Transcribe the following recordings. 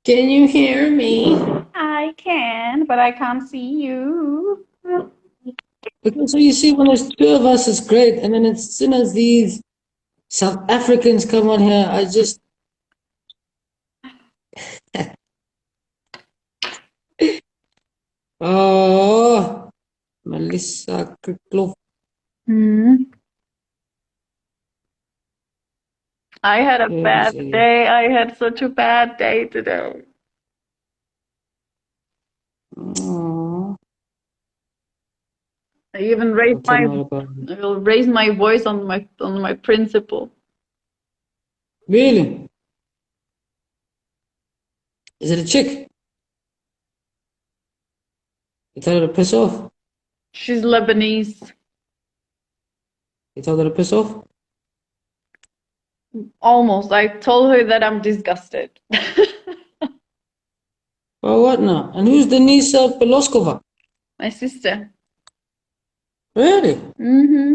Can you hear me? I can, but I can't see you. Okay, so you see, when there's two of us, it's great, and then as soon as these South Africans come on here, I just oh, Melissa Kirkloff. I had a Yeah, bad day. I had such a bad day today. Aww. I even I'll tell me what about it. I will raise my voice on my principal. Really? Is it a chick? You told her to piss off? She's Lebanese. You told her to piss off? Almost. I told her that I'm disgusted. Well, what now? And who's Denisa Peloskova? My sister. Really? Mm-hmm.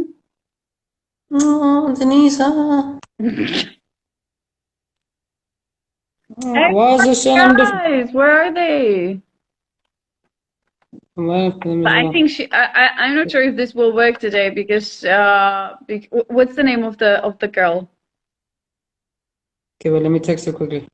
Oh, Denisa. Hey, Oh, why is your surname different? guys, where are they? I'm waiting for them as But I well. think I'm not sure if this will work today because what's the name of the girl? Okay, well, let me text her quickly.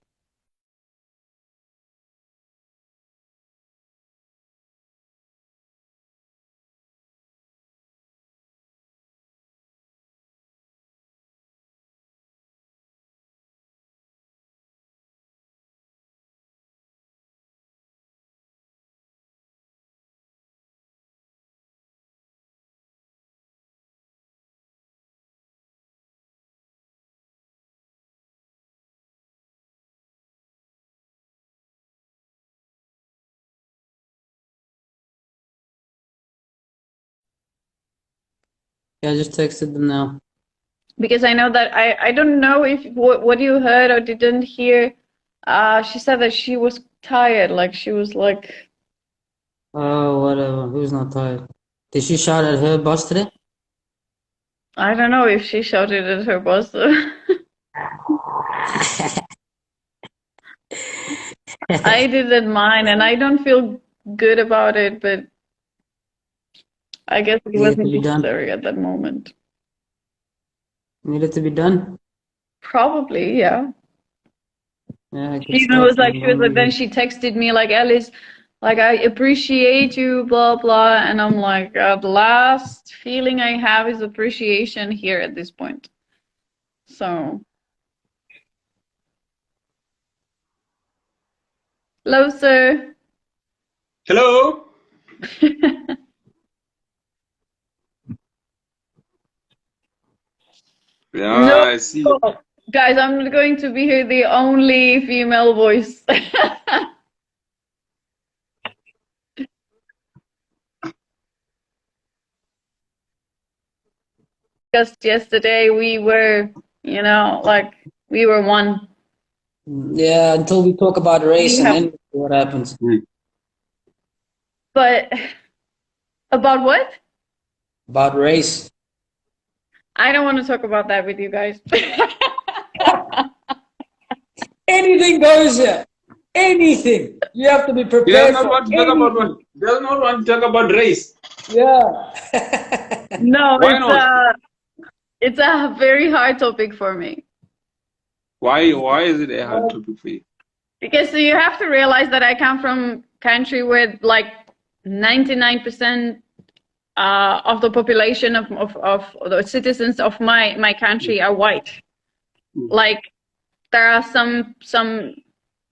Yeah, I just texted them now. Because I know that I don't know if what you heard or didn't hear. She said that she was tired, like she was like, Oh, whatever. Who's not tired? Did she shout at her boss today? I don't know if she shouted at her boss. I didn't mind, and I don't feel good about it, but I guess it Needed to wasn't be done. necessary at that moment. Needed to be done. Probably, yeah. Yeah, She good even was stuff, like, man. she was like, then she texted me like, Alice, like I appreciate you, blah blah, and I'm like, the last feeling I have is appreciation here at this point. So, hello, sir. Hello. Yeah, No, I see. guys, I'm going to be here the only female voice. Just yesterday we were, like we were one. Yeah, until we talk about race We and have, then what happens. but about what? About race. I don't want to talk about that with you guys. Anything goes here. Anything. You have to be He does prepared not for want to talk about anything. what. Does not want to talk about race. Yeah. No, Why not? it's a very hard topic for me Why is it a hard topic for you? because you have to realize that I come from country where like 99% of the population of the citizens of my country are white. Like there are some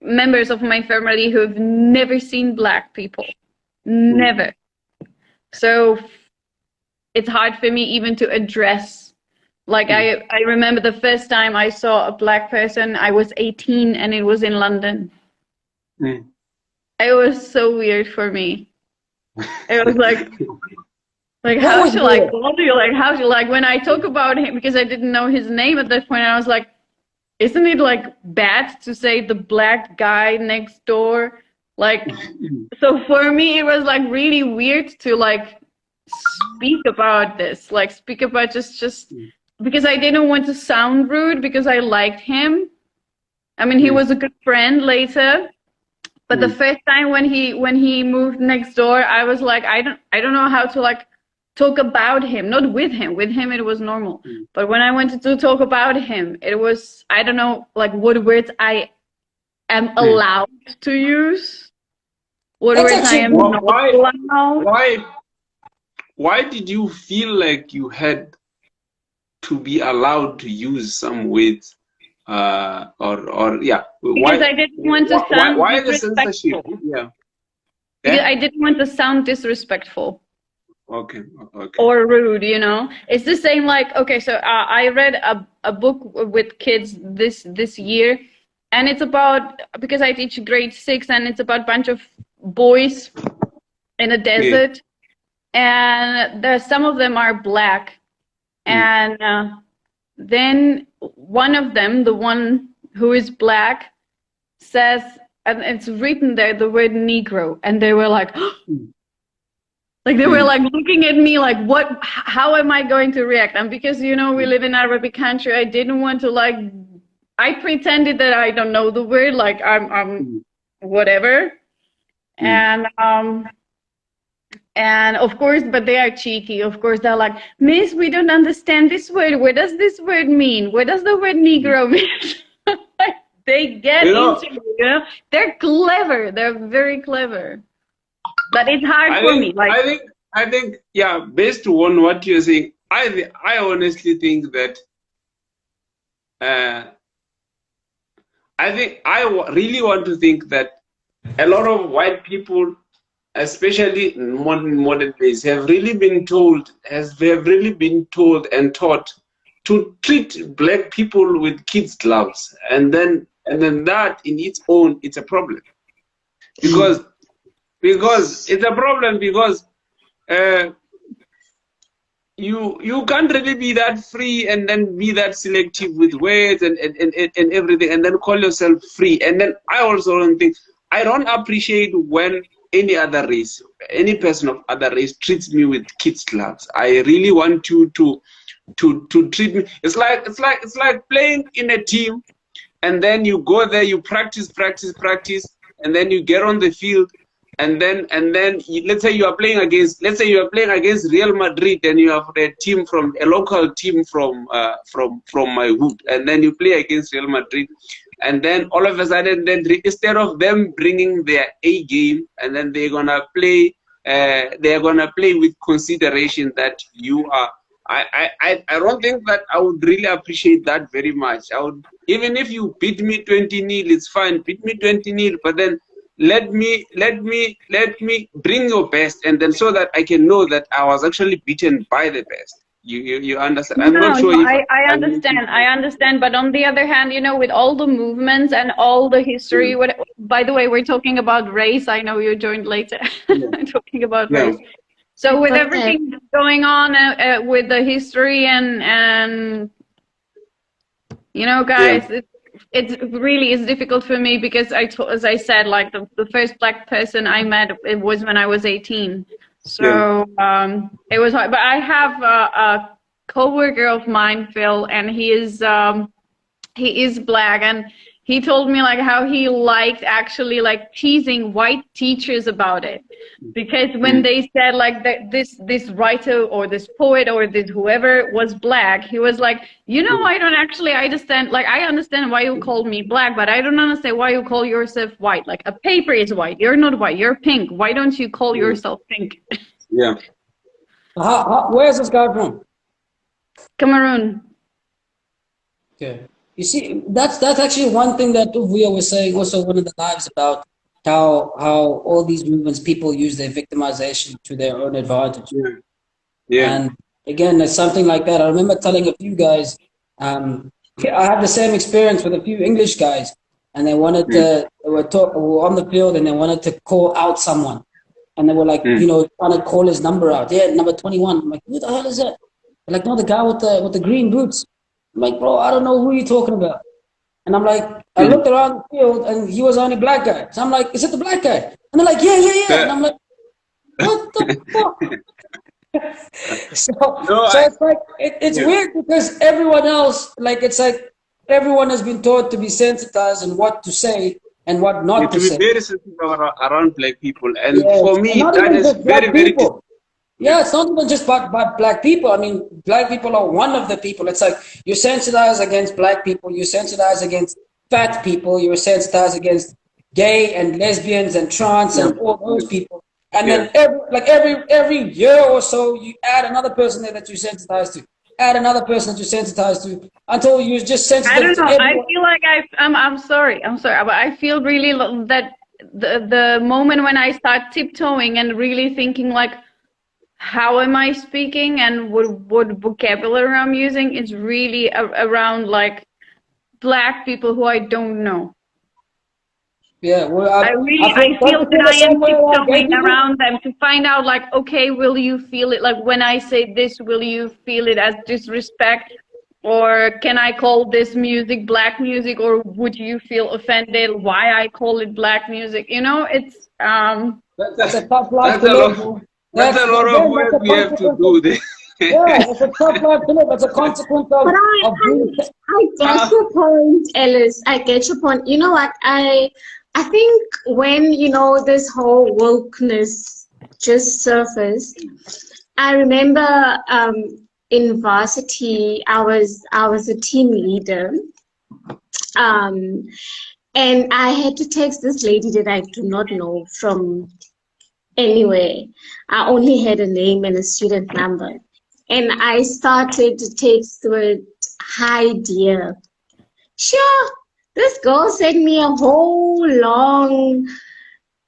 members of my family who've never seen black people, never. So it's hard for me even to address. Like I remember the first time I saw a black person, I was 18 and it was in London. Mm. It was so weird for me. It was like What how was should I there? call you? Like how should like when I talk about him because I didn't know his name at that point, I was like, isn't it like bad to say the black guy next door? Like so for me it was like really weird to like speak about this. Like speak about just because I didn't want to sound rude because I liked him. I mean he was a good friend later. But the first time when he moved next door, I was like, I don't know how to like talk about him, not with him. With him it was normal. But when I wanted to talk about him, it was, I don't know like what words I am allowed to use. What That's words I actually am good. not allowed. Why did you feel like you had to be allowed to use some words? Or yeah, Because I didn't want to sound why the censorship? disrespectful. Yeah. Because I didn't want to sound disrespectful. Okay. Or rude, you know. It's the same like, okay, so I read a book with kids this year, and it's about, because I teach grade 6, and it's about a bunch of boys in a desert, and there's some of them are black, and then one of them, the one who is black, says, and it's written there, the word Negro, and they were like, like they were like looking at me like, what, how am I going to react? And because, you know, we live in Arabic country, I didn't want to like, I pretended that I don't know the word, like I'm whatever. And of course, but they are cheeky. Of course, they're like, Miss, we don't understand this word. What does this word mean? What does the word Negro mean? They get into it, you know? They're clever. They're very clever. But it's hard for me. Like, I think, yeah, based on what you're saying, I honestly think that I really want to think that a lot of white people, especially in modern days, have really been told and taught to treat black people with kids' gloves, and then that in its own, it's a problem, because it's a problem because you can't really be that free and then be that selective with words and everything, and then call yourself free. And then I also don't think, I don't appreciate when any other race, any person of other race treats me with kids' gloves. I really want you to treat me. It's like playing in a team, and then you go there, you practice, and then you get on the field, and then let's say you are playing against Real Madrid, and you have a local team from my hood, and then you play against Real Madrid, and then all of a sudden, then instead of them bringing their A game, and then they're gonna play with consideration that you are. I don't think that I would really appreciate that very much. I would, even if you beat me 20-0, it's fine. Beat me 20-0, but then let me bring your best, and then so that I can know that I was actually beaten by the best. You understand? I'm not sure. I understand. But on the other hand, you know, with all the movements and all the history, by the way, we're talking about race. I know you joined later. Talking about race. So with everything going on with the history and you know, guys, it really is difficult for me because as I said, like the first black person I met, it was when I was 18. So it was hard. But I have a coworker of mine, Phil, and he is black, and he told me like how he liked actually like teasing white teachers about it, because when they said like that this writer or this poet or this whoever was black, he was like, you know, I don't actually understand, like I understand why you call me black, but I don't understand why you call yourself white. Like a paper is white, you're not white, you're pink. Why don't you call yourself pink? Yeah. Where's this guy from? Cameroon. Okay. You see, that's actually one thing that Mafuya was saying also one of the lives about how all these movements, people use their victimization to their own advantage. Yeah. And again, there's something like that. I remember telling a few guys, I had the same experience with a few English guys, and they wanted to, we were on the field and they wanted to call out someone. And they were like, you know, trying to call his number out. Yeah, number 21. I'm like, who the hell is that? They're like, no, the guy with the green boots. I'm like, bro, I don't know who you're talking about. And I'm like, I looked around the field and he was the only black guy. So I'm like, is it the black guy? And they're like, yeah. And I'm like, what the fuck? So it's like, it's weird because everyone else, like, it's like everyone has been taught to be sensitized and what to say. and what Yeah, not to to be say. very sensitive around black people, and for Yes, and me not that even is just very black very people. yeah. Yeah, it's not even just about black people. I mean, black people are one of the people. It's like you're sensitized against black people, you're sensitized against fat people, you're sensitized against gay and lesbians and trans Yeah, and all yeah, those people. And yeah. then every year or so, you add another person there that you're sensitized to. Add another person that you're sensitized to until you're just I sensitive don't to know. I everyone. feel like I'm sorry. I'm sorry, but I feel really that the moment when I start tiptoeing and really thinking like, how am I speaking and what vocabulary I'm using is really around like black people who I don't know. Yeah, well, I don't feel you that feel the I same am way around gay tiptoeing people? around them to find out like, okay, will you feel it? Like when I say this, will you feel it as disrespect? Or can I call this music black music? Or would you feel offended why I call it black music? You know, it's That's a tough life That's to a live, lot. man. That's a lot of That's work a we have to consequence of, do there. yeah, it's a tough life to live. It's a consequence But of being, I get How? your point, Ellis. I get your point. You know what? I think when, this whole wokeness just surfaced, I remember in varsity I was a team leader. Um and I had to text this lady that I do not know from anywhere. I only had a name and a student number. And I started to text with, "Hi, dear." Sure, this girl sent me a whole long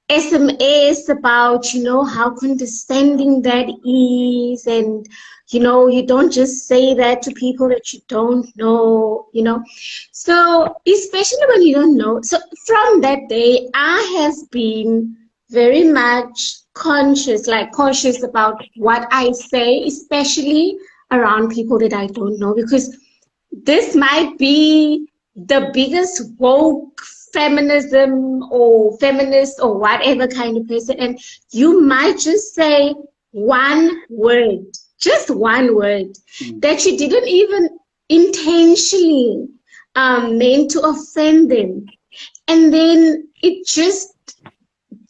SMS about, how condescending that is. And, you don't just say that to people that you don't know. So, especially when you don't know. So, from that day, I has been very much conscious about what I say, especially around people that I don't know, because this might be the biggest woke feminism or feminist or whatever kind of person, and you might just say one word, just one word, that you didn't even intentionally mean to offend them, and then it just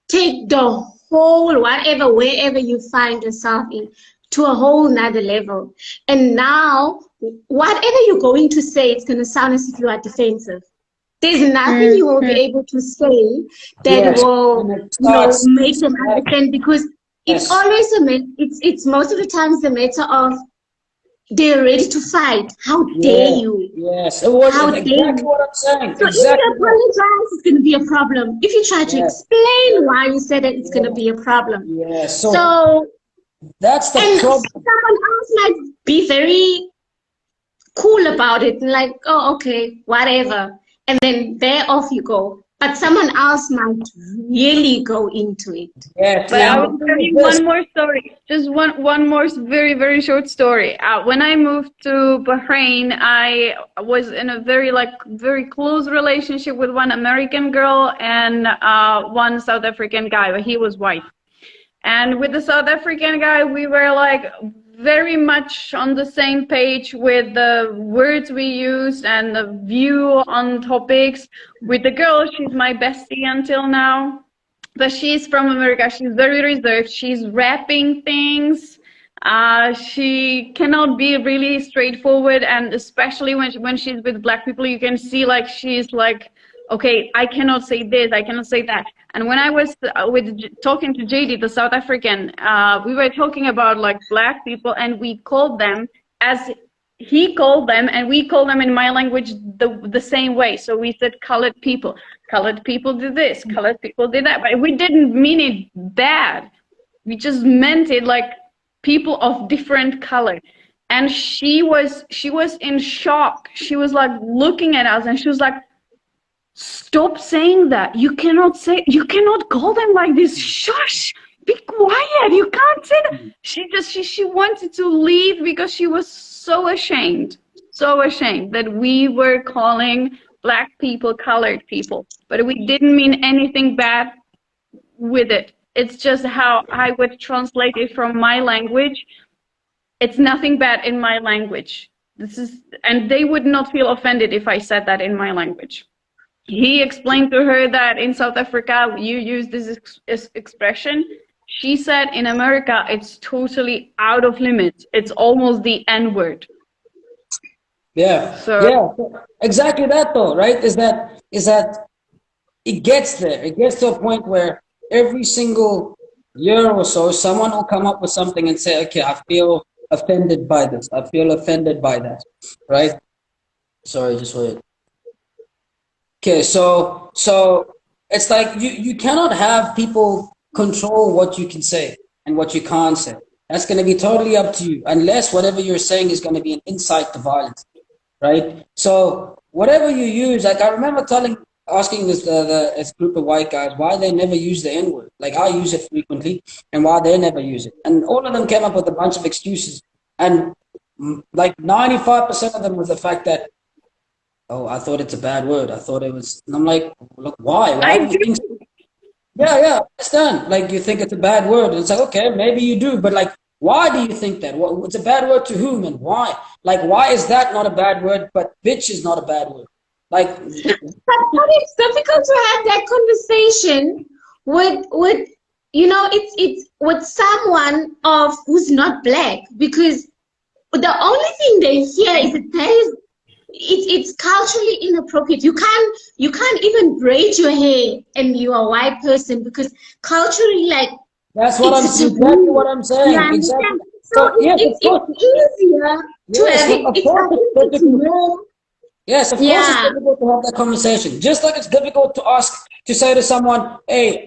take the whole whatever wherever you find yourself in to a whole nother level. And now whatever you're going to say, it's going to sound as if you are defensive. There's nothing you will be Mhm. able to say that yes, will, and it starts, make them understand, because it's yes, always it's most of the times the matter of they're ready to fight. How dare yeah, you? yes. It was How dare exactly you? what I'm saying. So if you Exactly that. apologize, it's going to be a problem. If you try to Yeah, explain why you said it, it's going to yeah, be a problem. yeah. So So, that's the and problem. someone else might be very cool about it, like, oh, okay, whatever. And then there off you go. But someone else might really go into it. Yes, But I and will the tell thing is you this. one more story. Just one more very, very short story. When I moved to Bahrain, I was in a very close relationship with one American girl and one South African guy, but he was white. And with the South African guy, we were like very much on the same page with the words we used and the view on topics. With the girl, she's my bestie until now, but she's from America. She's very reserved. She's rapping things. She cannot be really straightforward, and especially when she's with black people, you can see like she's like, okay, I cannot say this, I cannot say that. And when I was talking to JD, the South African, we were talking about like black people, and we called them as he called them, and we call them in my language the same way. So we said colored people. Colored people did this, colored people did that, but we didn't mean it bad. We just meant it like people of different color. And she was in shock. She was like looking at us, and she was like, stop saying that. You cannot call them like this. Shush, be quiet. You can't say that. She wanted to leave because she was so ashamed that we were calling black people colored people. But we didn't mean anything bad with it. It's just how I would translate it from my language. It's nothing bad in my language. And they would not feel offended if I said that in my language. he explained to her that in South Africa you use this expression. She said in America it's totally out of limits. It's almost the N-word. Yeah, So yeah, exactly that though, right? Is that it gets there. It gets to a point where every single year or so, someone will come up with something and say, "Okay, I feel offended by this. I feel offended by that," right? Sorry, just wait. Okay, so it's like you cannot have people control what you can say and what you can't say. That's going to be totally up to you, unless whatever you're saying is going to be an incite to violence, right? So whatever you use, like I remember asking this group of white guys why they never use the N word. Like I use it frequently, and why they never use it, and all of them came up with a bunch of excuses, and like 95% of them was the fact that, oh, I thought it's a bad word. I thought it was. And I'm like, look, why? Why I do you do. think so? Yeah, yeah, I understand. Like you think it's a bad word. And it's like, okay, maybe you do, but like, why do you think that? It's a bad word to whom and why? Like, why is that not a bad word, but bitch is not a bad word? Like, But it's difficult to have that conversation with it's with someone of who's not black, because the only thing they hear is that there is it's culturally inappropriate. You can't even braid your hair and you're a white person, because culturally, like, that's what it's a exactly what taboo. I'm You saying. Exactly. understand? So So yes, of course, it's easier to yes, have it. of It's course, I it's think it's difficult. more. Yes, of course it's Yeah. difficult to have that conversation. Just like it's difficult to say to someone, hey,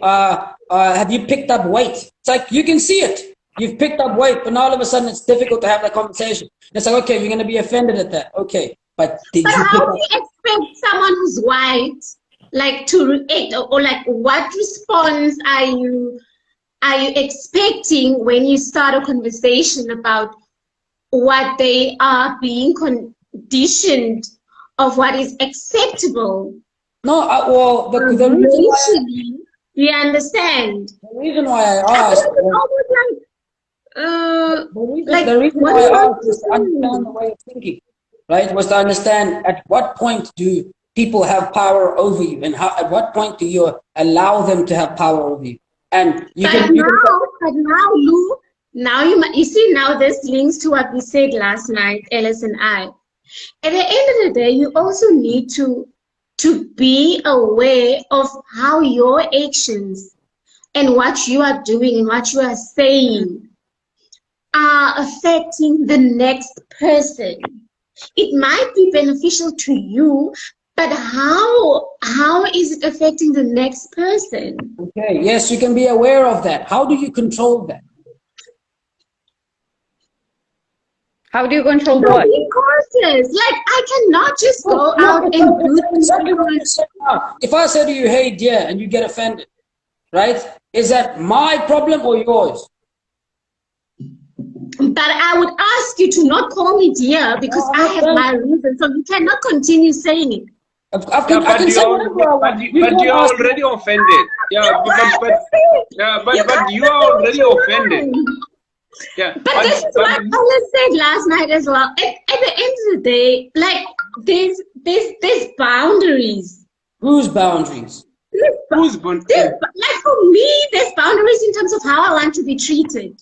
have you picked up weight? It's like you can see it. You've picked up weight, but now all of a sudden it's difficult to have that conversation. It's like, okay, you're going to be offended at that. Okay, but did But you how pick do up? you expect someone who's white, like, to react, or like, what response are you expecting when you start a conversation about what they are being conditioned of what is acceptable No, well, racially? You understand? the reason why I Otherwise, asked it's was, almost like, the reason what why do you I want asked to was to understand the say? way of thinking, right? Was to understand at what point do people have power over you, and how at what point do you allow them to have power over you? And But now, Lou, now you see, now this links to what we said last night, Alice and I. At the end of the day, you also need to be aware of how your actions and what you are doing and what you are saying are affecting the next person. It might be beneficial to you, but how is it affecting the next person? okay, yes, you can be aware of that. How do you control that? How do you control By what? being cautious. Like, I cannot just go No, out and do things exactly what you because said now. If I say to you, hey, dear, and you get offended, right? Is that my problem or yours? but I would ask you to not call me dear, No, because I'm I not have saying. my reasons. So you cannot continue saying it. Yeah, I can but say you're whatever I want. You but don't you're ask me. already offended. Yeah, No, I but understand. yeah, You but can't you even are say what already you offended. want. Yeah, But this is what Ella said last night as well. At the end of the day, like, there's boundaries. Whose boundaries? who's born? Like, for me, there's boundaries in terms of how I want to be treated.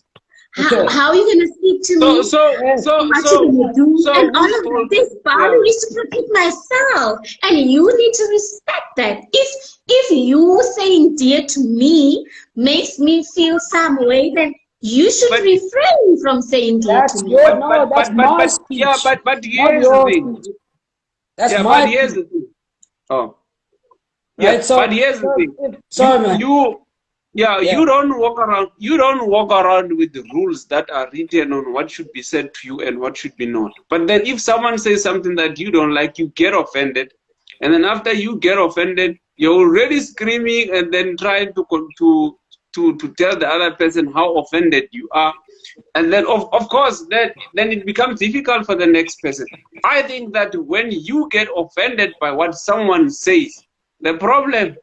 Okay. How are you going to speak to So me? so Yes. so What you so going to do? so And all whose of that. fault? There's Yeah. boundaries to protect myself. And you need to respect that. If you saying dear to me makes me feel some way, then you should But refrain from saying dear to That's me. your no. That's my yeah, speech, but not here's the your thing. speech. That's Yeah, but my here's speech, the thing. Oh. right? Yeah, but So, here's the thing. sorry, man. Yeah. You don't walk around with the rules that are written on what should be said to you and what should be not. But then if someone says something that you don't like, you get offended. And then after you get offended, you're already screaming and then trying to tell the other person how offended you are. And then of course then it becomes difficult for the next person. I think that when you get offended by what someone says, the problem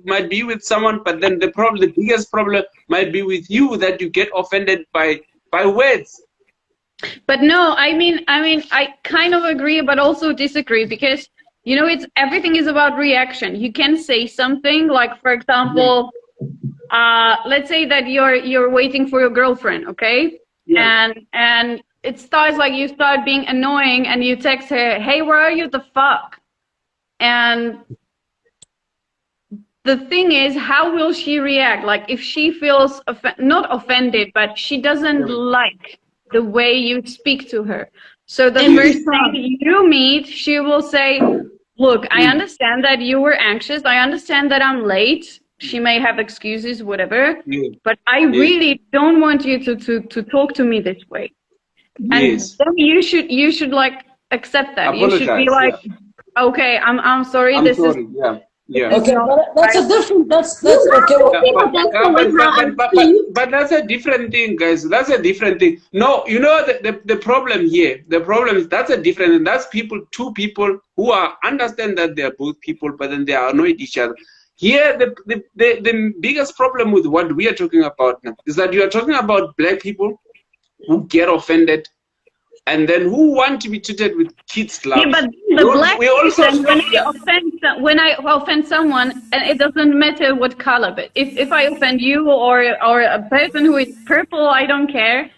might be with someone, but then the biggest problem might be with you, that you get offended by words. But no, I mean, I kind of agree, but also disagree, because You know, it's everything is about reaction. You can say something like, for example, let's say that you're waiting for your girlfriend, okay? Yeah. And it starts like you start being annoying and you text her, hey, where are you? The fuck? And the thing is, how will she react? Like if she feels not offended, but she doesn't like the way you speak to her. So the first thing you meet, she will say, look, I understand that you were anxious. I understand that I'm late. She may have excuses, whatever. Yeah. But I really don't want you to talk to me this way. And Yes. then you should like accept that. You should be Apologize. like, Yeah. okay, I'm sorry. I'm This is sorry. Yeah. this Yeah. is Okay, not but that's right. a different. That's You okay. have Well, to be protective with how I speak. But that's a different thing, guys. That's a different thing. No, you know the problem here. The problem is that's a different thing. That's two people who are understand that they are both people, but then they are annoyed each other. Here, the biggest problem with what we are talking about now is that you are talking about black people who get offended and then who want to be treated with kids' Yeah, gloves. but the black We also person, yeah. when I offend someone, and it doesn't matter what color, but if I offend you or a person who is purple, I don't care.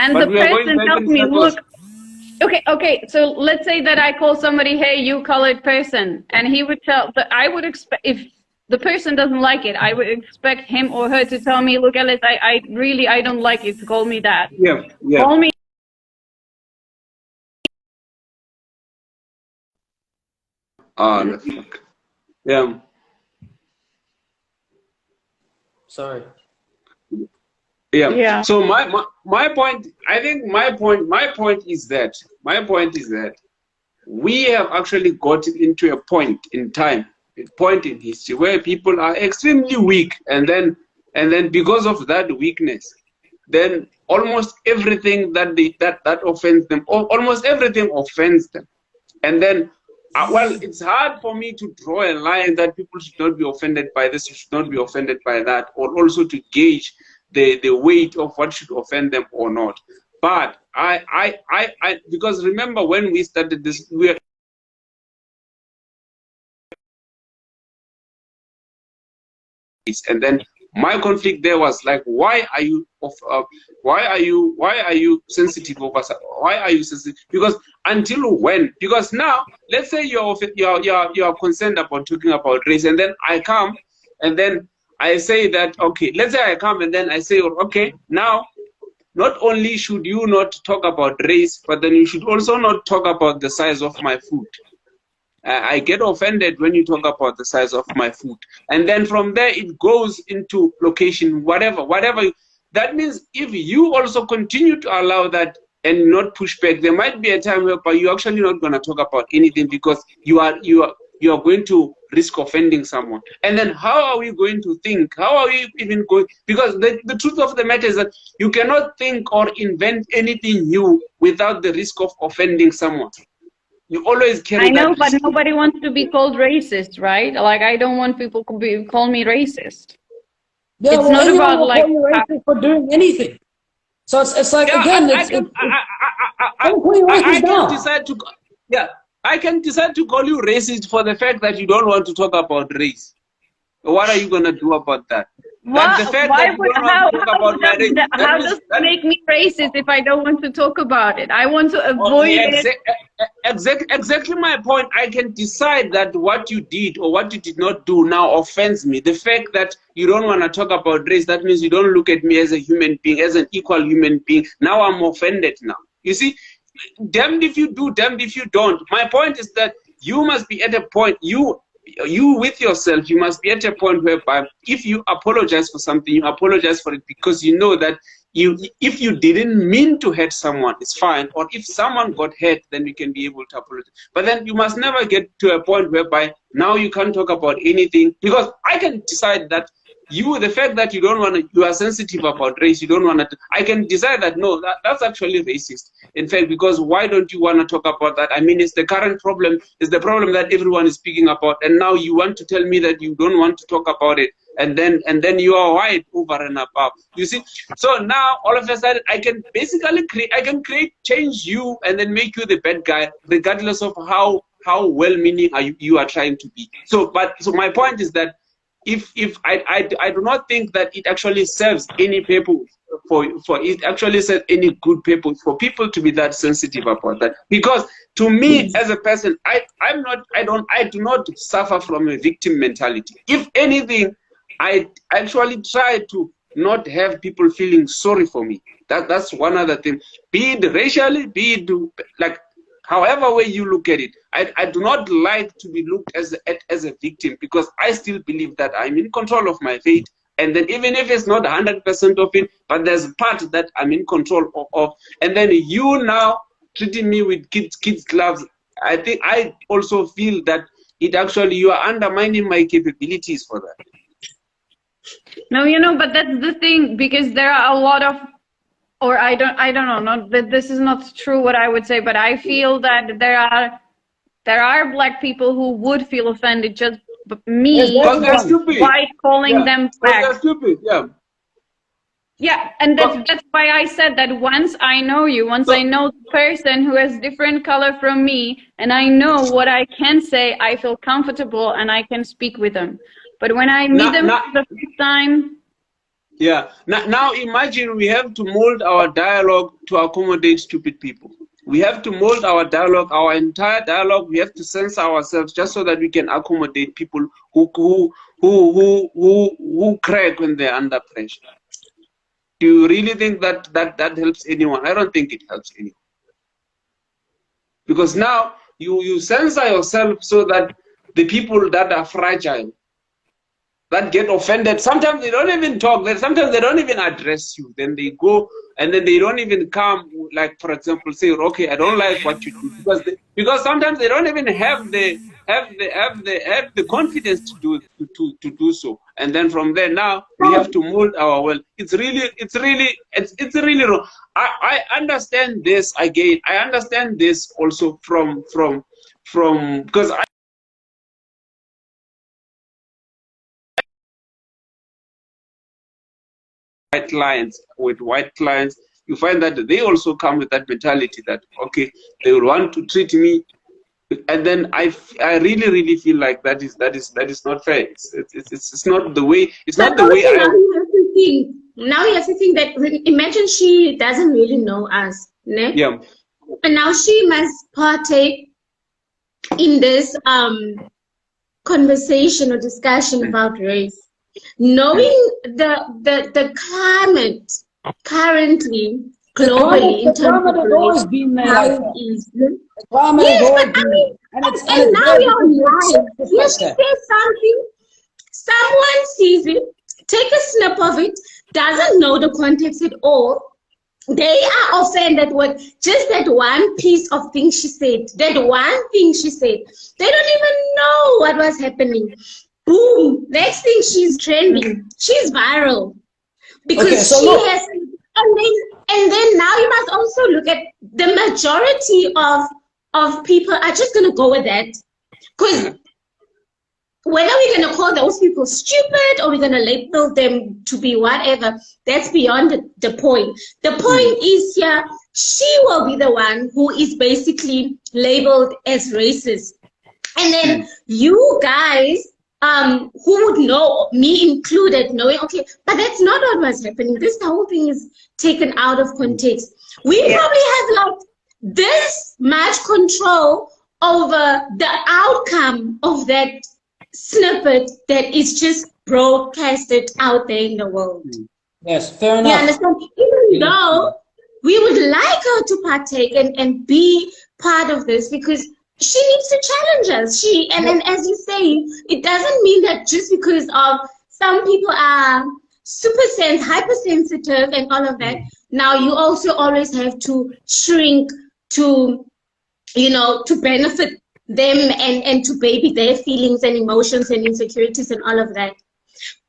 And the But we are going person back tells in me, circles. look, okay, so let's say that I call somebody, hey, you colored person, and he would tell, but I would expect if the person doesn't like it, I would expect him or her to tell me, look, Alice, I don't like it. Call me that. Yeah, yeah. Call me. Oh, the fuck. Yeah. sorry. Yeah. Yeah. So my point, I think my point is that we have actually gotten into a point in time, a point in history where people are extremely weak, and then because of that weakness, then almost everything that offends them, almost everything offends them, and then. Well, it's hard for me to draw a line that people should not be offended by this, should not be offended by that, or also to gauge the weight of what should offend them or not. But I because remember when we started this, we are and then my conflict there was like, why are you sensitive over, why are you sensitive? Because until when? Because now let's say you're concerned about talking about race, and then I come and then I say that, okay, let's say I come and then I say, okay, now not only should you not talk about race, but then you should also not talk about the size of my food. I get offended when you talk about the size of my food. And then from there, it goes into location, whatever. That means if you also continue to allow that and not push back, there might be a time where you're actually not going to talk about anything because you are going to risk offending someone. And then how are we going to think? How are we even going? Because the truth of the matter is that you cannot think or invent anything new without the risk of offending someone. You always carry I know, that but risk. nobody wants to be called racist, right? Like, I don't want people to call me racist. Yeah, It's well, not anyone about will like. call you racist for doing anything. So it's like Yeah, again, don't put your I racist can down. decide to, yeah, I can decide to call you racist for the fact that you don't want to talk about race. What are you gonna do about that? That the fact that Why you would don't want to talk about my race, that how means does it that make me racist if I don't want to talk about it? I want to oh, avoid it. exactly my point. I can decide that what you did or what you did not do now offends me. The fact that you don't want to talk about race, that means you don't look at me as a human being, as an equal human being. Now I'm offended now. You see, damned if you do, damned if you don't. My point is that you must be at a point, you with yourself, you must be at a point whereby if you apologize for something, you apologize for it because you know that if you didn't mean to hurt someone, it's fine. Or if someone got hurt, then you can be able to apologize. But then you must never get to a point whereby now you can't talk about anything, because I can decide that the fact that you don't want to, you are sensitive about race, you don't want to, I can decide that no, that's actually racist. In fact, because why don't you want to talk about that? I mean, it's the current problem, it's the problem that everyone is speaking about, and now you want to tell me that you don't want to talk about it, and then you are white over and above. You see, so now all of a sudden I can basically create, change you, and then make you the bad guy, regardless of how how well-meaning you are trying to be. So my point is that if I do not think that it actually serves any purpose for it actually serves any good purpose for people to be that sensitive about that. Because to me as a person, I do not suffer from a victim mentality. If anything, I actually try to not have people feeling sorry for me. That's one other thing. Be it racially, be it like however way you look at it. I do not like to be looked as a victim, because I still believe that I'm in control of my fate. And then even if it's not 100% of it, but there's a part that I'm in control of. And then you now treating me with kids gloves, I think I also feel that it actually, you are undermining my capabilities for that. No, you know, but that's the thing, because there are a lot of, or I don't know, not that this is not true what I would say, but I feel that there are black people who would feel offended just me white calling them black. They're stupid, yeah. Yeah, and that's why I said that once I know you, once I know the person who has different color from me, and I know what I can say, I feel comfortable and I can speak with them. But when I meet them for the first time, yeah. Now imagine we have to mold our dialogue to accommodate stupid people. We have to mold our dialogue, our entire dialogue. We have to censor ourselves just so that we can accommodate people who crack when they're under pressure. Do you really think that helps anyone? I don't think it helps anyone. Because now you censor yourself so that the people that are fragile, that get offended, sometimes they don't even talk, sometimes they don't even address you. Then they go and then they don't even come, like for example, say, okay, I don't like what you do, because sometimes they don't even have the confidence to do so. And then from there, now we have to mold our world. It's really wrong. I understand this again. I understand this also from because white clients, you find that they also come with that mentality that, okay, they will want to treat me, and then I really feel like that is not fair. It's not the way. It's not the way. Now you have to think that, imagine she doesn't really know us, né? Yeah. And now she must partake in this conversation or discussion about race, knowing the climate currently globally in terms of race, how it is. Yes, but I mean, and now you're online. Here she says something, someone sees it, take a snip of it, doesn't know the context at all. They are offended with just that one piece of thing she said, that one thing she said. They don't even know what was happening. Boom, next thing she's trending, she's viral. Because has, and then now you must also look at the majority of people are just going to go with that. Because whether we're going to call those people stupid or we're going to label them to be whatever, that's beyond the point. The point is here, she will be the one who is basically labeled as racist. And then you guys, who would know, me included, knowing, okay, but that's not what was happening. This whole thing is taken out of context. We probably have like this much control over the outcome of that snippet that is just broadcasted out there in the world. Yes, fair enough. You understand? Even though we would like her to partake and be part of this, because she needs to challenge us. And then, as you say, it doesn't mean that just because of some people are hypersensitive and all of that, now you also always have to shrink to, to benefit them and to baby their feelings and emotions and insecurities and all of that.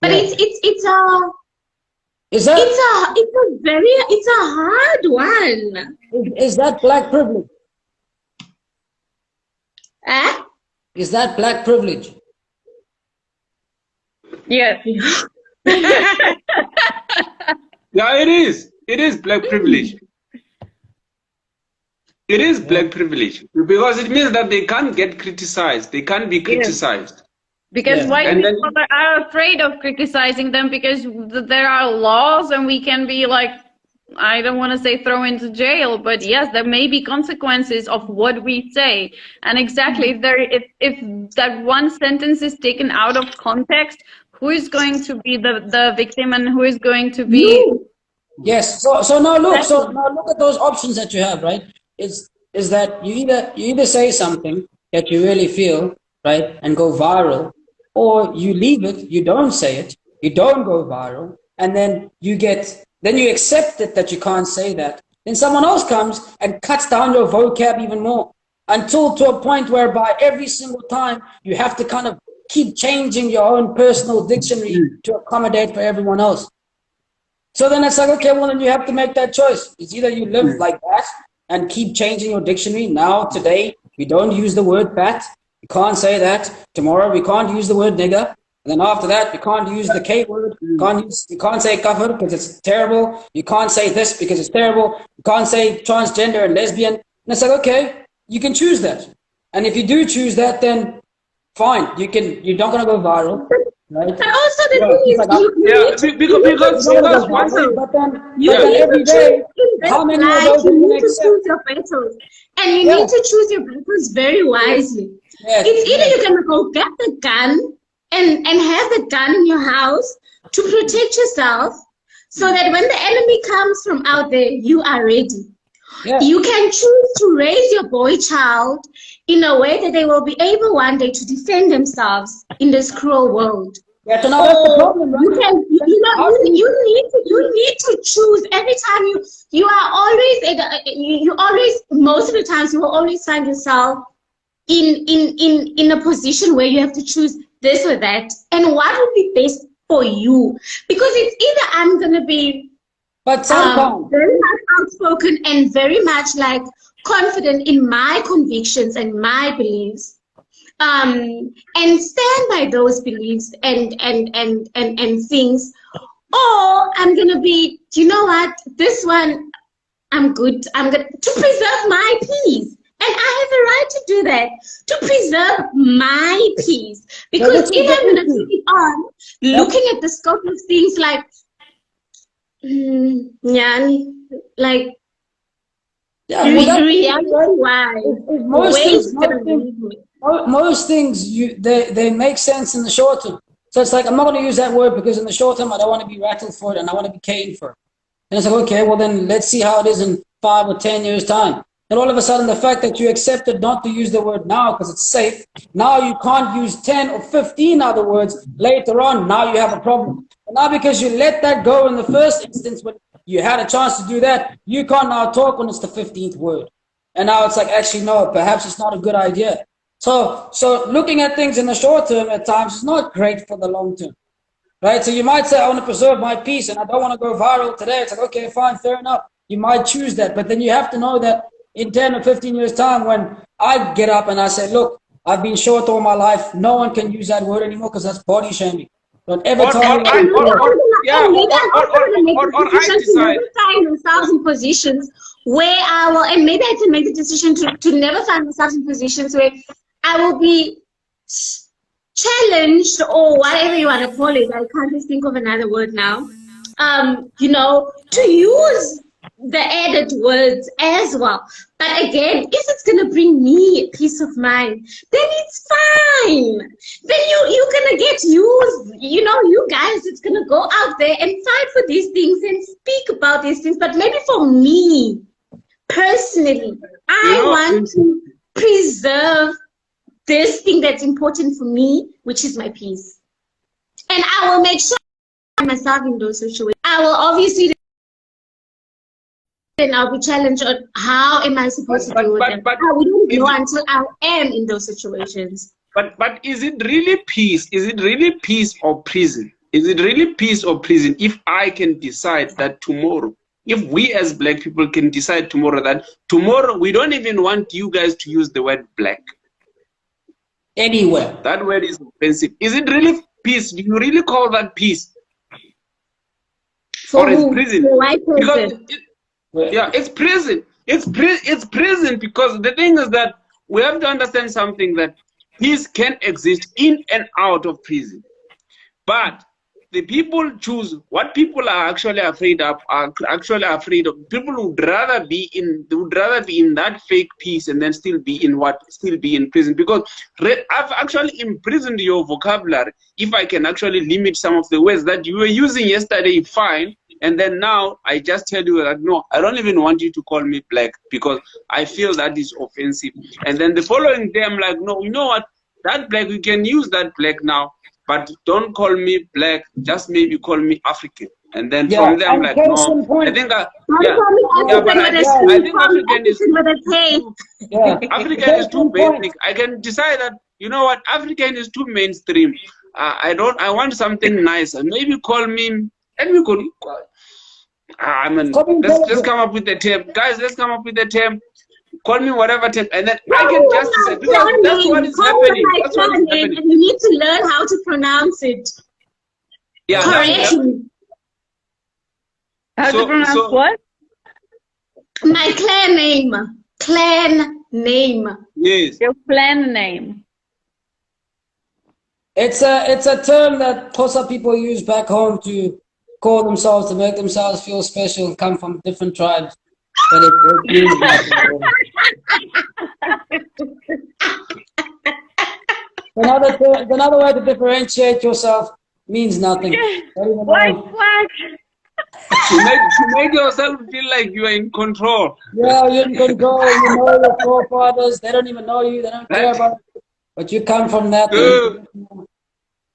But it's a hard one. Is that black privilege? Is that black privilege? Yes. Yeah, it is. It is black privilege. It is black privilege because it means that they can't get criticized. They can't be Yes. criticized. Because Yeah. white And then people are afraid of criticizing them because there are laws and we can be like, I don't want to say thrown into jail, but yes, there may be consequences of what we say. And exactly, if that one sentence is taken out of context, who is going to be the victim and who is going to be? You. Yes. So now look. So Exactly. now look at those options that you have, right? Is that you either say something that you really feel, right, and go viral, or you leave it, you don't say it, you don't go viral, and then you accept it that you can't say that. Then someone else comes and cuts down your vocab even more until to a point whereby every single time you have to kind of keep changing your own personal dictionary to accommodate for everyone else. So then it's like, okay, well, then you have to make that choice. It's either you live like that and keep changing your dictionary. Now, today, we don't use the word fat. You can't say that. Tomorrow, we can't use the word nigger. And then after that, we can't use the K word. You can't say kafir because it's terrible. You can't say this because it's terrible. You can't say transgender and lesbian. And it's like, okay, you can choose that. And if you do choose that, then fine. You're not going to go viral. Right? But also the Yeah, thing is, it's like, because once but then you need every to day, choose in how this many of life, those are you you going need to to accept? choose your battles. And you Yeah. need to choose your battles very wisely. Yes, It's either yes. you're gonna go get the gun and have the gun in your house to protect yourself so that when the enemy comes from out there, you are ready. Yeah. You can choose to raise your boy child in a way that they will be able one day to defend themselves in this cruel world. Yeah, so now that's the Or problem, right? you can, you need to choose every time you are always you always, most of the times you will always find yourself in a position where you have to choose this or that, and what would be best for you, because it's either I'm gonna be But sometimes, very much outspoken and very much like confident in my convictions and my beliefs, and stand by those beliefs and things, or I'm gonna be, you know what, this one I'm good. I'm gonna to preserve my peace. And I have a right to do that, to preserve my peace. Because if I'm going to take it on, looking at the scope of things like, like, yeah, well, reality-wise, most things they make sense in the short term. So it's like, I'm not going to use that word because in the short term I don't want to be rattled for it and I want to be caned for it. And it's like, okay, well then let's see how it is in 5 or 10 years time. And all of a sudden the fact that you accepted not to use the word now because it's safe, now you can't use 10 or 15 other words later on, now you have a problem. And now because you let that go in the first instance when you had a chance to do that, you can't now talk when it's the 15th word. And now it's like, actually, no, perhaps it's not a good idea. So looking at things in the short term at times is not great for the long term, right? So you might say, I want to preserve my peace and I don't want to go viral today. It's like, okay, fine, fair enough. You might choose that, but then you have to know that in 10 or 15 years time, when I get up and I say, look, I've been short all my life, no one can use that word anymore because that's body shaming. Don't ever tell me. Or I decide. Never find themselves in positions where I will, and maybe I can make the decision to never find myself in positions where I will be challenged, or whatever you want to call it. I can't just think of another word now. To use the added words as well. But again, if it's gonna bring me peace of mind, then it's fine. Then you're gonna get used. You guys, it's gonna go out there and fight for these things and speak about these things. But maybe for me personally, I want to preserve this thing that's important for me, which is my peace. And I will make sure myself in those situations. I will obviously then I'll be challenged on how am I supposed to deal with them. I wouldn't know until I am in those situations. But is it really peace? Is it really peace or prison? Is it really peace or prison if I can decide that tomorrow, if we as black people can decide tomorrow that tomorrow we don't even want you guys to use the word black anywhere? That word is offensive. Is it really peace? Do you really call that peace? For or who? is prison? For white person. Because it's prison. It's prison, because the thing is that we have to understand something, that peace can exist in and out of prison. But the people choose what people are actually afraid of. Are actually afraid of people would rather be in. They would rather be in that fake peace and then still be in what? Still be in prison, because I've actually imprisoned your vocabulary. If I can actually limit some of the words that you were using yesterday, fine. And then now I just tell you that no, I don't even want you to call me black because I feel that is offensive. And then the following day I'm like, no, you know what? That black, we can use that black now, but don't call me black, just maybe call me African. And then from there I'm like, no, I think yeah, yeah, but I think African is Yeah. African is too basic. I can decide that, you know what, African is too mainstream. I want something nice, and maybe call me, and we could I mean, let's come up with the term, guys. Let's come up with the term. Call me whatever term, and then I can just decide, because that's what is happening. That's what is happening. And you need to learn how to pronounce it. Yeah, correctly. How to pronounce what? My clan name. Clan name. Yes. Your clan name. It's a term that Xhosa people use back home to call themselves, to make themselves feel special, and come from different tribes. But it means nothing. Another way to differentiate yourself means nothing. White flag. To make yourself feel like you are in control. Yeah, you're in control. You know your forefathers. They don't even know you. They don't care about you. But you come from that. It's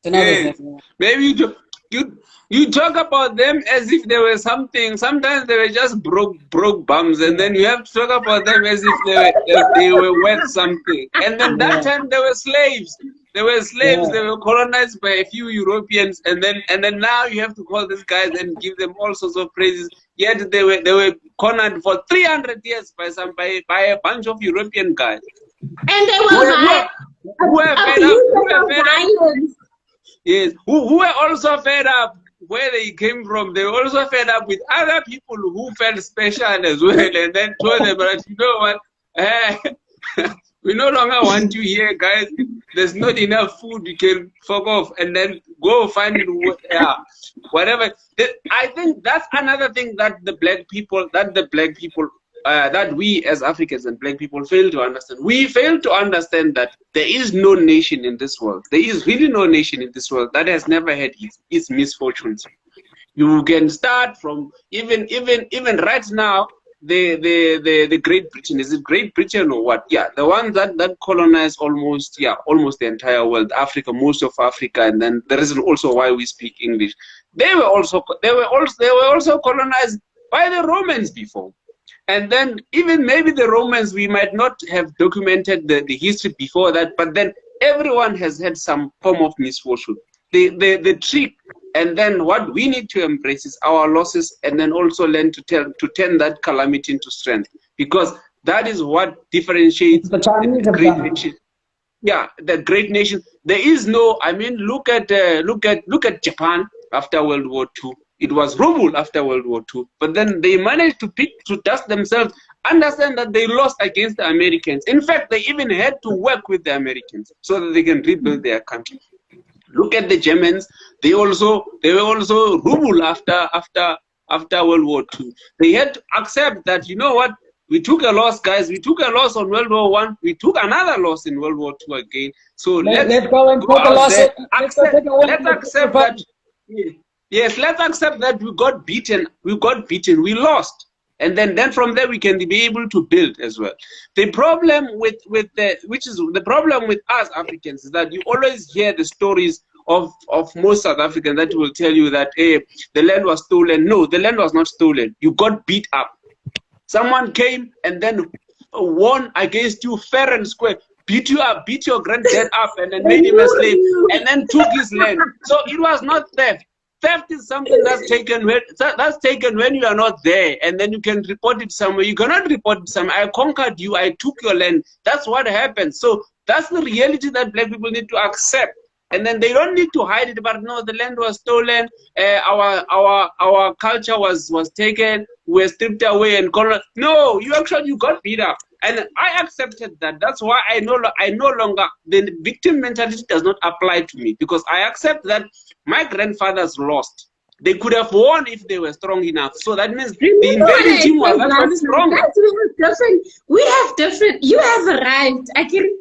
another thing. Maybe you talk about them as if they were something. Sometimes they were just broke bums, and then you have to talk about them as if they were worth something. And then that time they were slaves. They were slaves. They were colonized by a few Europeans, and then now you have to call these guys and give them all sorts of praises. Yet they were cornered for 300 years by a bunch of European guys. And they were who were fed up. Yes, who were also fed up where they came from. They were also fed up with other people who felt special as well, and then told them that, you know what, we no longer want you here, guys. There's not enough food. You can fuck off and then go find it. Whatever. I think that's another thing that the black people, that we as Africans and black people fail to understand. We fail to understand that there is no nation in this world. There is really no nation in this world that has never had its misfortunes. You can start from even right now. The Great Britain, is it Great Britain or what? Yeah, the one that colonized almost the entire world, Africa, most of Africa, and then the reason also why we speak English. They were also colonized by the Romans before. And then even maybe the Romans, we might not have documented the history before that, but then everyone has had some form of misfortune. The trick, and then what we need to embrace is our losses, and then also learn to turn that calamity into strength, because that is what differentiates the Chinese great nation. Yeah, the great nation. There is no. I mean, look at Japan after World War II. It was ruled after World War II, but then they managed to dust themselves, understand that they lost against the Americans. In fact, they even had to work with the Americans so that they can rebuild their country. Look at the Germans; they were also ruled after World War II. They had to accept that, you know what, we took a loss, guys. We took a loss on World War I. We took another loss in World War II again. So let's go and take a loss. Let's accept that. Yes, let's accept that we got beaten. We lost, and then from there we can be able to build as well. The problem the problem with us Africans is that you always hear the stories of most South Africans that will tell you that, hey, the land was stolen. No, the land was not stolen. You got beat up. Someone came and then won against you fair and square. Beat you up, beat your granddad up, and then made him a slave, and then took his land. So it was not theft. Theft is something that's taken when you are not there, and then you can report it somewhere. You cannot report it somewhere. I conquered you. I took your land. That's what happened. So that's the reality that black people need to accept, and then they don't need to hide it. But no, the land was stolen. Our culture was taken. were stripped away and called. No, you got beat up. And I accepted that. That's why I no longer, the victim mentality does not apply to me, because I accept that my grandfathers lost. They could have won if they were strong enough. So that means the invading team was not strong. We have different. You have arrived.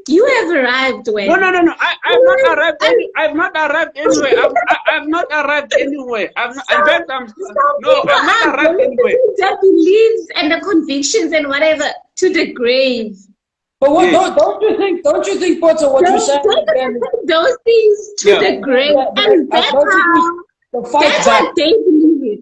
You have arrived when? No. I've not arrived. I've not arrived anywhere. I've not arrived anywhere. I've not arrived anywhere. The beliefs and the convictions and whatever to the grave. But what, don't you think, Potso, what you're saying? Those things to the grave. And that's how. The fight back. They believe it.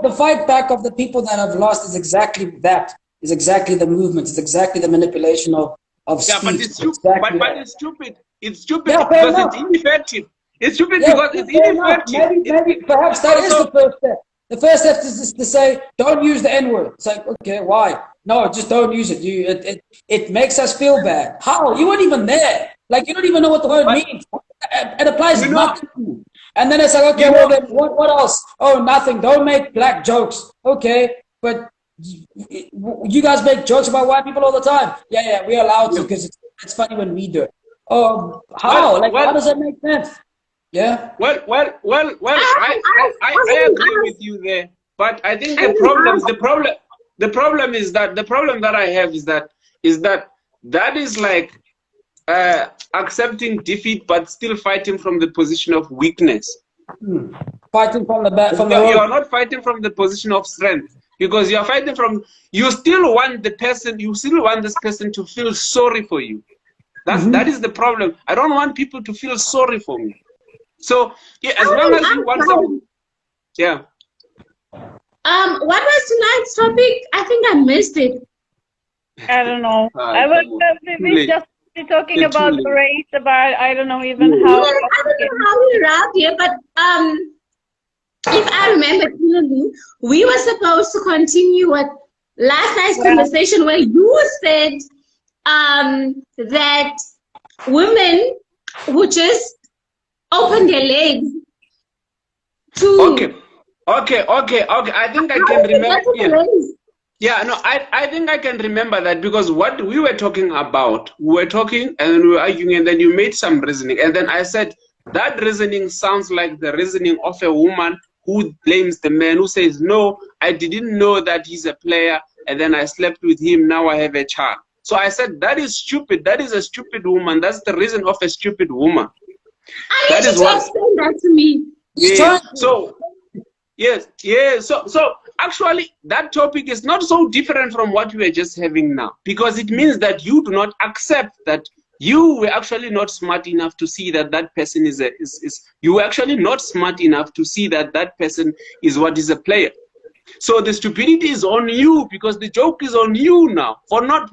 The fight back of the people that have lost is exactly that. Is exactly the movement. It's exactly the manipulation of speech. Yeah, but it's stupid. Exactly but it's stupid. It's stupid yeah, because it's ineffective. It's stupid because it's ineffective. Maybe perhaps that is the first step. The first step is just to say, don't use the N-word. It's like, okay, why? No, just don't use it. It makes us feel bad. How? You weren't even there. Like, you don't even know what the word means. It applies not to you. And then it's like, okay, well then what else? Oh, nothing. Don't make black jokes. Okay, but you guys make jokes about white people all the time. Yeah, we're allowed to because it's funny when we do it. Oh, how? How does that make sense? Yeah. Well. I agree with you there, but I think the problem that I have is that is like accepting defeat but still fighting from the position of weakness. Fighting from the back. You are not fighting from the position of strength, because you are fighting from. You still want this person to feel sorry for you. That is the problem. I don't want people to feel sorry for me. So yeah, as long as you want some. Yeah. What was tonight's topic? I think I missed it. I don't know. I was just talking about race, about I don't know even how. I don't know how we wrapped here, but if I remember clearly, we were supposed to continue with last night's conversation where you said that women would just open their legs to. Okay. I think I can remember. Yeah, no, I think I can remember that, because what we were talking about, we were talking and then we were arguing, and then you made some reasoning, and then I said that reasoning sounds like the reasoning of a woman who blames the man, who says, no, I didn't know that he's a player, and then I slept with him, now I have a child. So I said that is stupid. That is a stupid woman. That's the reason of a stupid woman. I need you to explain that to me. Yeah. So yes. So actually, that topic is not so different from what we are just having now, because it means that you do not accept that you were actually not smart enough to see that that person you were actually not smart enough to see that that person is a player. So the stupidity is on you, because the joke is on you now for not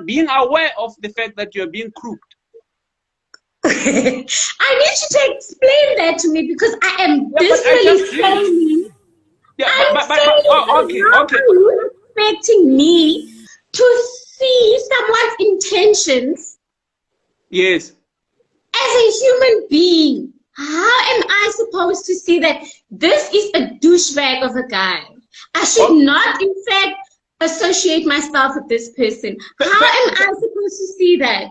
being aware of the fact that you are being crooked. I need you to explain that to me, because I am desperately saying. Okay. You expecting me to see someone's intentions? Yes. As a human being, how am I supposed to see that this is a douchebag of a guy? I should not, in fact, associate myself with this person. How am I supposed to see that?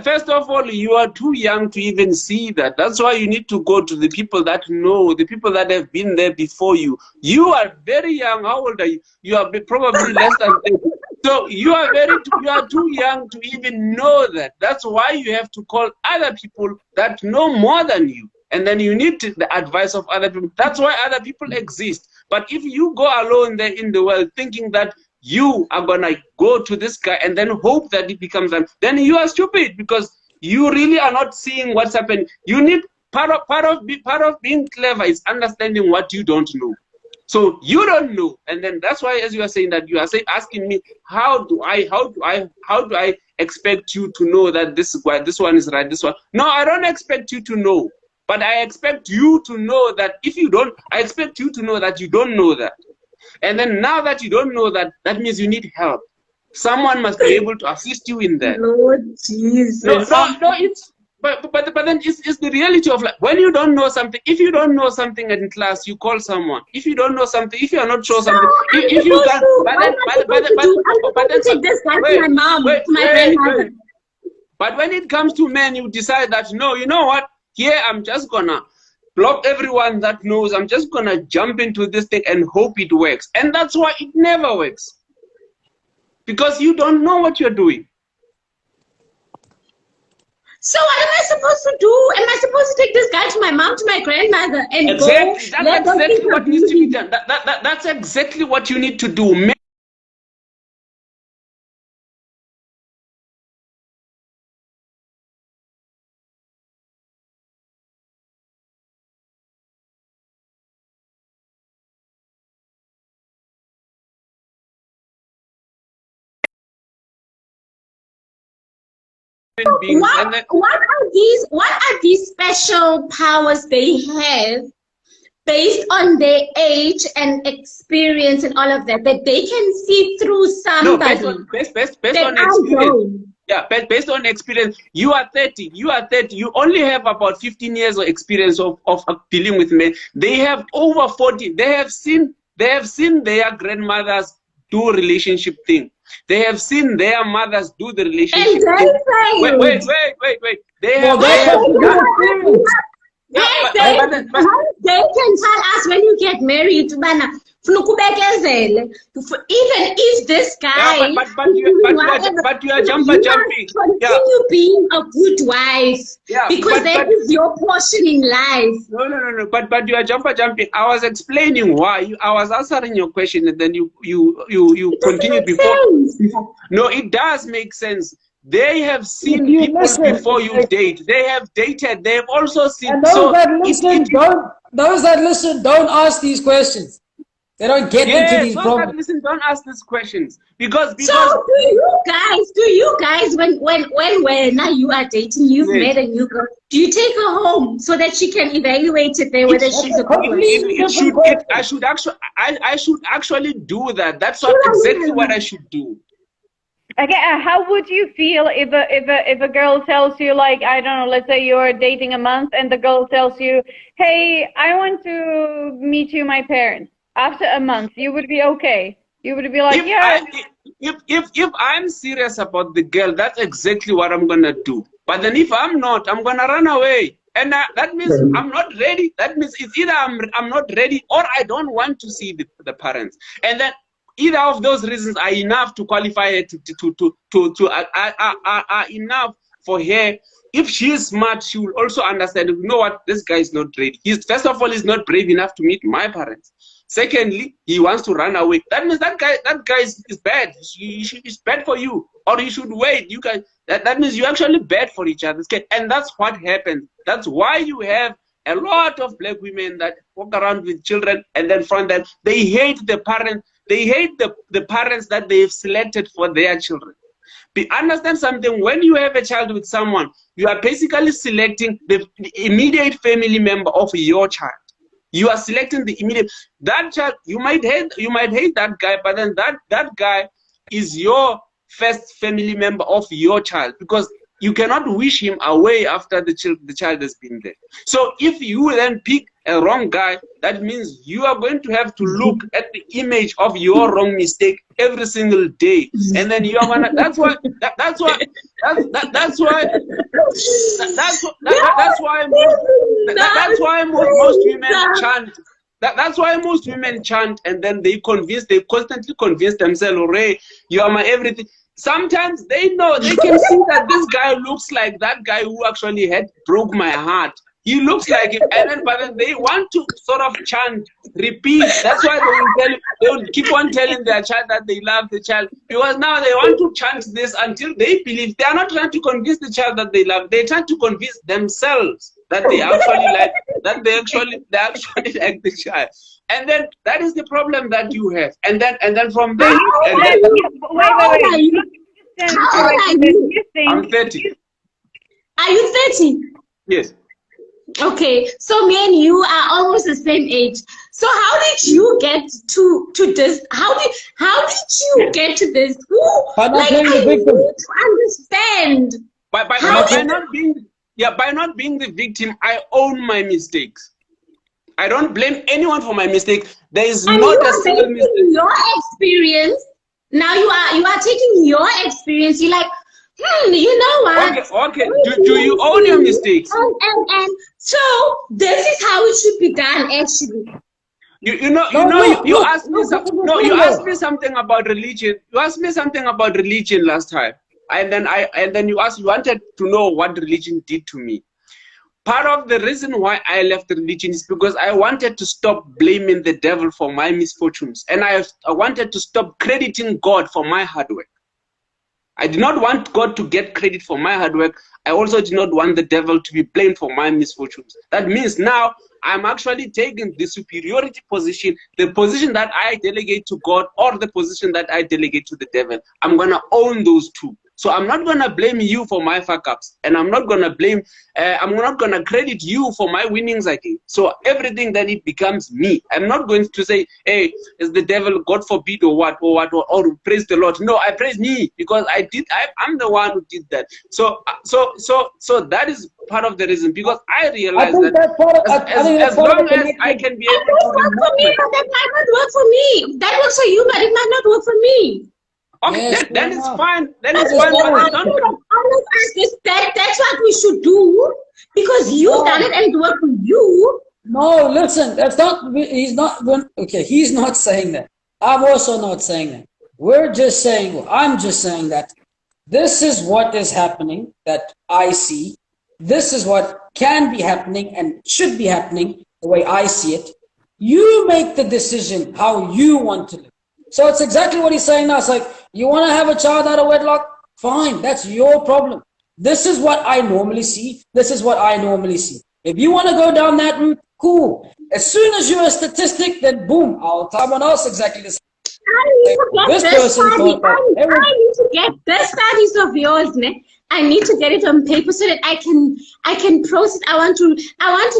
First of all, you are too young to even see that. That's why you need to go to the people that know, the people that have been there before you. You are very young. How old are you? You are probably less than 30. So you are too young to even know that. That's why you have to call other people that know more than you. And then you need the advice of other people. That's why other people exist. But if you go alone there in the world thinking that you are gonna go to this guy and then hope that it becomes them, then you are stupid, because you really are not seeing what's happening. You need part of being clever is understanding what you don't know. So you don't know, and then that's why, as you are saying, that you are asking me, how do I expect you to know that this one is right, this one? No, I don't expect you to know, but I expect you to know that if you don't, I expect you to know that you don't know that. And then now that you don't know that, that means you need help. Someone must be able to assist you in that. Lord Jesus. No, but then it's the reality of life. When you don't know something, if you don't know something in class, you call someone. If you don't know something, if you are not sure something, if you can, but then take this guy to my mom, to my grandmother. But when it comes to men, you decide that no, you know what? Here I'm just gonna block everyone that knows. I'm just gonna jump into this thing and hope it works. And that's why it never works. Because you don't know what you're doing. So what am I supposed to do? Am I supposed to take this guy to my mom, to my grandmother, and exactly. go? That's exactly what needs to be done. That's exactly what you need to do. What are these special powers they have based on their age and experience and all of that they can see through somebody? No, based on experience. Yeah, based on experience. You are 30. You only have about 15 years of experience of dealing with men. They have over 40. They have seen their grandmothers do relationship thing. They have seen their mothers do the relationship thing. Wait. They have they can tell us when you get married, even if this guy but you are jumping. Continue being a good wife, because that is your portion in life. No. But you are jumping. I was explaining why. I was answering your question, and then you continued before. No, it does make sense. They have seen people before you date. They have dated. They have also seen. And those that listen don't ask these questions. They don't get into these problems. Listen, don't ask these questions because. So do you guys when now you are dating, you've met a new girl, do you take her home so that she can evaluate it there whether she's a good one? I should actually do that. That's exactly what I should do. Okay, how would you feel if a girl tells you, like, I don't know, let's say you're dating a month and the girl tells you, hey, I want to meet you, my parents. After a month, you would be okay. You would be like, if I'm serious about the girl, that's exactly what I'm gonna do. But then if I'm not, I'm gonna run away. And that means I'm not ready. That means it's either I'm not ready or I don't want to see the parents. And then either of those reasons are enough to qualify her are enough for her. If she is smart, she will also understand, you know what, this guy is not ready. First of all, he's not brave enough to meet my parents. Secondly, he wants to run away. That means that guy is bad. He's bad for you. Or you should wait. You guys, that means you're actually bad for each other. And that's what happens. That's why you have a lot of black women that walk around with children and then from them, they hate the parents. They hate the parents that they've selected for their children. Understand something, when you have a child with someone, you are basically selecting the immediate family member of your child. You are selecting the immediate, that child, you might hate that guy, but then that guy is your first family member of your child, because you cannot wish him away after the child has been there. So if you then pick a wrong guy, that means you are going to have to look at the image of your wrong mistake every single day, and then you are gonna. That's why most women chant. That's why most women chant, and then they constantly convince themselves, "Ray, you are my everything." Sometimes they know, they can see that this guy looks like that guy who actually broke my heart. He looks like it, but then they want to sort of chant, repeat. That's why they will keep on telling their child that they love the child, because now they want to chant this until they believe. They are not trying to convince the child that they love. They're trying to convince themselves that they actually like, that they actually like the child. And then that is the problem that you have. And then from there, wait. How old are you? I'm 30. Are you 30? Yes. Okay, so me and you are almost the same age. So how did you get to this? How did you get to this? I need to understand. By not being, by not being the victim, I own my mistakes. I don't blame anyone for my mistakes. There is And not you a are single basing mistake. your experience. Now you are taking your experience. You're like, you know what? Okay. Do you own your mistakes? And so this is how it should be done, actually. You asked me you asked me Look, something about religion. You asked me something about religion last time, and then you wanted to know what religion did to me. Part of the reason why I left religion is because I wanted to stop blaming the devil for my misfortunes, and I wanted to stop crediting God for my hard work. I did not want God to get credit for my hard work. I also did not want the devil to be blamed for my misfortunes. That means now I'm actually taking the superiority position, the position that I delegate to God or the position that I delegate to the devil. I'm going to own those two. So I'm not going to blame you for my fuck-ups, and I'm not going to blame, I'm not going to credit you for my winnings again. So everything that it becomes me. I'm not going to say, hey, is the devil, God forbid, or praise the Lord. No, I praise me because I'm the one who did that. So that is part of the reason, because I realize as long as I can be able to For me, but that might not work for me. That works for you, but it might not work for me. Okay, yes, then it's fine. Then That's it's fine. That's what we should do, because you've done it and it worked for you. no, listen, that's not, he's not, okay, he's not saying that. I'm also not saying that. We're just saying, well, I'm just saying that this is what is happening that I see. This is what can be happening and should be happening the way I see it. You make the decision how you want to live. So it's exactly what he's saying now. It's like, you want to have a child out of wedlock? Fine, that's your problem. This is what I normally see. This is what I normally see. If you want to go down that route, cool. As soon as you're a statistic, then boom, I'll tell someone else exactly the same. I need to get the studies of yours, ne? I need to get it on paper so that I can process. I want to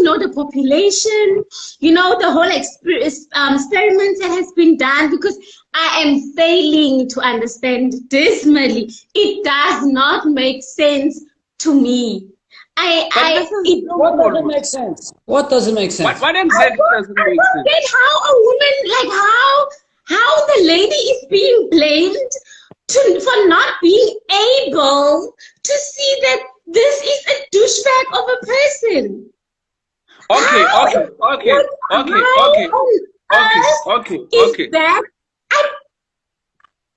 know the population, you know, the whole experiment that has been done, because I am failing to understand dismally. It does not make sense to me. What doesn't make sense? What doesn't make sense? What exactly doesn't make sense? I don't get how a woman, like how the lady is being blamed for not being able to see that this is a douchebag of a person.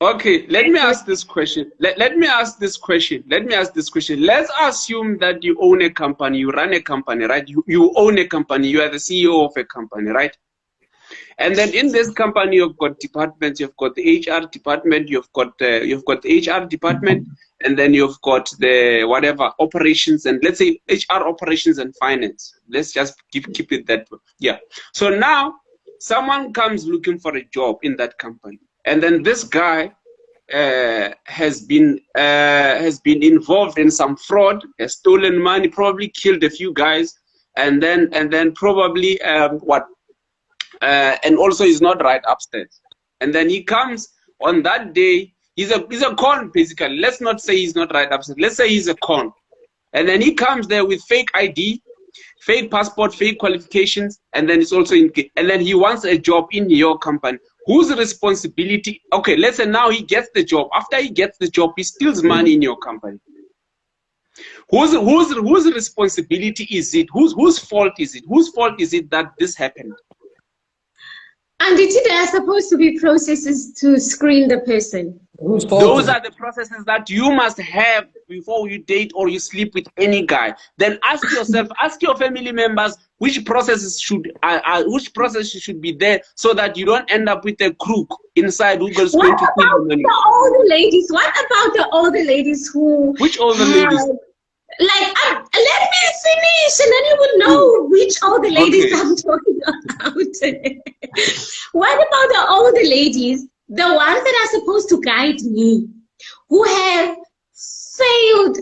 Okay, let me ask this question. Let me ask this question. Let's assume that you own a company, you run a company, right? You own a company, you are the CEO of a company, right? And then in this company, you've got departments. You've got the HR department. You've got the HR department, and then you've got the whatever operations, and let's say HR operations and finance. Let's just keep it that way. Yeah. So now someone comes looking for a job in that company, and then this guy has been involved in some fraud, has stolen money, probably killed a few guys, and then probably and also he's not right upstairs. And then he comes on that day, he's a con basically. Let's not say he's not right upstairs. Let's say he's a con. And then he comes there with fake ID, fake passport, fake qualifications, and then it's also and then he wants a job in your company. Whose responsibility? Okay, let's say now he gets the job. After he gets the job, he steals money in your company. Whose responsibility is it? Whose fault is it? Whose fault is it that this happened? And there are supposed to be processes to screen the person. Those are the processes that you must have before you date or you sleep with any guy. Then ask yourself, ask your family members which processes should be there, so that you don't end up with a crook inside who goes going to steal the money. The older ladies? What about the older ladies who? Which older ladies? Like, let me finish, and then you will know which older ladies I'm talking about. What about the older ladies, the ones that are supposed to guide me, who have failed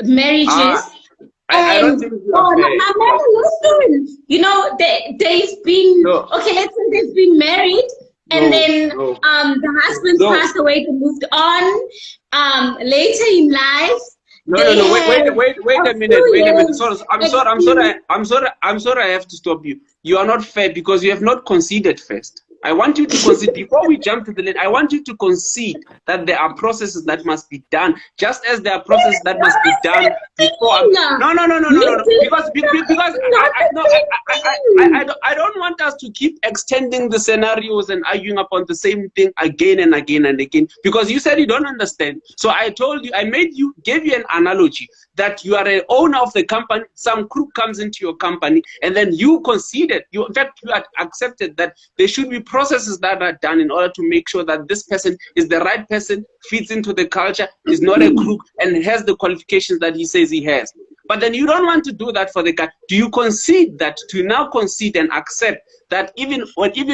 marriages? I don't think listen, you know, they've been, okay, let's say they've been married, and then the husband passed away, they moved on. Later in life, No, They no, no. have Wait a a minute. few Wait a minute. years Sorry, experience. I'm sorry. I have to stop you. You are not fair because you have not conceded first. I want you to concede before we jump to the lane. I want you to concede that there are processes that must be done, just as there are processes that must be done before. No, no, no, no, no, no, You no. did Because not the same thing. I don't want us to keep extending the scenarios and arguing upon the same thing again and again and again. Because you said you don't understand. So I told you, gave you an analogy that you are an owner of the company. Some crook comes into your company, and then you conceded. In fact, you had accepted that there should be processes that are done in order to make sure that this person is the right person, fits into the culture, is not a crook, and has the qualifications that he says he has. But then you don't want to do that for the guy. Do you concede that, to now concede and accept that even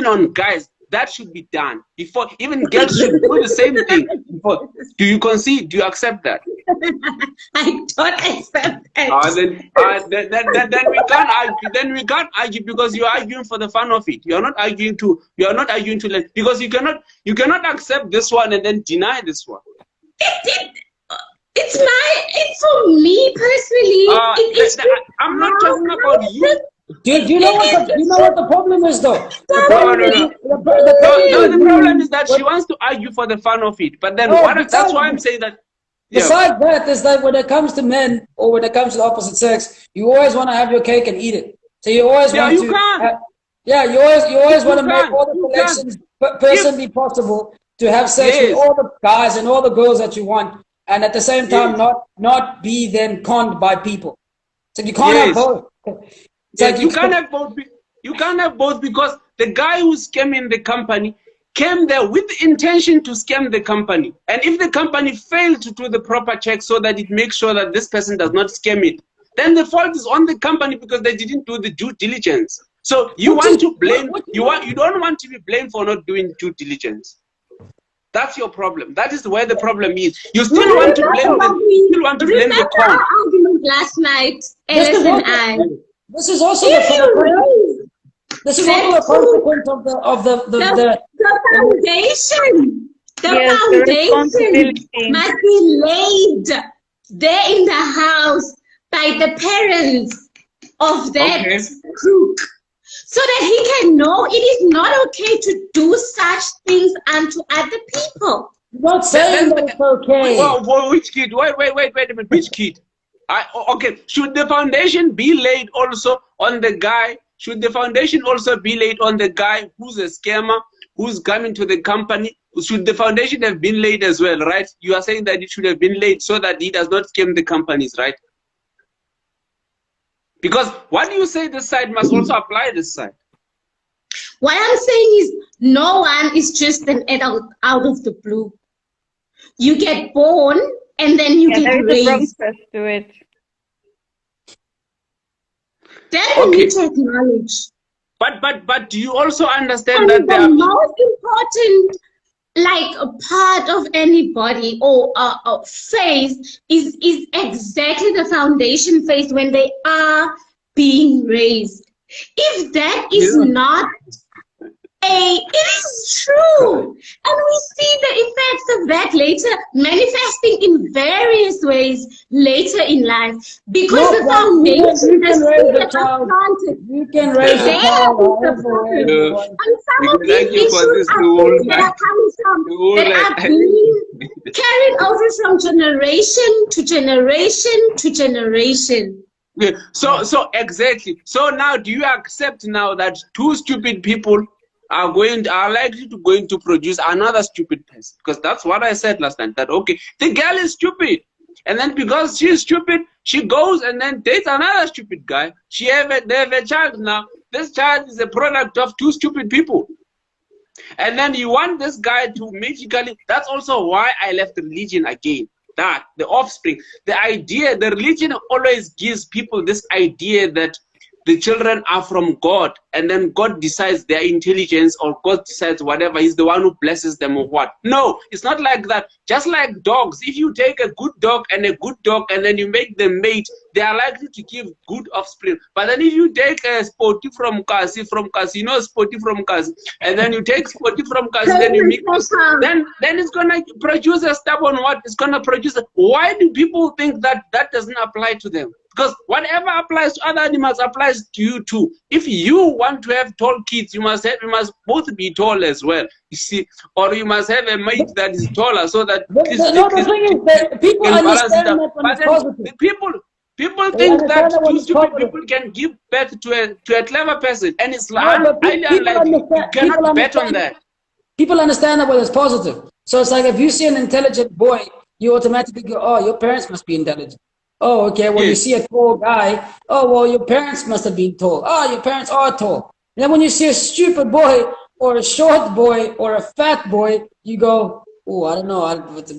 on guys, that should be done before? Even girls should do the same thing before. Do you concede? Do you accept that? I don't accept it. Then we can't argue. Then we can't argue because you're arguing for the fun of it. You're not arguing to learn, because you cannot accept this one and then deny this one. It's for me personally. I'm not talking about you. Do you know what the problem is, though? The problem is that she wants to argue for the fun of it. But then that's why I'm saying that. Yeah. Besides that, is that when it comes to men or when it comes to the opposite sex, you always want to have your cake and eat it. So you always want to. You always want to make all the collections personally possible to have sex with all the guys and all the girls that you want, and at the same time not be then conned by people. So you can't have both. You can't have both. You can't have both because the guy who's scamming the company came there with the intention to scam the company. And if the company failed to do the proper check so that it makes sure that this person does not scam it, then the fault is on the company because they didn't do the due diligence. So you want to blame, you don't want to be blamed for not doing due diligence. That's your problem. That is where the problem is. You still want to blame the con. Our argument last night, Ellis and I. This is also the consequence of the foundation. The foundation must be laid there in the house by the parents of that crook, so that he can know it is not okay to do such things unto other people. I'm not saying that it's okay. Well, which kid? Wait a minute. Which kid? Okay, should the foundation be laid also on the guy? Should the foundation also be laid on the guy who's a scammer, who's coming to the company? Should the foundation have been laid as well, right? You are saying that it should have been laid so that he does not scam the companies, right? Because what you say this side must also apply this side. What I'm saying is no one is just an adult out of the blue. You get born and then you get raised. There is a process to it. That we need to acknowledge. But do you also understand and that the most important, like, a part of anybody or a phase is exactly the foundation phase when they are being raised. If that is not it is true, and we see the effects of that later manifesting in various ways later in life, because the foundation has been planted. You can raise a child. And some of these issues that are coming from, that are being carried over from generation to generation to generation. Yeah. So exactly. So now, do you accept now that two stupid people are likely to going to produce another stupid person? Because that's what I said last time, that okay, the girl is stupid, and then because she's stupid, she goes and then dates another stupid guy. They have a child now. This child is a product of two stupid people. And then you want this guy to magically, that's also why I left religion again. That the offspring, the idea, the religion always gives people this idea that the children are from God, and then God decides their intelligence, or God decides whatever, he's the one who blesses them or what. No, it's not like that. Just like dogs, if you take a good dog and a good dog and then you make them mate, they are likely to give good offspring. But then if you take a Sporty from Kasi, you know Sporty from Kasi, and then you take Sporty from Kasi, then you mix, then it's gonna produce a stubborn what? It's gonna produce why do people think that that doesn't apply to them? Because whatever applies to other animals applies to you too. If you want to have tall kids, you must both be tall as well. You see, or you must have a mate that is taller so that the thing is that people understand that when it's positive. People think that two stupid people can give birth to a clever person, and it's highly unlikely. You cannot bet on that. People understand that when it's positive. So it's like if you see an intelligent boy, you automatically go, "Oh, your parents must be intelligent." Oh, okay. Well, you see a tall guy. Oh, well, your parents must have been tall. Oh, your parents are tall. And then when you see a stupid boy or a short boy or a fat boy, you go, "Oh, I don't know.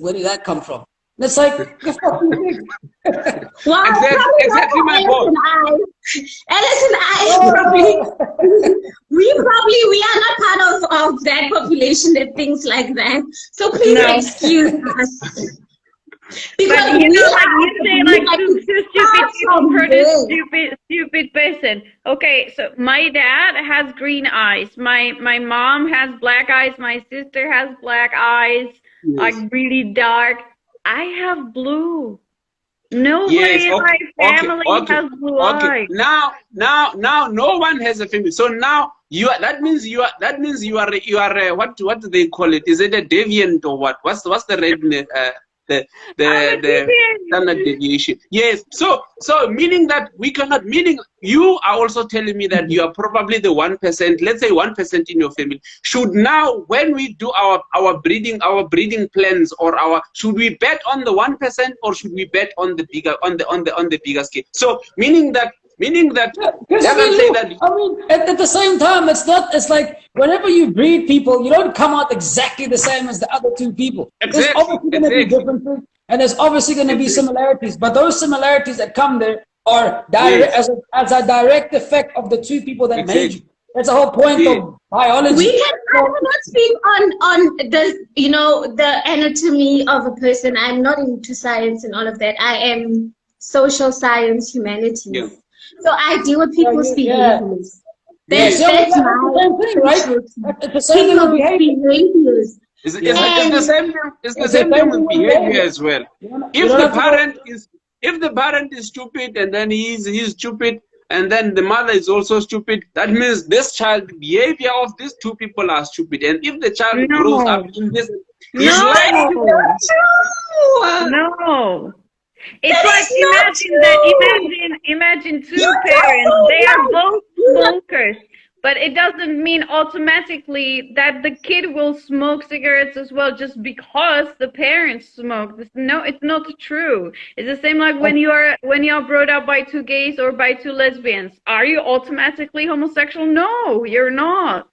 Where did that come from?" And it's like, you're fucking big. Wow, exactly my point. Alice and I we are not part of that population that thinks like that. So please excuse us. Because but you know, like you say, like two stupid people hurt a stupid person. Okay, so my dad has green eyes. My mom has black eyes. My sister has black eyes, like really dark. I have blue. Nobody in my family has blue eyes. Now, no one has a family. So now that means you are what do they call it? Is it a deviant or what? What's the red? The standard deviation. Yes. So meaning that we cannot. Meaning you are also telling me that you are probably the 1%. Let's say 1% in your family. Should now, when we do our breeding plans, or should we bet on the 1% or should we bet on the bigger on the bigger scale? So meaning that. I mean, at the same time, it's like whenever you breed people, you don't come out exactly the same as the other two people. There's obviously going to be differences, and there's obviously going to be similarities. But those similarities that come there are direct, as a direct effect of the two people that made you. That's the whole point of biology. I cannot speak on the anatomy of a person. I'm not into science and all of that. I am social science, humanities. Yeah. So I deal with people's behaviors. That's my thing, right? It's the same thing with behaviors. It's the same thing with behavior as well. If the parent is stupid and then he's stupid and then the mother is also stupid, that means this child behavior of these two people are stupid. And if the child grows up in this, no. It's like imagine two parents. They are both smokers, but it doesn't mean automatically that the kid will smoke cigarettes as well just because the parents smoke. No, it's not true. It's the same like when you're brought up by two gays or by two lesbians. Are you automatically homosexual? No, you're not.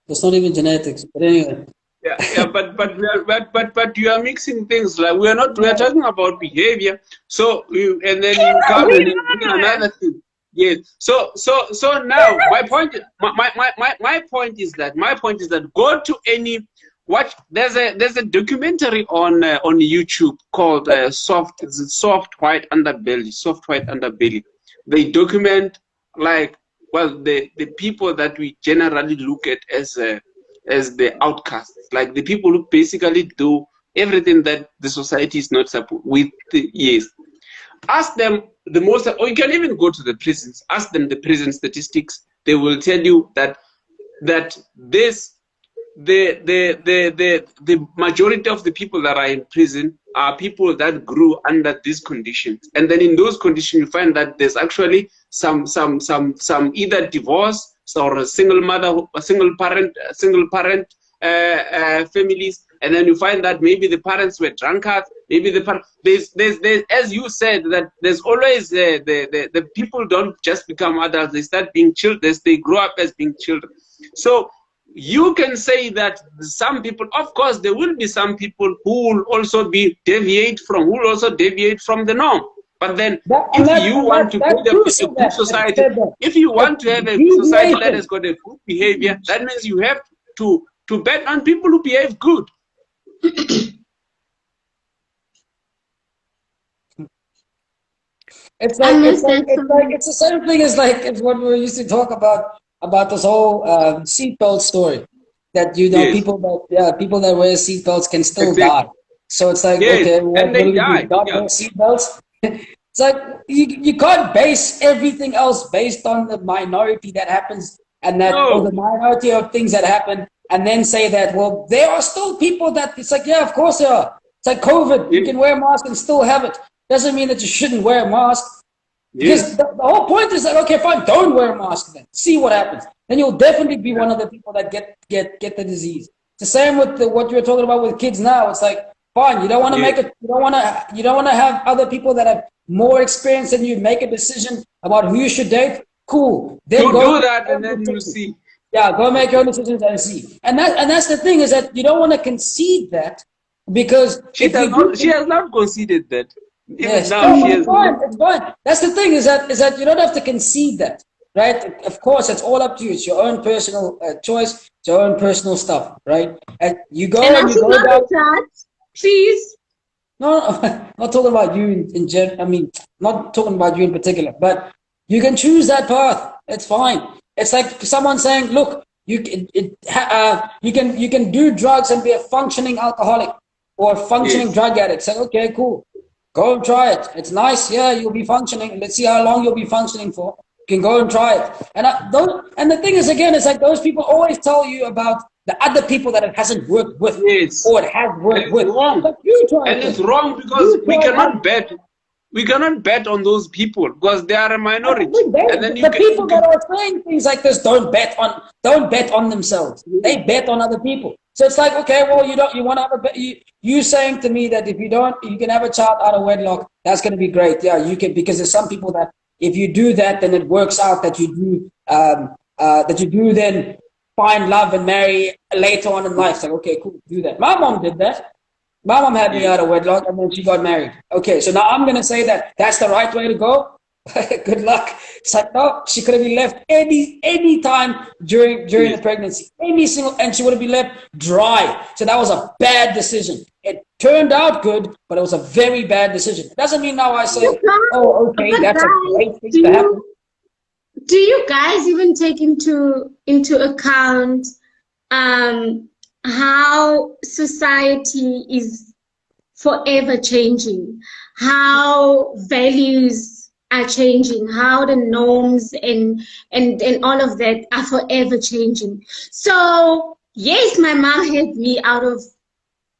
It's not even genetics. But anyway. Yeah, but you are mixing things. Like we are talking about behavior. So and then you come and another thing. Yes. So now my point is that go to any watch. There's a documentary on YouTube called Soft White Underbelly. They document the people that we generally look at as the outcasts, like the people who basically do everything that the society is not supposed with. Yes, ask them or you can even go to the prisons. Ask them the prison statistics. They will tell you that the majority of the people that are in prison are people that grew under these conditions, and then in those conditions you find that there's actually some either divorce or a single parent families, and then you find that maybe the parents were drunkards, maybe there's as you said that there's always the people don't just become adults, they start being children, they grow up as being children. So you can say that some people, of course there will be some people who will also deviate from the norm, But then, That, and if that, you and want to that build a proves good that, society, said that. if you want to have a society that has Deviation. got a good behavior, that means you have to bet on people who behave good. It's I like miss that so much. it's the same thing as like it's what we used to talk about this whole seatbelt story. That Yes, people people that wear seatbelts can still die. exactly. So it's like, Yes, okay, and what they do we do? die. Not Yeah. wear seatbelts? It's like you can't base everything else based on the minority that happens and that or the No. minority of things that happen and then say that, well, there are still people that it's like, yeah, of course there are. It's like COVID. You Yes. can wear a mask and still have it. Doesn't mean that you shouldn't wear a mask. Because Yes. the whole point is that, okay, fine, don't wear a mask then. See what happens. Then you'll definitely be one of the people that get the disease. It's the same with what you were talking about with kids now. It's like, fine, you don't want to Yes. make it, you don't want to have other people that have more experience than you make a decision about who you should date. Cool. Then You go do make that, your and own then you decisions. see. Yeah, go make your own decisions and see. And that's the thing is that you don't want to concede that because if you do She has not conceded that. Even yes, now, no, she but it's has. fine. It's fine. That's the thing is that you don't have to concede that, right? Of course, it's all up to you. It's your own personal choice. It's your own personal stuff, right? And And I you should go not down. be judged, please. No, no, not talking about you in general. I mean, not talking about you in particular, but you can choose that path. It's fine. It's like someone saying, "Look, you can do drugs and be a functioning alcoholic or a functioning Yes. drug addict." Say, "Okay, cool. Go and try it. It's nice. Yeah, you'll be functioning. Let's see how long you'll be functioning for. You can go and try it." And the thing is, again, it's like those people always tell you about the other people that it hasn't worked with Yes. or it has And worked it's with. wrong. But you try it And it's then. wrong because You try it. we cannot bet on those people because they are a minority. And then The people that are saying things like this don't bet on themselves. They bet on other people. So it's like, okay, well, you want to have you saying to me that if you can have a child out of wedlock, that's going to be great. Yeah, you can, because there's some people that if you do that, then it works out that you do then find love and marry later on in life. It's like, okay, cool, do that. My mom did that. My mom had me yes. out of wedlock and then she got married. Okay, so now I'm going to say that that's the right way to go. Good luck. It's like, no, she could have been left any time during Yes. the pregnancy. And she would have been left dry. So that was a bad decision. It turned out good, but it was a very bad decision. It doesn't mean now I say, oh, okay, But that's a guys, great thing to happen. do you guys even take into account how society is forever changing, how values are changing, how the norms and all of that are forever changing. So yes, my mom had me out of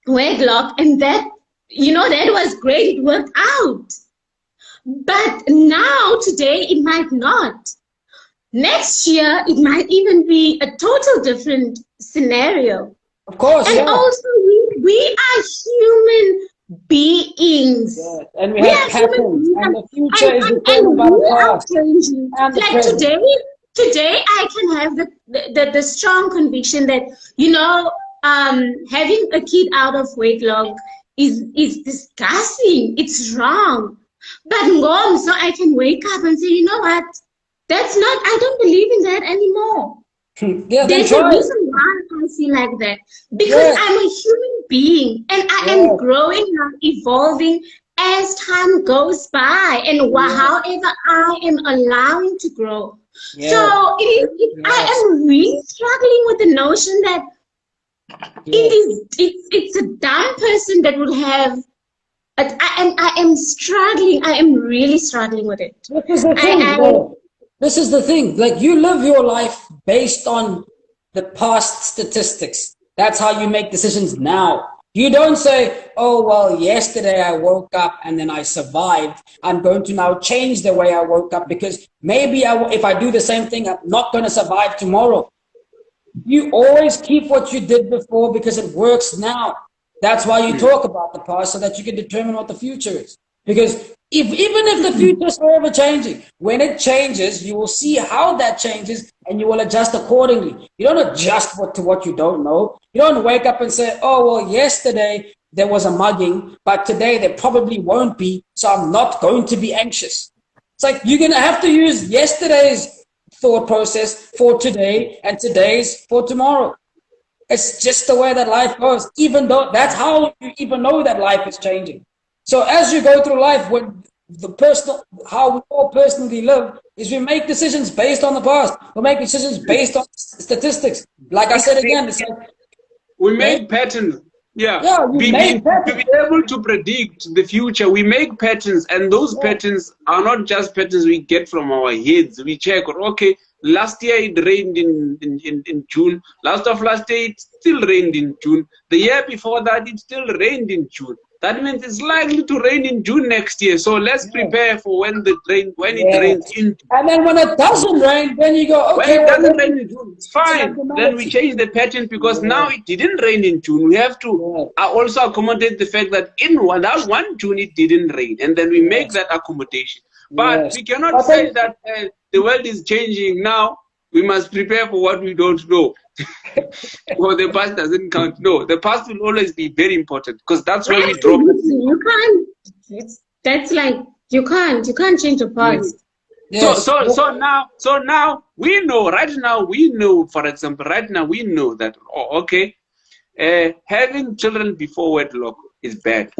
wedlock, and that that was great. It worked out. But now today it might not. Next year it might even be a total different scenario. Of course, And yeah. also, we are human beings. Yes. And we We have are human patterns, beings, and the future is and determined by the we are past changing. and the Like present. today I can have the strong conviction that having a kid out of wedlock is disgusting. It's wrong. But ngom, so I can wake up and say, you know what? That's not. I don't believe in that anymore. Yeah, then There's a try it. reason why I feel like that. Because Yes, I'm a human being and I am yes, growing and evolving as time goes by and yes, however I am allowing to grow. yes, So I yes, am really struggling with the notion that yes. it's a dumb person that would have. I am struggling. I am really struggling with it. This is the thing, I though. This is the thing. Like, you live your life based on the past statistics. That's how you make decisions now. You don't say, oh, well, yesterday I woke up and then I survived. I'm going to now change the way I woke up because maybe if I do the same thing, I'm not going to survive tomorrow. You always keep what you did before because it works now. That's why you talk about the past so that you can determine what the future is. Because even if the future is forever changing, when it changes, you will see how that changes and you will adjust accordingly. You don't adjust to what you don't know. You don't wake up and say, oh, well, yesterday there was a mugging, but today there probably won't be, so I'm not going to be anxious. It's like you're going to have to use yesterday's thought process for today and today's for tomorrow. It's just the way that life goes, even though that's how you even know that life is changing. So as you go through life, when how we all personally live is we make decisions based on the past. We make decisions based on statistics. Like I said again, it's like, we make patterns. Yeah, to be able to predict the future, we make patterns, and those patterns are not just patterns we get from our heads. We check, okay, last year it rained in June. Last year it still rained in June. The year before that it still rained in June. That means it's likely to rain in June next year. So let's prepare for when it rains in June. And then when it doesn't rain, then you go, okay. When it doesn't rain in June, it's fine. Then we change the pattern because now it didn't rain in June. We have to also accommodate the fact that in that one June it didn't rain. And then we make that accommodation. But we cannot say that the world is changing now. We must prepare for what we don't know. Well, the past doesn't count. No, the past will always be very important because that's where we drop. You can't. That's like you can't change the past. Yes. So now we know. Right now we know. For example, right now we know that. Oh, okay, having children before wedlock is bad.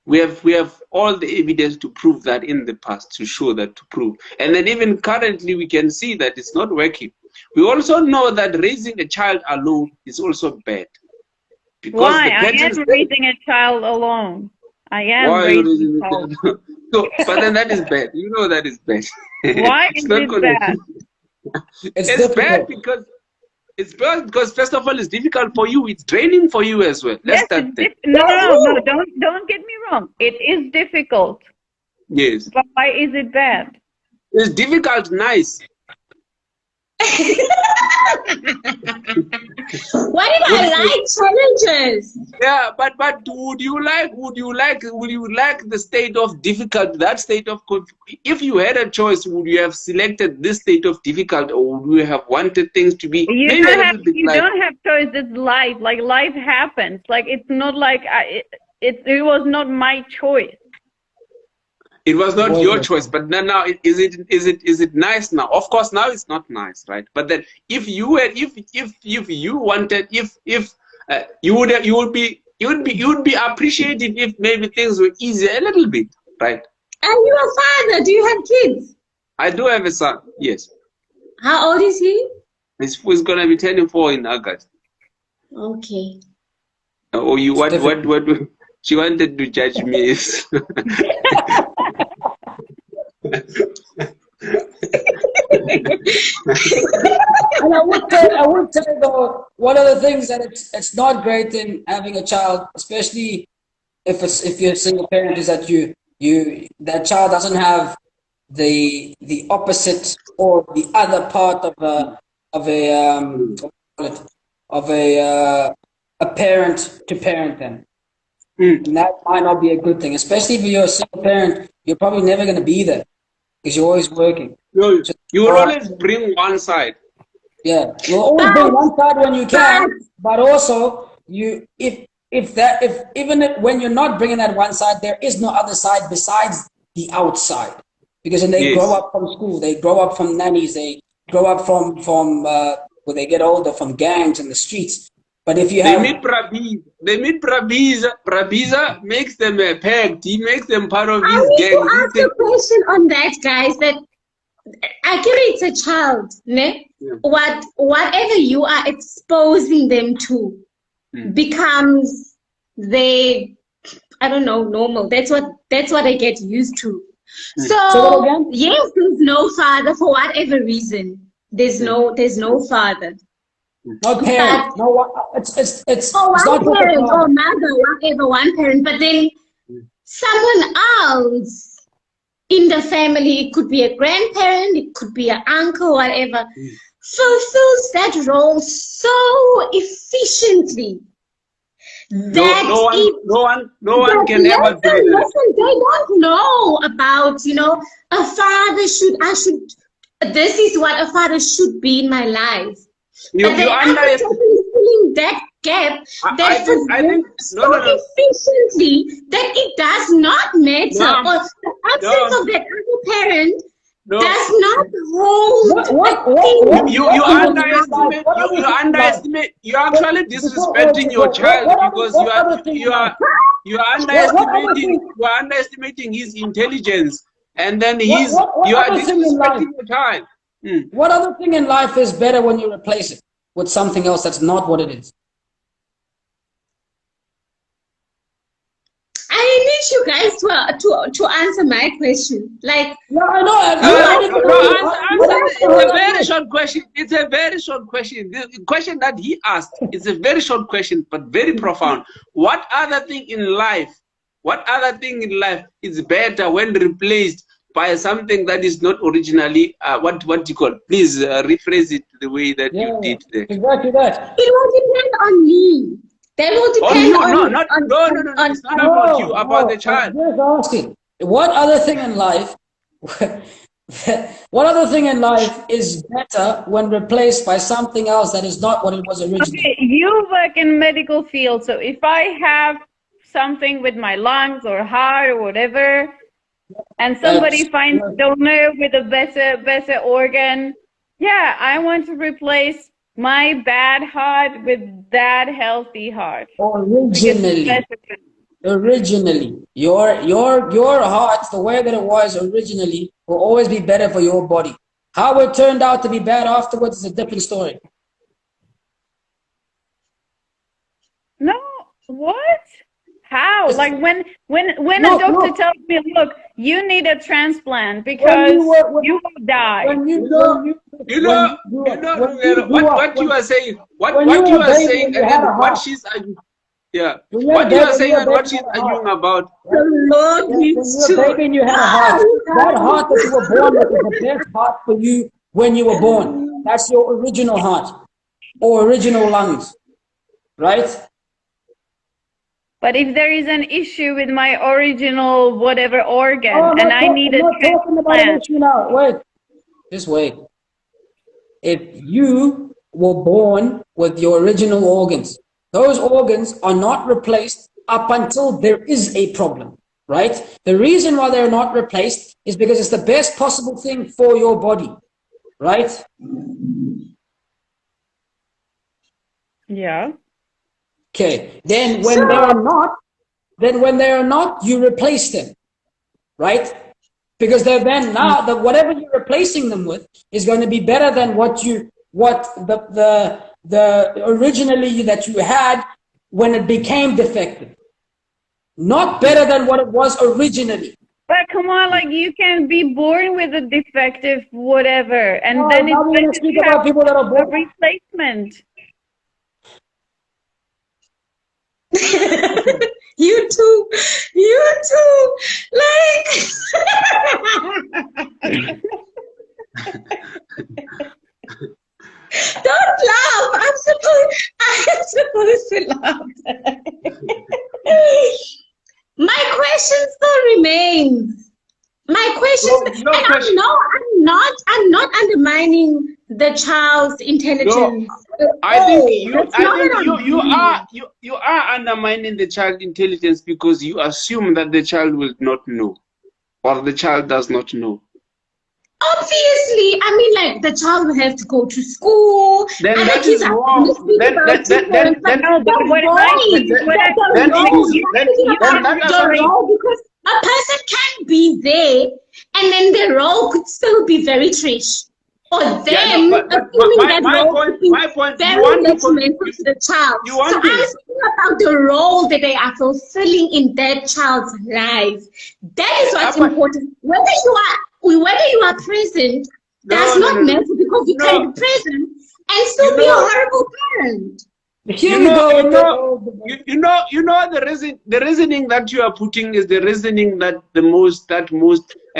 We have all the evidence to prove that in the past, to show that, to prove. And then even currently we can see that it's not working. We also know that raising a child alone is also bad. Because why? I am raising a child alone. I am raising a child. So, but then that is bad. You know that is bad. Why is it bad? It's bad because first of all, it's difficult for you. It's draining for you as well. No, don't get me wrong. It is difficult. Yes. But why is it bad? It's difficult, nice. Why did I like challenges? Yeah, but would you like the state of difficult, that state of if you had a choice, would you have selected this state of difficult, or would you have wanted things to be you don't have choice. It's life. Like life happens. Like it's not like it was not my choice. It was not your choice, but now is it nice now? Of course, now it's not nice, right? But then, if you would be appreciated if maybe things were easier a little bit, right? And you're a father. Do you have kids? I do have a son. Yes. How old is he? He's gonna be turning 4 in August. Okay. Oh, what? She wanted to judge me. And I would say though, one of the things that it's not great in having a child, especially if you're a single parent, is that that child doesn't have the opposite or the other part of a parent to parent them. And that might not be a good thing, especially if you're a single parent. You're probably never going to be there because you're always working. You will always bring one side. Yeah, you'll always bring one side when you can, but also when you're not bringing that one side, there is no other side besides the outside. Because when they grow up from school, they grow up from nannies, they grow up from when they get older, from gangs in the streets. But if you they meet Prabiza. Prabiza makes them a pact. He makes them part of his gang. I need to ask a question on that, guys. That actually, it's a child, ne? Yeah. Whatever you are exposing them to becomes normal. That's what I get used to. So yes, there's no father for whatever reason. There's no father. Not parent. It's one parent or mother, whatever, one parent. But then someone else in the family, it could be a grandparent, it could be an uncle, whatever, fulfills that role so efficiently. No one can ever do it. Listen, they don't know about, a father this is what a father should be in my life. You underestimate filling that gap that I think so efficiently that it does not matter, or the absence of that other parent does not hold. You underestimate. You are actually disrespecting your child because you are underestimating his intelligence, and then you are disrespecting your child. What other thing in life is better when you replace it with something else that's not what it is? I need you guys to answer my question. Like, yeah, I know. It's a very short question. It's a very short question. The question that he asked is a very short question, but very profound. What other thing in life? What other thing in life is better when replaced by something that is not originally what you call? Please rephrase it the way that you did there. Exactly that. It will depend on me. That will depend on it's not about you, about the child. I'm just asking, what other thing in life what other thing in life is better when replaced by something else that is not what it was originally? Okay, you work in medical field, so if I have something with my lungs or heart or whatever, and somebody finds a donor with a better organ, yeah, I want to replace my bad heart with that healthy heart. Originally, your heart, the way that it was originally, will always be better for your body. How it turned out to be bad afterwards is a different story. No, what? How? Like when a doctor tells me, look, you need a transplant because you will die. What you are saying, what you are saying, and what she's arguing. Yeah. What you are saying and what she's arguing about. The Lord needs to. Baby, and you had a heart. That heart that you were born with is the best heart for you when you were born. That's your original heart or original lungs, right? But if there is an issue with my original whatever organ and I need a transplant. Wait, just wait. If you were born with your original organs, those organs are not replaced up until there is a problem, right? The reason why they're not replaced is because it's the best possible thing for your body, right? Yeah. Okay. Then when they are not, you replace them, right? Because they're then now whatever you're replacing them with is going to be better than what the originally that you had when it became defective. Not better than what it was originally. But come on, like you can be born with a defective whatever, and then it's better to have people that are born. A replacement. You too, like. Don't laugh. I'm supposed to laugh. My question still remains. My question, I'm not undermining the child's intelligence. No, I think you are undermining the child's intelligence because you assume that the child will not know, or the child does not know. Obviously, I mean, like the child will have to go to school. Then that is wrong. Because a person can be there, and then the role could still be very trash. Or them assuming that role could be very detrimental to the child. So I'm speaking about the role that they are fulfilling in that child's life. That is what's important. Whether you are present does not matter because you can be present and still be a horrible parent. You know the reasoning that you are putting is the reasoning that most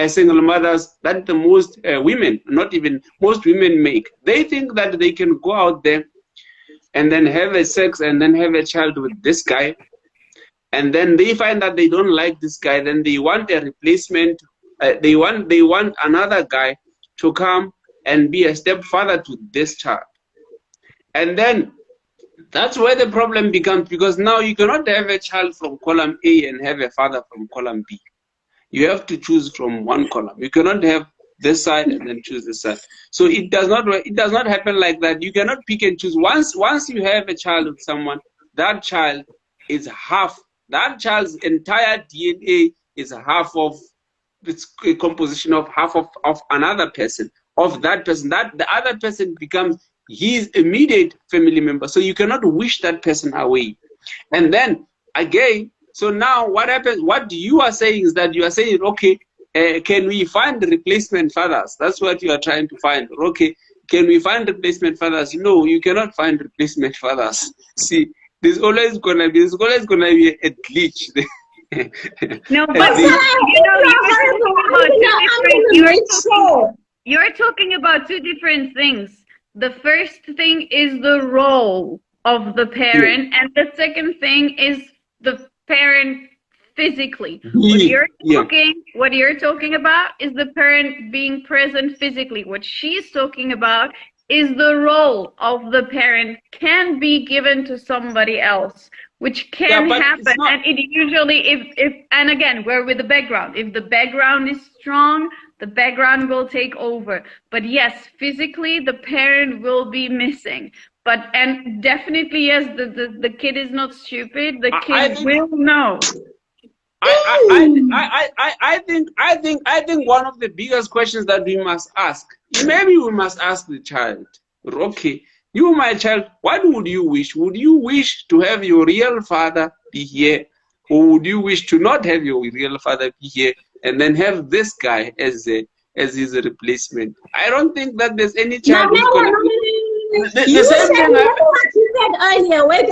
single mothers, that the most women, not even most women make. They think that they can go out there and then have a sex and then have a child with this guy, and then they find that they don't like this guy, then they want a replacement. They want another guy to come and be a stepfather to this child, and then That's where the problem becomes, because now you cannot have a child from column A and have a father from column B. You have to choose from one column. You cannot have this side and then choose this side. So it does not happen like that. You cannot pick and choose. Once you have a child with someone, that child is half. That child's entire DNA is half of, it's a composition of half of another person, of that person. That the other person becomes his immediate family member. So you cannot wish that person away. And then again, so now what happens? What you are saying is that you are saying, okay, can we find replacement fathers? That's what you are trying to find. Okay, can we find replacement fathers? No, you cannot find replacement fathers. See, there's always gonna be a glitch. No, but you're talking about two different things. The first thing is the role of the parent, and the second thing is the parent physically. What you're talking about is the parent being present physically. What she's talking about is the role of the parent can be given to somebody else, which can happen. And it usually, if and again, we're with the background. If the background is strong, the background will take over. But yes, physically, the parent will be missing. But, and definitely, yes, the kid is not stupid. The kid will know. I think one of the biggest questions that we must ask, maybe we must ask the child, okay, you, my child, what would you wish? Would you wish to have your real father be here, or would you wish to not have your real father be here and then have this guy as his replacement? I don't think that there's any child who's gonna remember what you said earlier. Wait.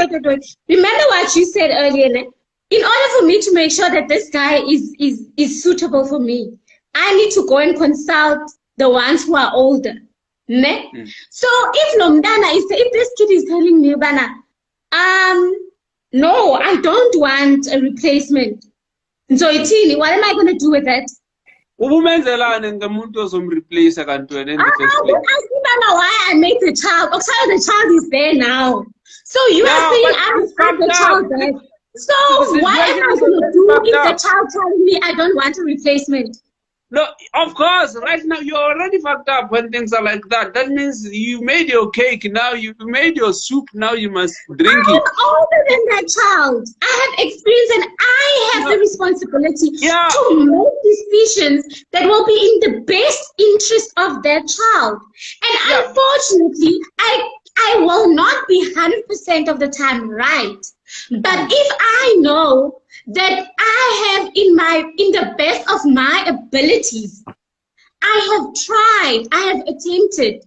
Remember what you said earlier. In order for me to make sure that this guy is suitable for me, I need to go and consult the ones who are older. Ne? So if this kid is telling me, no, I don't want a replacement. So what am I going to do with that? Why I made the child. The child is there now. So you are saying I will find the child there. So what am I going to do if the child telling me I don't want a replacement? No, of course. Right now, you're already fucked up when things are like that. That means you made your cake. Now you made your soup. Now you must drink it. I'm older than that child. I have experience and I have the responsibility to make decisions that will be in the best interest of that child. And unfortunately, I will not be 100% of the time right. But if I know that I have in the best of my abilities, I have tried, I have attempted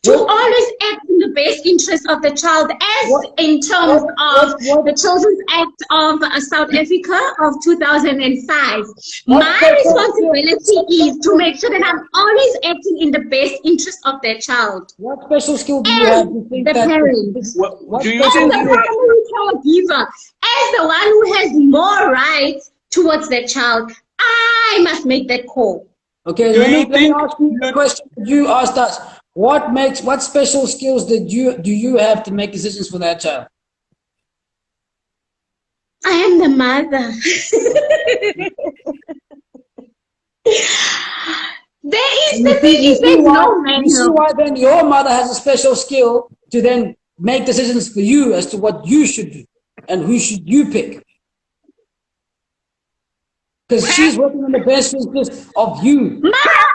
to always act in the best interest of the child, as in terms of the Children's Act of South Africa of 2005. My responsibility is to make sure that I'm always acting in the best interest of their child. What special skill do you have to think the that parents, do you as think the primary caregiver, as the one who has more rights towards their child, I must make that call. Okay, let me ask you the question you asked us. What special skills do you have to make decisions for that child? I am the mother. There's no manual. You see why then your mother has a special skill to then make decisions for you as to what you should do and who should you pick? Because she's working on the best interest of you. Mama,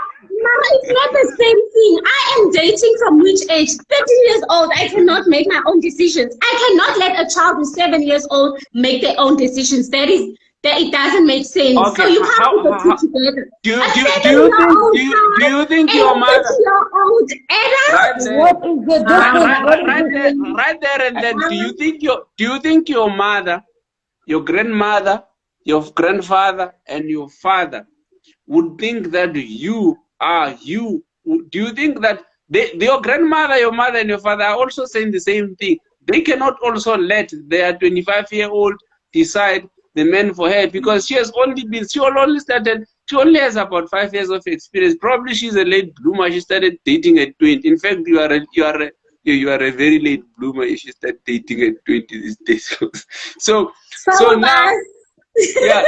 it's not the same thing. I am dating from which age? 13 years old, I cannot make my own decisions. I cannot let a child who's 7 years old make their own decisions. That it doesn't make sense. Okay. So you have to put two together. Do you think your mother? What is the difference? Right there and then. Do you think your mother, your grandmother, your grandfather, and your father would think that you are you? Do you think that your grandmother, your mother, and your father are also saying the same thing? They cannot also let their 25-year-old decide the man for her, because she only has about 5 years of experience. Probably she's a late bloomer. She started dating at 20. In fact, you you are a very late bloomer if you start dating at 20 these days. So So now, bad. yeah.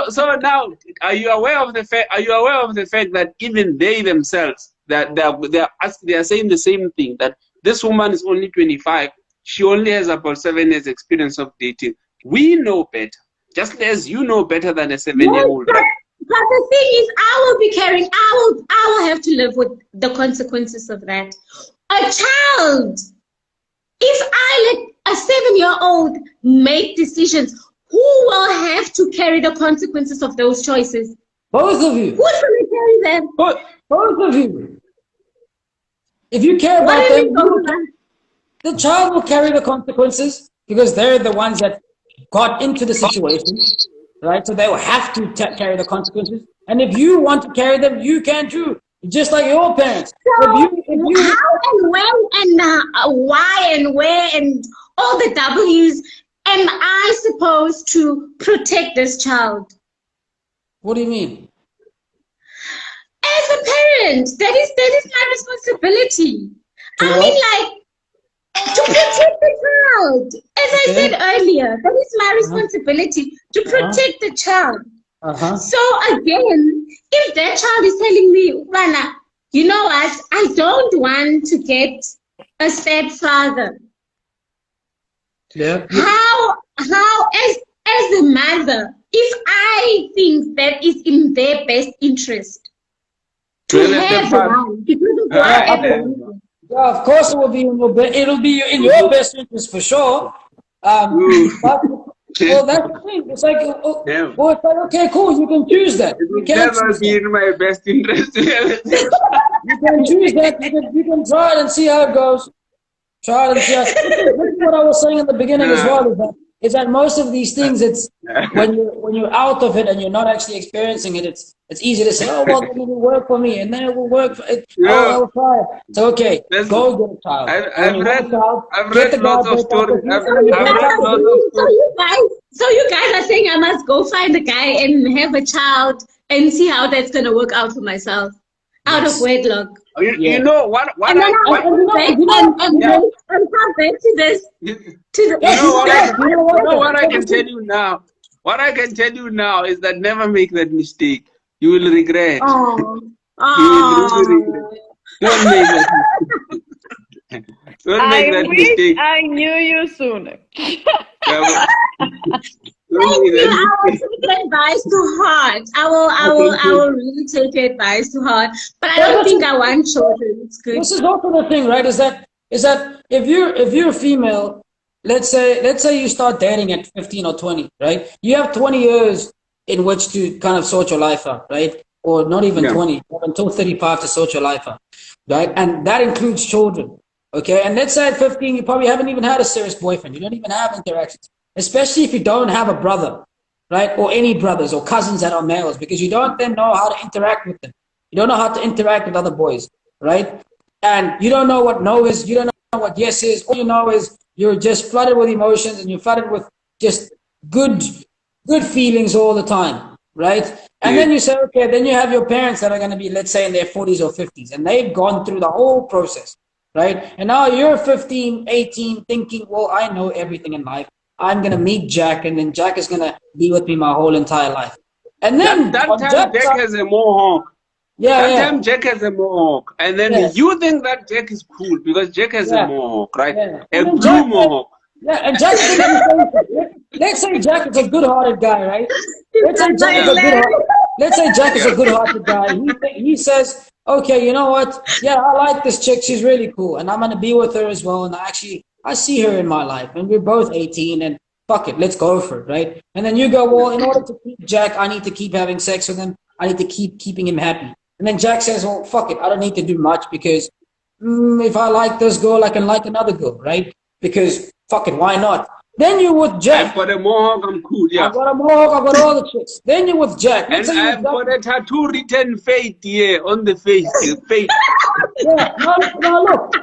So now, are you aware of the fact? Are you aware of the fact that even they themselves, that they are saying the same thing, that this woman is only 25. She only has about 7 years experience of dating. We know better, just as you know better than a 7-year-old, Yes, right? but the thing is, I will be carrying. I will have to live with the consequences of that. A child. If I let a 7-year-old make decisions, who will have to carry the consequences of those choices? Both of you. Who's going to carry them? Both of you. If you care What about do them, you mean? the child will carry the consequences because they're the ones that got into the situation, right? So they will have to carry the consequences. And if you want to carry them, you can too. Just like your parents. So how and when and why and where and all the W's am I supposed to protect this child? What do you mean? As a parent, that is my responsibility. To I what? mean, like, to protect the child. As I said earlier, that is my responsibility to protect the child. So again, if that child is telling me, Rana, you know what, I don't want to get a stepfather. Yeah. How as a mother, if I think that is in their best interest to have one, because of whatever. Yeah, of course it will be in your it'll be in your best interest for sure. But well, that's the thing. It's like, well, it's like, okay, cool. You can choose that. It You will can never choose be that. in my best interest. You can choose that. You can try it and see how it goes. Try it and see how. This is what I was saying in the beginning as well. Is that most of these things, it's when you're out of it and you're not actually experiencing it, it's easy to say, oh well, it will work for me, and then it will work for it. I'll try it. So okay, go get a child. I've read lots of stories. So you guys are saying I must go find a guy and have a child and see how that's gonna work out for myself out of wedlock. You know what? And then I'll come back and come back to this. You know what I can tell you now? What I can tell you now is that never make that mistake. You will regret. You will really regret. Don't make that mistake. Don't make that mistake. I knew you sooner. Thank you. I will take advice to heart. I will really take advice to heart. But I don't think I want children. It's good. This is also the thing, right? Is that if you're a female, let's say you start dating at 15 or 20, right? You have 20 years in which to kind of sort your life out, right? Or not even 20, until 35 to sort your life out, right? And that includes children, okay? And let's say at 15, you probably haven't even had a serious boyfriend. You don't even have interactions, especially if you don't have a brother, right? Or any brothers or cousins that are males, because you don't then know how to interact with them. You don't know how to interact with other boys, right? And you don't know what no is. You don't know what yes is. All you know is you're just flooded with emotions and you're flooded with just good feelings all the time, right? And then you say, okay, then you have your parents that are going to be, let's say, in their 40s or 50s, and they've gone through the whole process, right? And now you're 15, 18, thinking, well, I know everything in life. I'm going to meet Jack, and then Jack is going to be with me my whole entire life. And then that time Jack has a mohawk. Time Jack has a mohawk. And then you think that Jack is cool because Jack has a mohawk, right? A blue mohawk. Yeah, and Jack let's say Jack is a good-hearted guy, right? Let's say Jack is a good-hearted guy. He says, okay, you know what? Yeah, I like this chick. She's really cool, and I'm gonna be with her as well. And I see her in my life, and we're both 18, and fuck it, let's go for it, right? And then you go, well, in order to keep Jack, I need to keep having sex with him. I need to keep keeping him happy. And then Jack says, well, fuck it, I don't need to do much because if I like this girl, I can like another girl, right? Because fuck it, why not? Then you're with Jack. I've got a mohawk, I'm cool, yeah. I've got a mohawk, I've got all the chicks. Then you're with Jack. And I've got a tattoo written fate here on the face. Fate. Yeah, now look.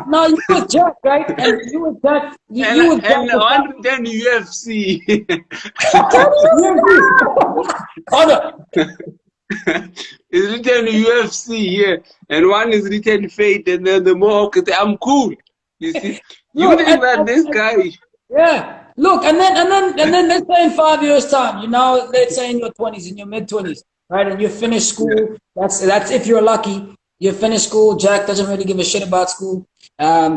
Now you with Jack, right? And you with Jack. You with Jack. And 110 UFC. Connor. It's written UFC here, and one is written Fate, and then the Mohawk. I'm cool. You see, you Look, think that this guy? yeah. Look, and then let's say in 5 years' time, you know, let's say in your 20s, in your mid-20s, right? And you finish school. That's if you're lucky. You finish school. Jack doesn't really give a shit about school.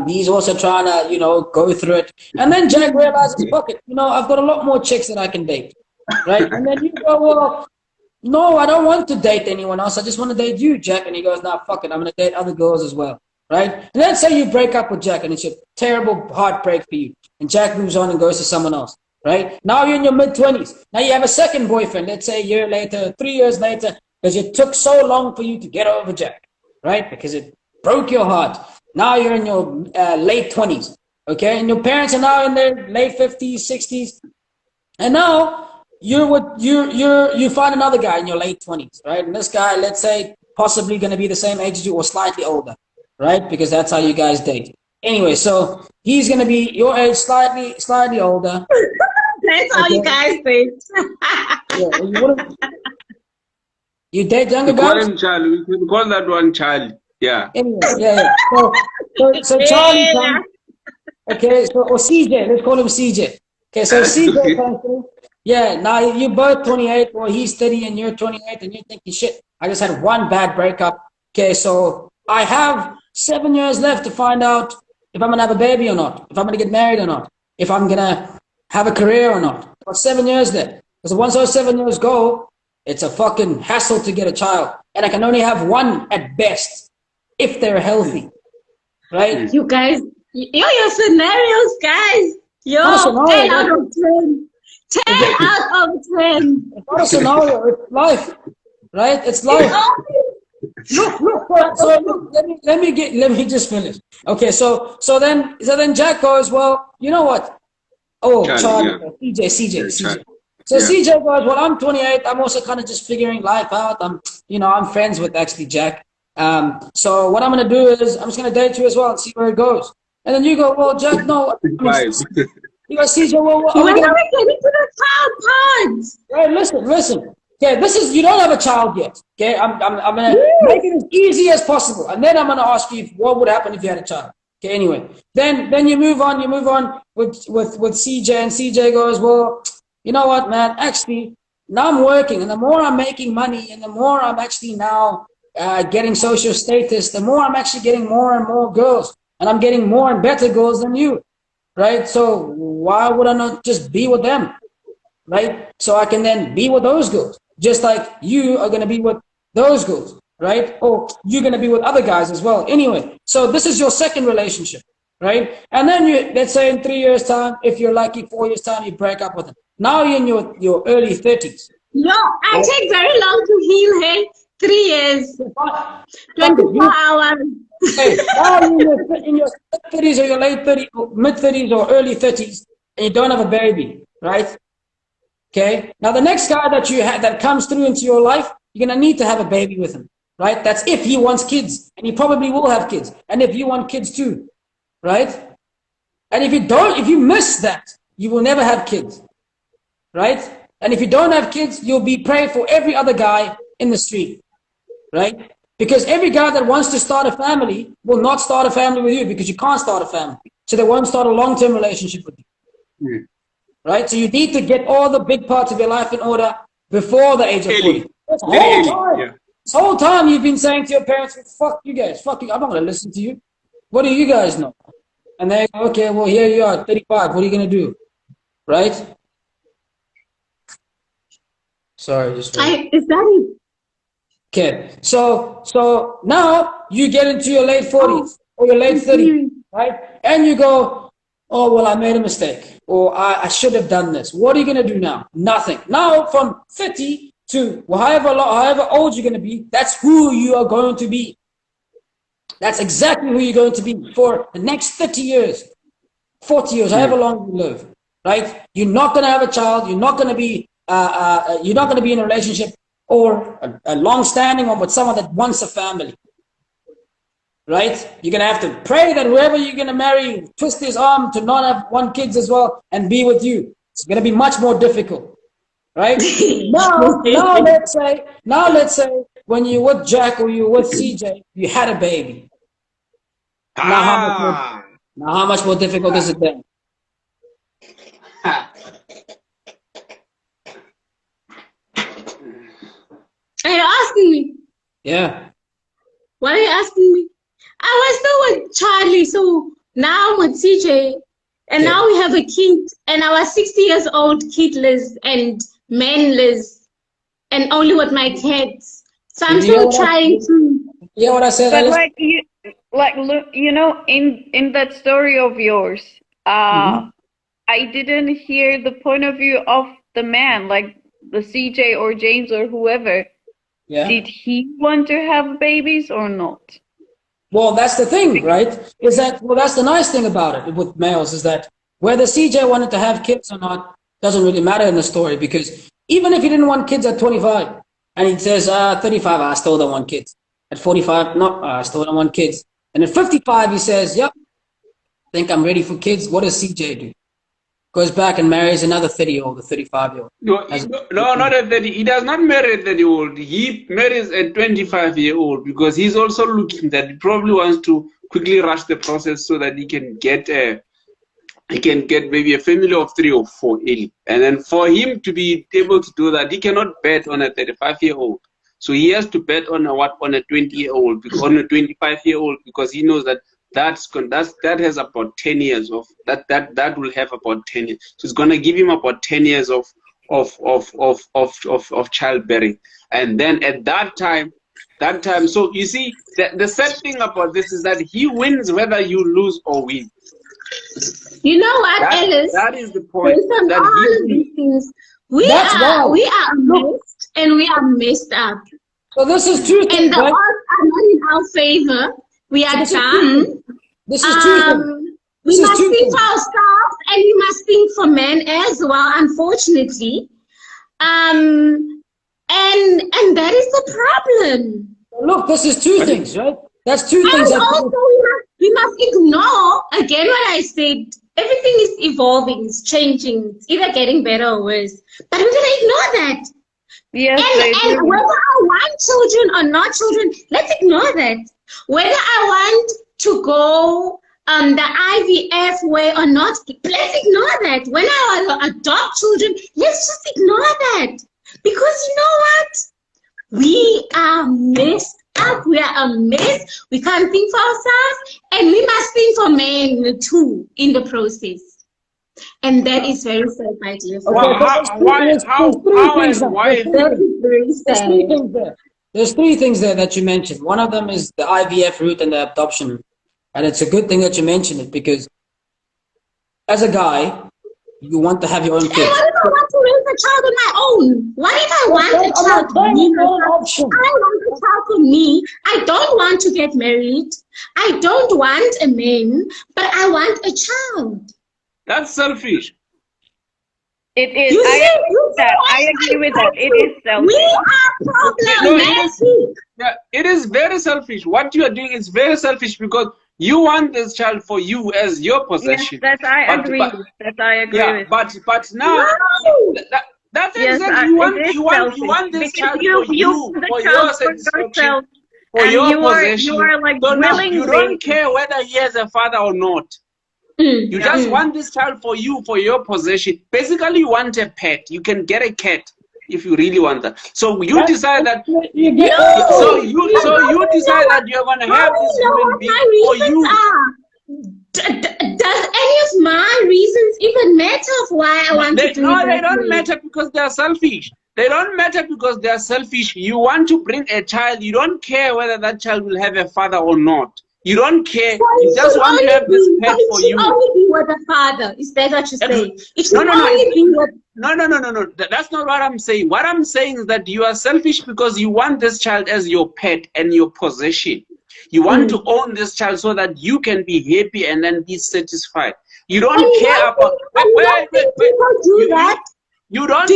He's also trying to, you know, go through it. And then Jack realizes, fuck it, you know, I've got a lot more chicks that I can date, right? And then you go, well, no, I don't want to date anyone else. I just want to date you, Jack. And he goes, nah, fuck it. I'm going to date other girls as well. Right? And let's say you break up with Jack and it's a terrible heartbreak for you. And Jack moves on and goes to someone else. Right? Now you're in your mid-20s. Now you have a second boyfriend, let's say a year later, 3 years later, because it took so long for you to get over Jack. Right? Because it broke your heart. Now you're in your late 20s. Okay? And your parents are now in their late 50s, 60s. And now you find another guy in your late 20s, right? And this guy, let's say, possibly going to be the same age as you or slightly older, right? Because that's how you guys date. Anyway, so he's going to be your age, slightly older. That's how you guys date. Yeah, you date younger We call guys? him Charlie. We can call that one Charlie. Yeah. Anyway, yeah. So Charlie comes. Okay, so or CJ, let's call him CJ. Okay, so CJ comes through. Yeah, now you're both 28, or he's 30 and you're 28, and you're thinking, shit, I just had one bad breakup. Okay, so I have 7 years left to find out if I'm going to have a baby or not, if I'm going to get married or not, if I'm going to have a career or not. I've got 7 years left. Because once those 7 years go, it's a fucking hassle to get a child. And I can only have one at best if they're healthy. Right? You guys, your scenarios, guys. Yo, Not a 10 scenario. out of 10. 10 out of 10. It's not a scenario, it's life. Right? It's life. Look, so look, let me just finish. Okay, so then Jack goes, well, you know what? Oh, Charlie, yeah. CJ. Charlie. So Yeah. CJ goes, well, I'm 28. I'm also kind of just figuring life out. I'm friends with actually Jack. So what I'm gonna do is I'm just gonna date you as well and see where it goes. And then you go, well, Jack, no. You go, CJ, well, what are we When gonna? are we getting to the child part? Right, listen. Okay, you don't have a child yet. Okay, I'm gonna make it as easy as possible, and then I'm gonna ask you what would happen if you had a child. Okay, anyway, then you move on with CJ, and CJ goes, well, you know what, man? Actually, now I'm working, and the more I'm making money, and the more I'm actually now getting social status, the more I'm actually getting more and more girls, and I'm getting more and better girls than you, right? So why would I not just be with them? Right? So I can then be with those girls, just like you are going to be with those girls, right? Or you're going to be with other guys as well. Anyway, so this is your second relationship, right? And then let's say in 3 years' time, if you're lucky, 4 years' time, you break up with them. Now you're in your early 30s. No, I take very long to heal, hey? 3 years, 24 hours. Hey, now you're in your 30s or your late 30s, or mid 30s or early 30s, and you don't have a baby, right? Okay. Now the next guy that comes through into your life, you're gonna need to have a baby with him, right? That's if he wants kids, and he probably will have kids, and if you want kids too, right? And if you miss that, you will never have kids, right? And if you don't have kids, you'll be prey for every other guy in the street, right? Because every guy that wants to start a family will not start a family with you because you can't start a family, so they won't start a long-term relationship with you. Right? So you need to get all the big parts of your life in order before the age of 40. This whole time you've been saying to your parents, fuck you guys, fuck you, I'm not going to listen to you. What do you guys know? And they go, okay, well, here you are, 35, what are you going to do? Right? Sorry, just wait. Is that it? Okay, so now you get into your late 40s or your late 30s, right? And you go, oh, well, I made a mistake, or I should have done this. What are you going to do now? Nothing. Now, from 30 to however old you're going to be, that's who you are going to be. That's exactly who you're going to be for the next 30 years, 40 years, however long you live, right? You're not going to have a child. You're not going to be in a relationship or a long-standing one with someone that wants a family. Right? You're going to have to pray that whoever you're going to marry, twist his arm to not have one kids as well and be with you. It's going to be much more difficult. right? Now let's say when you're with Jack or you're with CJ, you had a baby. Now Ah. how much more difficult is it then? Are you asking me? Yeah. Why are you asking me? I was still with Charlie, so now I'm with CJ, and Okay. now we have a kid, and our 60 years old kidless and manless, and only with my kids. So I'm Did you hear still what trying to. I said, But Alice? like you, like look, you know, in that story of yours, Mhm. I didn't hear the point of view of the man, like the CJ or James or whoever. Yeah. Did he want to have babies or not? Well, that's the thing, right? Is that well, that's the nice thing about it with males is that whether CJ wanted to have kids or not doesn't really matter in the story because even if he didn't want kids at 25 and he says 35, I still don't want kids. At 45, no, I still don't want kids. And at 55, he says, yep, I think I'm ready for kids. What does CJ do? Goes back and marries another 30-year-old, a 35-year-old. No, no, not a 30. He does not marry a 30-year-old. He marries a 25-year-old because he's also looking that he probably wants to quickly rush the process so that he can get maybe a family of 3 or 4 early. And then for him to be able to do that, he cannot bet on a 35-year-old. So he has to bet on a 20-year-old, on a 25-year-old, because he knows that that has about 10 years of that will have about 10 years. So it's gonna give him about 10 years of childbearing. And then at that time, so you see the sad thing about this is that he wins whether you lose or win. You know what, Alice? That is the point. Based on That all of these things, we are messed and we are messed up. So this is two And things, the right? odds are not in our favor. We are dumb. This is two things. We must think for ourselves and we must think for men as well, unfortunately. And that is the problem. Look, this is two things, right? That's two things. And also we must ignore again what I said. Everything is evolving, it's changing, it's either getting better or worse. But we're gonna ignore that. Yes, And whether I want children or not children, let's ignore that. Whether I want to go the IVF way or not, let's ignore that. When I want to adopt children, let's just ignore that. Because you know what? We are messed up. We are a mess. We can't think for ourselves. And we must think for men too in the process. And that is very sad, my dear friend. There's three things there that you mentioned. One of them is the IVF route and the adoption route. And it's a good thing that you mentioned it because as a guy, you want to have your own kids. And what if I want to raise a child on my own? What if I want a child for me? I want a child for me. I don't want to get married. I don't want a man, but I want a child. That's selfish. It is. I agree with that. It is selfish. We are problematic. It is very selfish. What you are doing is very selfish because you want this child for you as your possession. Yes, I agree with. But now that's exactly you want this child for you for your satisfaction, for your possession. You are like you don't care whether he has a father or not. You just want this child for you, for your possession. Basically, you want a pet. You can get a cat if you really want that. So you decide that. You decide that you're gonna have this human being for you. Does any of my reasons even matter of why I want to do No, they don't matter because they are selfish. They don't matter because they are selfish. You want to bring a child. You don't care whether that child will have a father or not. You don't care. You just want to have this pet for you. It should only be with the father. Is that what you're saying? It should only be with... No. That's not what I'm saying. What I'm saying is that you are selfish because you want this child as your pet and your possession. You want to own this child so that you can be happy and then be satisfied. You don't care about... Wait. You don't...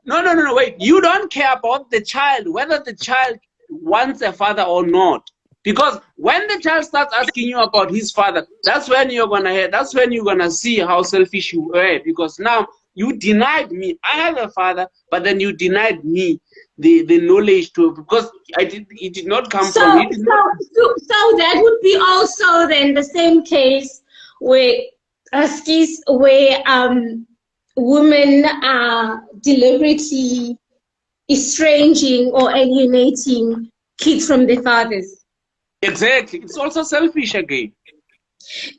No, wait. You don't care about the child, whether the child wants a father or not. Because when the child starts asking you about his father, that's when you're gonna see how selfish you were. Because now you denied me. I have a father, but then you denied me the knowledge to, because it did not come from you. So that would be also then the same case where women are deliberately estranging or alienating kids from their fathers. Exactly. It's also selfish again.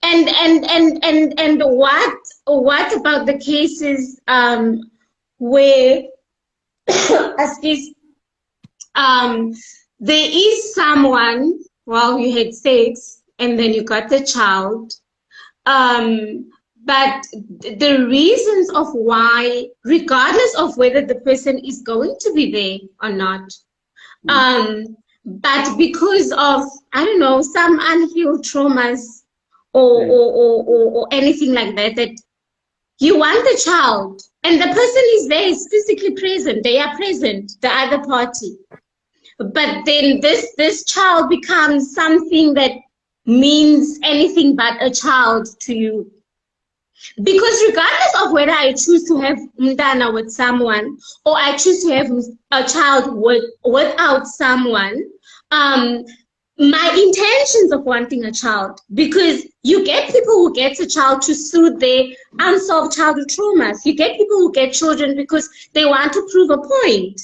And what about the cases where there is someone, well, you had sex and then you got the child, but the reasons of why, regardless of whether the person is going to be there or not, but because of, I don't know, some unhealed traumas or anything like that, that you want the child and the person is there, is physically present, they are present, the other party. But then this child becomes something that means anything but a child to you. Because regardless of whether I choose to have umntana with someone or I choose to have a child without someone, my intentions of wanting a child, because you get people who get a child to soothe their unsolved childhood traumas. You get people who get children because they want to prove a point.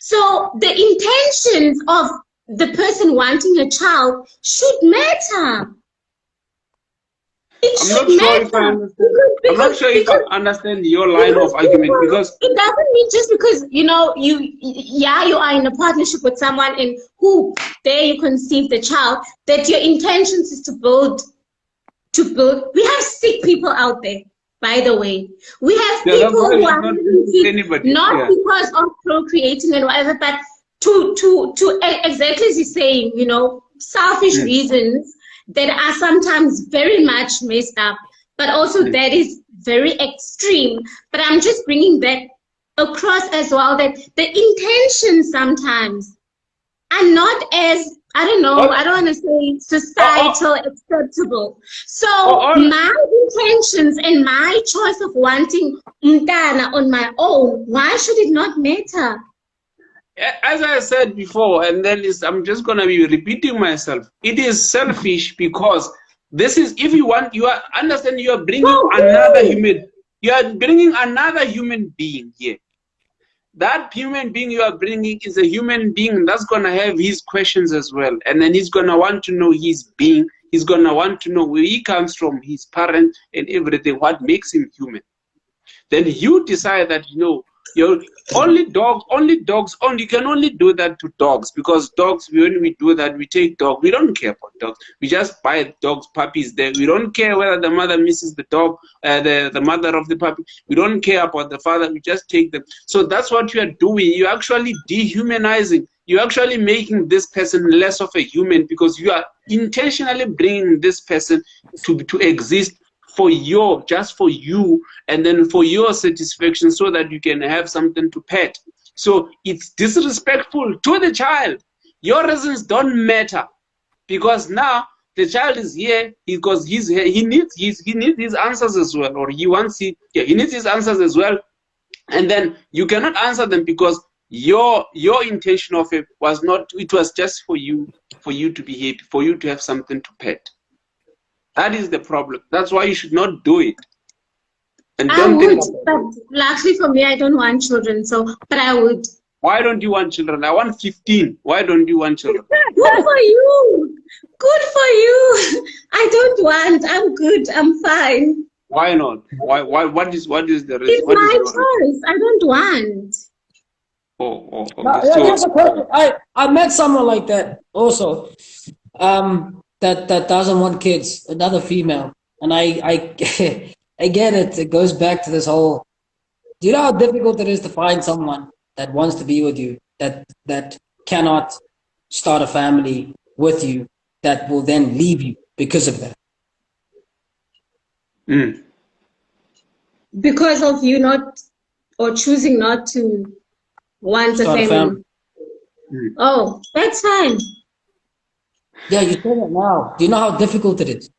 So the intentions of the person wanting a child should matter. I'm not sure if I understand your line of argument, because it doesn't mean just because you are in a partnership with someone and who there you conceive the child that your intentions is to build. We have sick people out there, by the way. We have people who are not because of procreating and whatever, but to exactly as you're saying, selfish reasons that are sometimes very much messed up, but also that is very extreme. But I'm just bringing that across as well, that the intentions sometimes are not as, I don't want to say societal acceptable. So my intentions and my choice of wanting umntana on my own, why should it not matter? As I said before, and then I'm just going to be repeating myself, it is selfish because this is, if you want, you are bringing another human being here. That human being you are bringing is a human being that's going to have his questions as well. And then he's going to want to know his being. He's going to want to know where he comes from, his parents and everything, what makes him human. Then you decide that, you're you can only do that to dogs, because dogs, when we do that, we take dog. We don't care about dogs. We just buy dogs, puppies there. We don't care whether the mother misses the dog, the mother of the puppy. We don't care about the father. We just take them. So that's what you are doing. You're actually dehumanizing. You're actually making this person less of a human, because you are intentionally bringing this person to exist just for you, and then for your satisfaction, so that you can have something to pet. So it's disrespectful to the child. Your reasons don't matter, because now the child is here because he needs his answers as well, or he needs his answers as well, and then you cannot answer them because your intention of it was not. It was just for you to be happy, for you to have something to pet. That is the problem. That's why you should not do it. And but luckily for me, I don't want children. But I would. Why don't you want children? I want 15. Why don't you want children? Good for you. Good for you. I don't want. I'm good. I'm fine. Why not? Why? What is the reason? It's my choice. I don't want. Okay. Here's a question. I met someone like that also. That doesn't want kids, another female, and I get it. It goes back to this whole. Do you know how difficult it is to find someone that wants to be with you, that cannot start a family with you, that will then leave you because of that? Because of you not, or choosing not to want a family. Oh, that's fine. Yeah, you say that now. Do you know how difficult it is?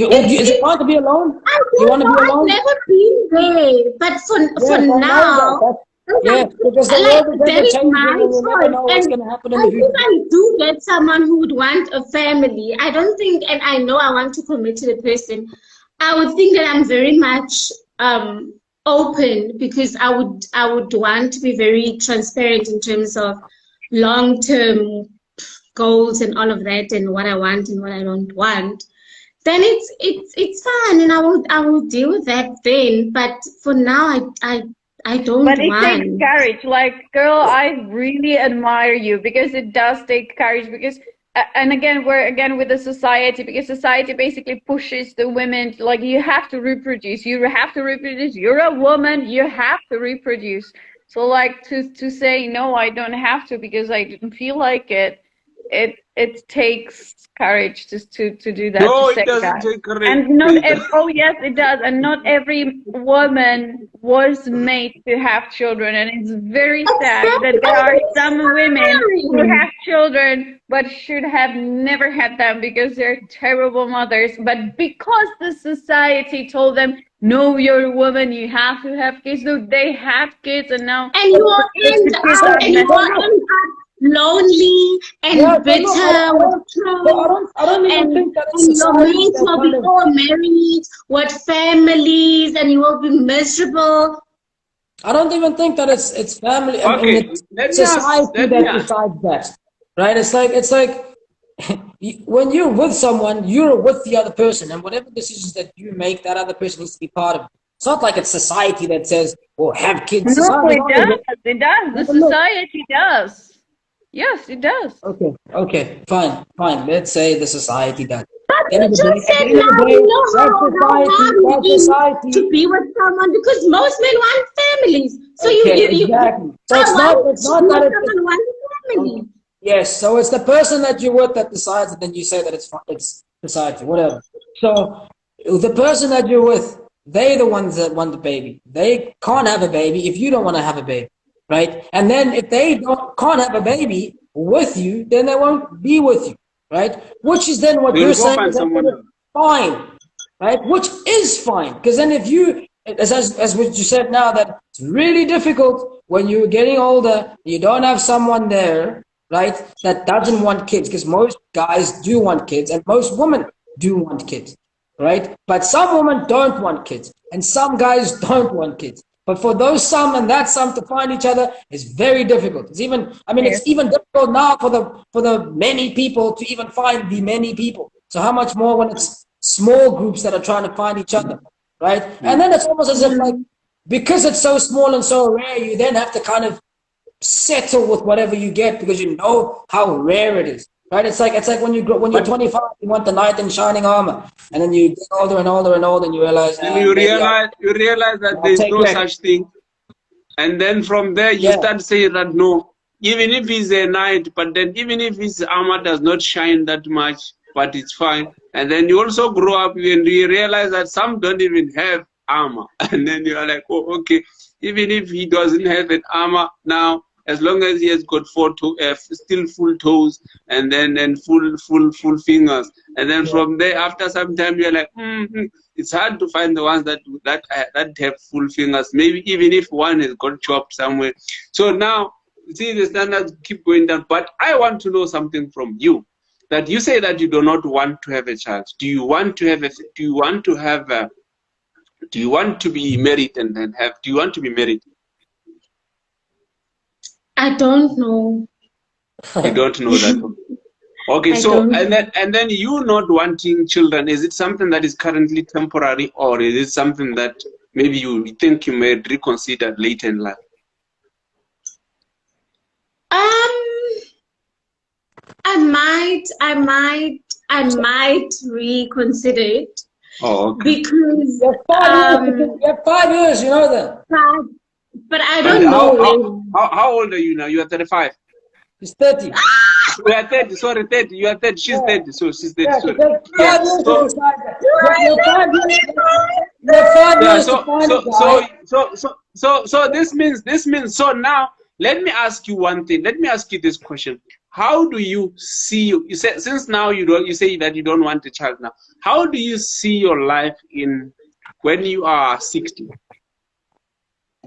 Is it fine to be alone? I You don't want to know. be I've alone? never been there, but for Yes, I know now, that. Yeah, because the like world is that ever is changing my and you never choice. know what's And going to happen in I the think future. I do get someone who would want a family. I don't think, and I know I want to commit to the person. I would think that I'm very much open because I would want to be very transparent in terms of long-term goals and all of that and what I want and what I don't want. Then it's fine, and I will deal with that then. But for now, I don't But it takes want. courage. Like, girl, I really admire you because it does take courage. Because, and again, we're again with the society because society basically pushes the women to, like, you have to reproduce. You have to reproduce. You're a woman. You have to reproduce. So, like, to say no, I don't have to because I didn't feel like it. It takes courage to do that, to No, it say doesn't that. take courage. And oh yes, it does. And not every woman was made to have children. And it's very sad that Exactly, there and are it's some women who fine. have children but should have never had them because they're terrible mothers. But because the society told them, no, you're a woman, you have to have kids. So they had kids and now And you will It's end because up, and you no, will no. end up lonely Yeah, and no, no, bitter with I trouble. don't, I don't even And think that it's your society mates that will kind be of. all married with families, and you will be miserable. I don't even think that it's family. I mean, Okay, it's let me ask. society Let me that ask. decides that, right? It's like when you're with someone, you're with the other person, and whatever decisions that you make, that other person needs to be part of it. It's not like it's society that says, "Well, have kids." no, Society it always does. It does. The never look. society does. Yes, it does. Okay, fine. Let's say the society does. But At the end you of the day, just at said the end of the now day, you know that how society, hard that it is society. to be with someone because most men want families. So Okay, exactly. So I it's want to not be that with it's someone who wants a okay. family. Yes, so it's the person that you're with that decides, and then you say that it's society, whatever. So the person that you're with, they the ones that want the baby. They can't have a baby if you don't want to have a baby, right? And then if they don't can't have a baby with you, then they won't be with you, right? Which is then what you're We'll go saying is find that someone else. it's fine, right? Which is fine, because then if you, as what you said now, that it's really difficult when you're getting older, you don't have someone there, right, that doesn't want kids, because most guys do want kids, and most women do want kids, right? But some women don't want kids, and some guys don't want kids. But for those some and that some to find each other is very difficult. It's even, I mean, Yes. it's even difficult now for the many people to even find the many people. So how much more when it's small groups that are trying to find each other, right? And then it's almost as if like because it's so small and so rare, you then have to kind of settle with whatever you get because you know how rare it is, right? It's like when you're But 25, you want the knight in shining armor, and then you get older and older and older, and you realize then you maybe realize that I'll there is take no less. such thing, and then from there you Yeah, start saying that no, even if he's a knight, but then even if his armor does not shine that much, but it's fine. And then you also grow up and you realize that some don't even have armor, and then you are like, oh, okay, even if he doesn't have an armor now, as long as he has got still full toes, and then full fingers, and then yeah. from there, after some time, you're like, it's hard to find the ones that have full fingers. Maybe even if one has got chopped somewhere. So now, see, the standards keep going down. But I want to know something from you. That you say that you do not want to have a child. Do you want to have do you want to have do you want to be married and then have? Do you want to be married? I don't know. You don't know that. Okay, I so don't. and then you not wanting children, is it something that is currently temporary, or is it something that maybe you think you may reconsider later in life? Um, I might reconsider it Oh, okay. because You have 5 years. You have 5 years. You know that. but I And don't know when. how old are you now? You are 35. He's 30. You are 30. Sorry, 30. You are 30. She's Yeah, 30. So she's 30. yeah. So Sorry. take Yeah. 5 years to So decide that. Do I You have live 5 years. in it? You have five yeah. years to find a guy. So this means. So now let me ask you one thing. Let me ask you this question. how do you see you say, since now you say that you don't want a child now, how do you see your life in when you are 60?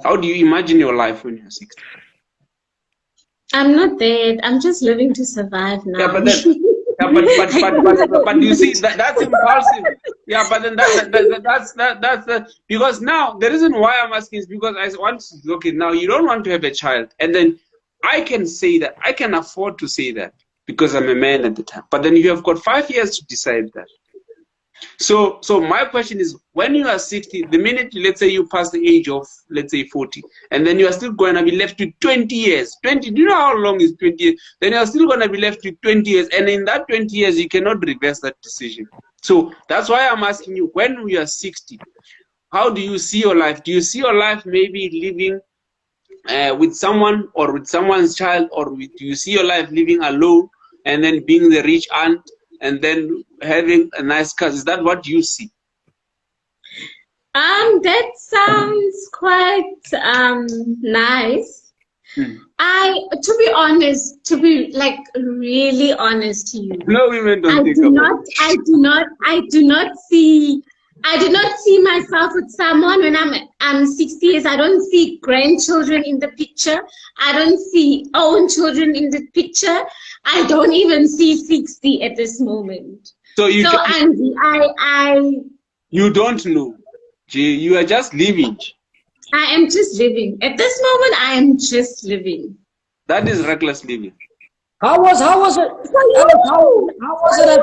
How do you imagine your life when you're 60? I'm not dead. I'm just living to survive now. Yeah, but then, but you see that's impulsive. Yeah, but then that's the, because now the reason why I'm asking is because I want to, okay, now you don't want to have a child, and then I can say that I can afford to say that because I'm a man at the time. But then you have got 5 years to decide that. So my question is, when you are 60, the minute, let's say you pass the age of, let's say 40, and then you are still going to be left with 20 years. 20, do you know how long is 20 years? Then you are still going to be left with 20 years. And in that 20 years, you cannot reverse that decision. So that's why I'm asking you, when you are 60, how do you see your life? Do you see your life maybe living with someone or with someone's child, or do you see your life living alone and then being the rich aunt and then having a nice car? Is that what you see? That sounds quite nice. To be honest, to be like really honest to you, no women don't I think do about not, I do not see myself with someone when I'm 60 years. I don't see grandchildren in the picture. I don't see own children in the picture. I don't even see 60 at this moment. So you Andy, you don't know. You are just living. I am just living. At this moment, I am just living. That is reckless living. How was it? For you. How was it at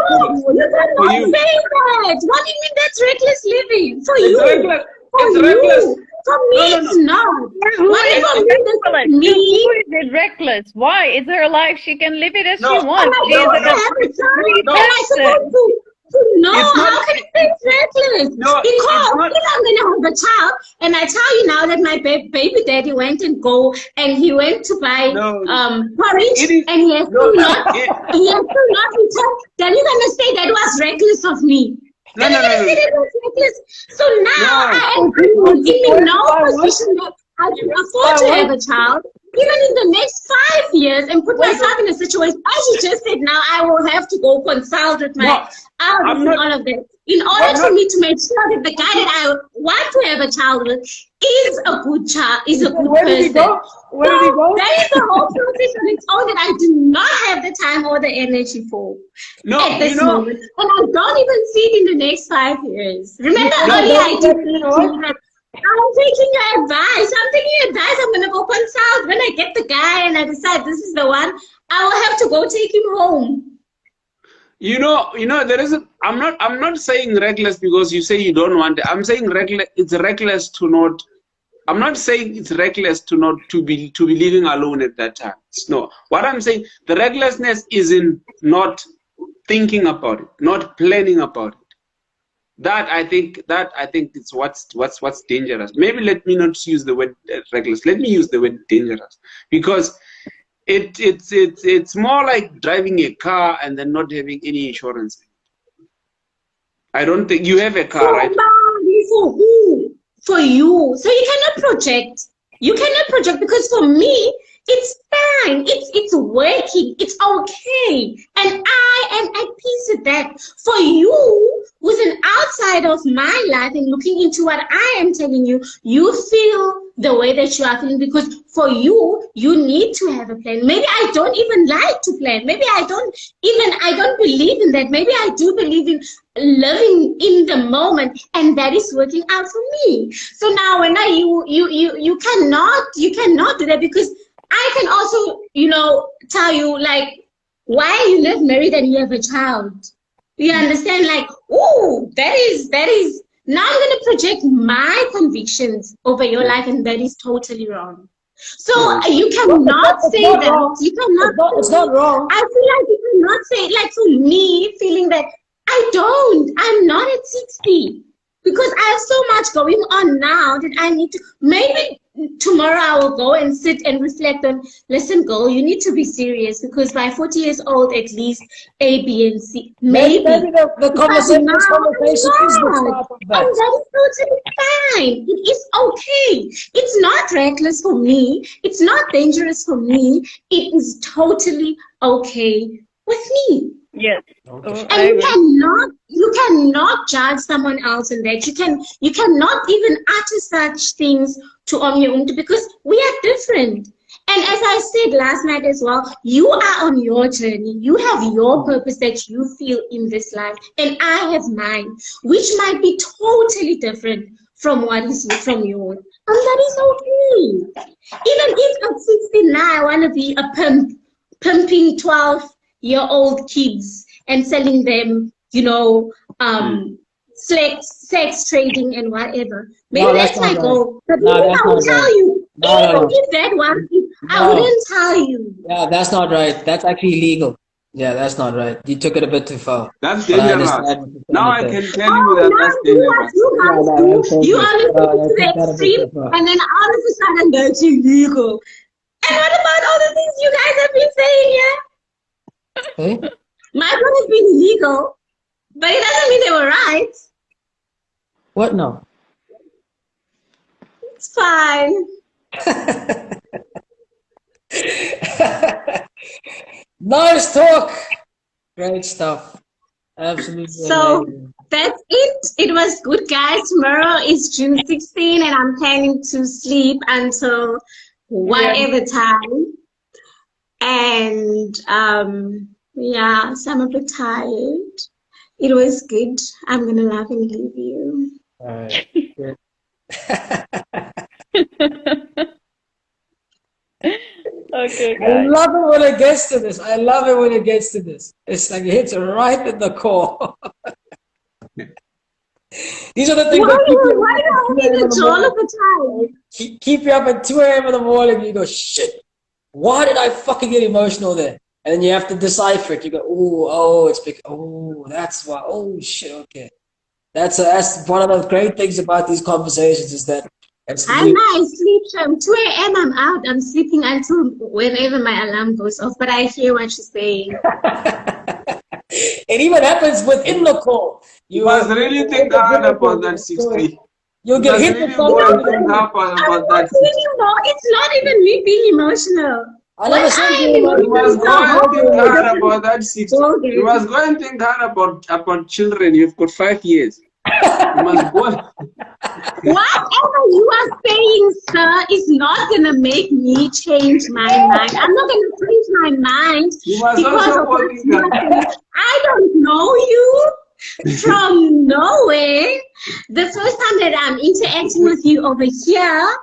40? You cannot say that. What do you mean that's reckless living? For It's you. reckless. For It's you. reckless. For me, it's not. Who What is for it me, reckless? that's me. Who is it reckless? Why? It's her life. She can live it as she wants. Am I She is supposed to a have a child? No. Am I supposed to know? It's not- How can it be reckless? No, Because it's not- if I'm going to have a child, and I tell you now that my baby daddy went and he went to buy porridge, and he has still not returned, then you're going to say that was reckless of me. No. So now I am in no position that I can afford to have a child, even in the next 5 years, and put myself in a situation. As you just said, now I will have to go consult with my elders and all of that in order for me to make sure that the guy that I want to have a child with is a good child, is a good person. Where did he go? That is the whole process on its own that I do not have the time or the energy for at this moment. And I don't even see it in the next 5 years. Remember earlier I did that. I'm taking your advice. I'm taking your advice. I'm going to go consult. When I get the guy and I decide this is the one, I will have to go take him home. You know, there is I'm not saying reckless because you say you don't want it. I'm saying reckless. It's reckless to not. I'm not saying it's reckless to not to be living alone at that time. No. What I'm saying, the recklessness is in not thinking about it, not planning about it. That I think it's what's dangerous. Maybe let me not use the word reckless. Let me use the word dangerous, because it's more like driving a car and then not having any insurance. I don't think you have a car, right? For who? For you. So you cannot project. You cannot project, because for me, it's fine. It's working. It's okay. And I am at peace with that. For you, who's an outside of my life and looking into what I am telling you, you feel the way that you are feeling, because for you, you need to have a plan. Maybe I don't even like to plan. Maybe I don't believe in that. Maybe I do believe in living in the moment, and that is working out for me. So now when you cannot do that, because I can also, tell you, like, why you live married and you have a child. You understand? Like, oh, that is, now I'm going to project my convictions over your life, and that is totally wrong. So you cannot say that. You cannot. It's not wrong. I feel like you cannot say, like, for me, feeling that I'm not at 60. Because I have so much going on now that I need to, maybe tomorrow I will go and sit and reflect on, listen, girl, you need to be serious because by 40 years old, at least A, B, and C. Maybe the conversation, now, this conversation is the start of and that. that is totally fine. It is okay. It's not reckless for me. It's not dangerous for me. It is totally okay with me. Yes. Okay. And you cannot judge someone else in that. You cannot even utter such things to Omni because we are different. And as I said last night as well, you are on your journey. You have your purpose that you feel in this life, and I have mine, which might be totally different from what is from yours. And that is okay. Even if at 69 I want to be a pimp, pimping 12-year-old kids and selling them, sex trading and whatever. Maybe that's my goal. But I will tell you, even if that one, I wouldn't tell you. Yeah, that's not right. That's actually illegal. Yeah, that's not right. You took it a bit too far. That's dangerous. Now I can tell you that that's dangerous. You only take it to the extreme, and then all of a sudden that's illegal. And what about all the things you guys have been saying here? Hey? My one has been illegal, but it doesn't mean they were right. What? No. It's fine. Nice talk. Great stuff. Absolutely. So amazing. that's it. It was good, guys. Tomorrow is June 16, and I'm planning to sleep until whatever time. And yeah, so I'm a bit tired. It was good. I'm gonna love and leave you. All right. Good. Okay, I guys. love it when it gets to this. I love it when it gets to this. It's like it hits right at the core. These are the things that keep you up at 2 a.m. in the morning. Keep you up at 2 a.m. in the morning. And you go, shit, why did I fucking get emotional there? And then you have to decipher it. You go, it's because, that's why. Oh shit, okay. That's one of the great things about these conversations is that I sleep from 2 a.m. I'm out. I'm sleeping until whenever my alarm goes off. But I hear what you're saying. It even happens within the call. You must really think hard about that 60. You'll get hit with something. It's not even me being emotional. I never said you must go and think hard about that 60. You must go and think hard about children. You've got 5 years. You must go. Whatever you are saying, sir, is not going to make me change my mind. I'm not going to change my mind because of what I don't know you from nowhere. The first time that I'm interacting with you over here,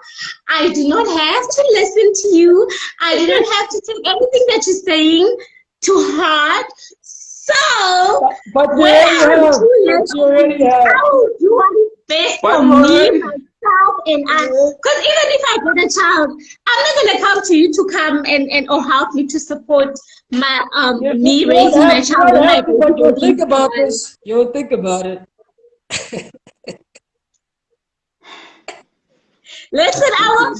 I do not have to listen to you. I do not have to take anything that you're saying to heart. So, but when I'm 2 years old, I will do what is best for me, myself, and I. Because even if I get a child, I'm not going to come to you to come and or help me to support my me raising my child. But you'll think about this. You'll think about it. Listen, I will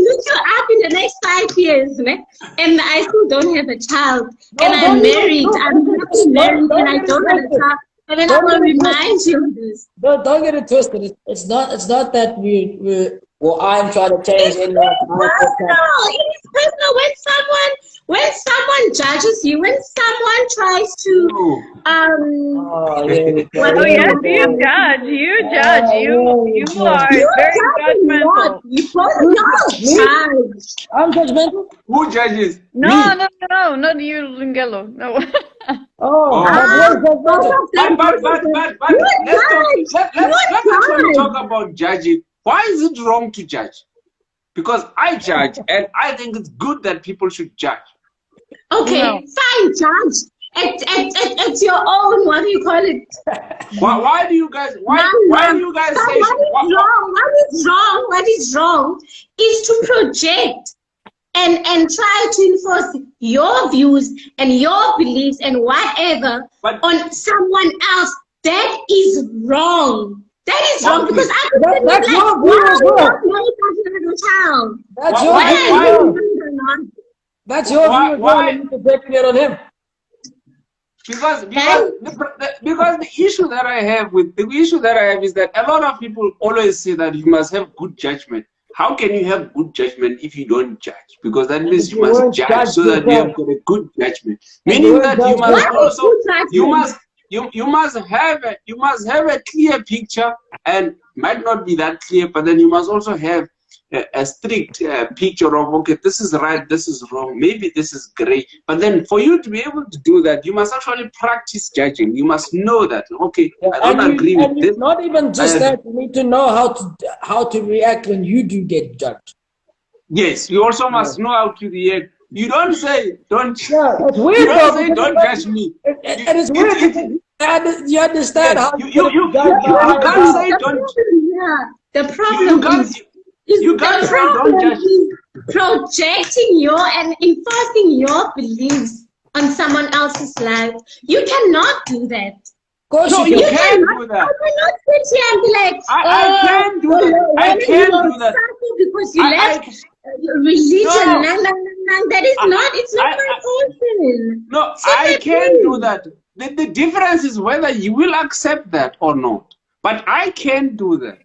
look you up in the next 5 years, né? And I still don't have a child, and I'm married. I'm happily married, and I don't have a child. And then I will remind you of this. Don't get it twisted. It's not that I'm trying to change anyone. It is personal when someone judges you, when someone tries to you judge. You are very judgmental. I'm judgmental? Who judges? No, not you, Lungelo. No. Let's actually talk about judging. Why is it wrong to judge? Because I judge, and I think it's good that people should judge. Okay, fine, judge. It's your own. What do you call it? Why do you guys? Why do you guys say? What is wrong is to project and try to enforce your views and your beliefs and whatever on someone else. That is wrong. That is wrong because I could that's your view as well. your child. That's Why- your why- view. why- as well. That's your Why- view as well. why- And you're projecting it on him. Because the issue that I have is that a lot of people always say that you must have good judgment. How can you have good judgment if you don't judge? Because that means you must judge so that you have got a good judgment. Meaning that you must also you must have a clear picture, and might not be that clear, but then you must also have a strict picture of, okay, this is right, this is wrong, maybe this is great. But then for you to be able to do that, you must actually practice judging. You must know that, okay, I don't agree with this. Not even just that, you need to know how to react when you do get judged. Yes, you also must know how to react. You don't say, don't. Yeah, it's weird. You don't though, say, because don't judge me. And it's weird. Because you understand how you can't say, don't. The problem is You can't say, don't judge. Projecting your and enforcing your beliefs on someone else's life. You cannot do that. Of course No, you you can. can do that. I cannot sit here and be like, I can do that. I can do that. Because you left religion. No. That is not. It's not my portion. No, I can do that. The difference is whether you will accept that or not. But I can do that.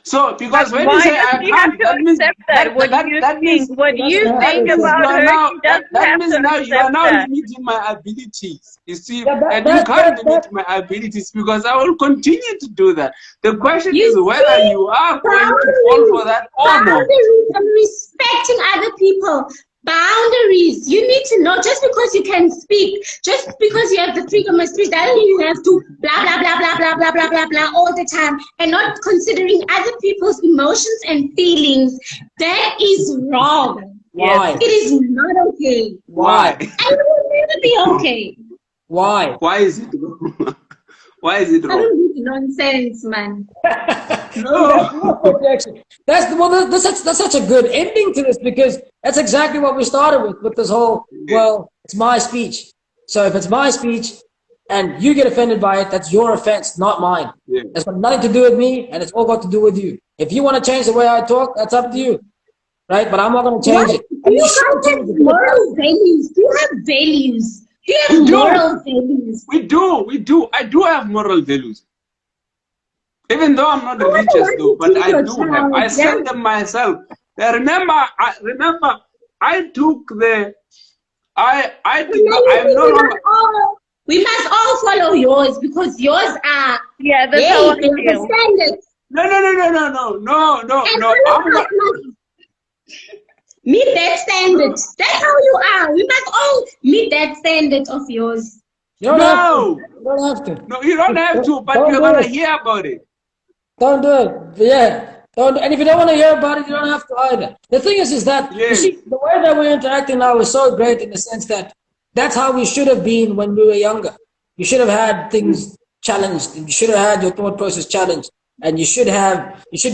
So, because when you say I can't, that means that means what you think about her, she doesn't that means have now to you are accept now that. limiting my abilities. You see, Yeah, and you can't limit my abilities because I will continue to do that. The question is whether you are going to fall for that or not. Boundaries and respecting other people. Boundaries. You need to know, just because you can speak, just because you have the freedom of speech, that means you have to blah blah blah blah blah blah blah blah blah all the time and not considering other people's emotions and feelings. That is wrong. Why? It is not okay. Why? And it will never be okay. Why? Why is it wrong? Why is it I wrong? don't need nonsense, man. No. That's such a good ending to this, because that's exactly what we started with this whole, well, it's my speech. So if it's my speech and you get offended by it, that's your offense, not mine. Yeah. It's got nothing to do with me, and it's all got to do with you. If you want to change the way I talk, that's up to you, right? But I'm not going to change it. And you should guys have change it. moral values. You have values. You have moral values. We do. I do have moral values. Even though I'm not religious, though, but I do have. I set them myself. Remember, I took the. I'm no longer. We must all follow yours because yours are. Yeah, that's how I feel. the standards. No. I'm not. Meet that standard. That's how you are. We must all meet that standard of yours. You don't No. have to. No, you don't have to, but Don't you're do gonna it. hear about it. Don't do it. Yeah. Don't. And if you don't want to hear about it, you don't have to either. The thing is that, you Yes. see, the way that we're interacting now is so great in the sense that that's how we should have been when we were younger. You should have had things challenged, and you should have had your thought process challenged, and you should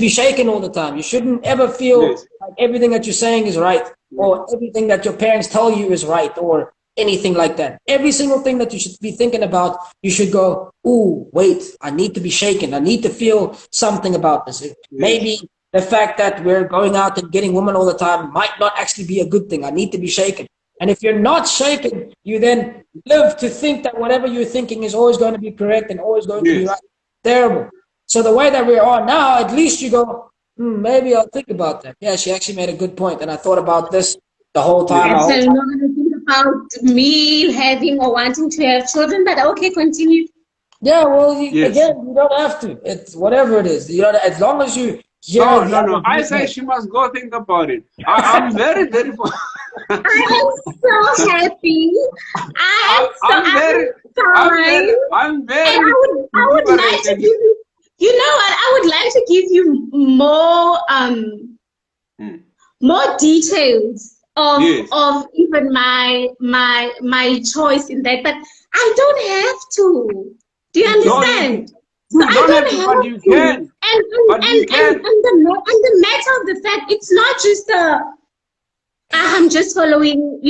be shaken all the time. You shouldn't ever feel Yes. like everything that you're saying is right, or everything that your parents tell you is right, or anything like that. Every single thing that you should be thinking about, you should go, ooh, wait, I need to be shaken. I need to feel something about this. Maybe the fact that we're going out and getting women all the time might not actually be a good thing. I need to be shaken. And if you're not shaken, you then live to think that whatever you're thinking is always going to be correct and always going to be right. Terrible. So the way that we are now, at least you go, maybe I'll think about that. Yeah, she actually made a good point, and I thought about this the whole time. So you're not going to think about me having or wanting to have children, but okay, continue. Yeah, well, Yes. again, you don't have to. It's whatever it is. You know, as long as you hear the No. other I people. say she must go think about it. I'm very, very. I am so happy. I'm very. And I would like to give you, you know what? I would like to give you more details of even my choice in that, but I don't have to. Do you understand? You don't have to, but you can. And the matter of the fact, it's not just I'm just following,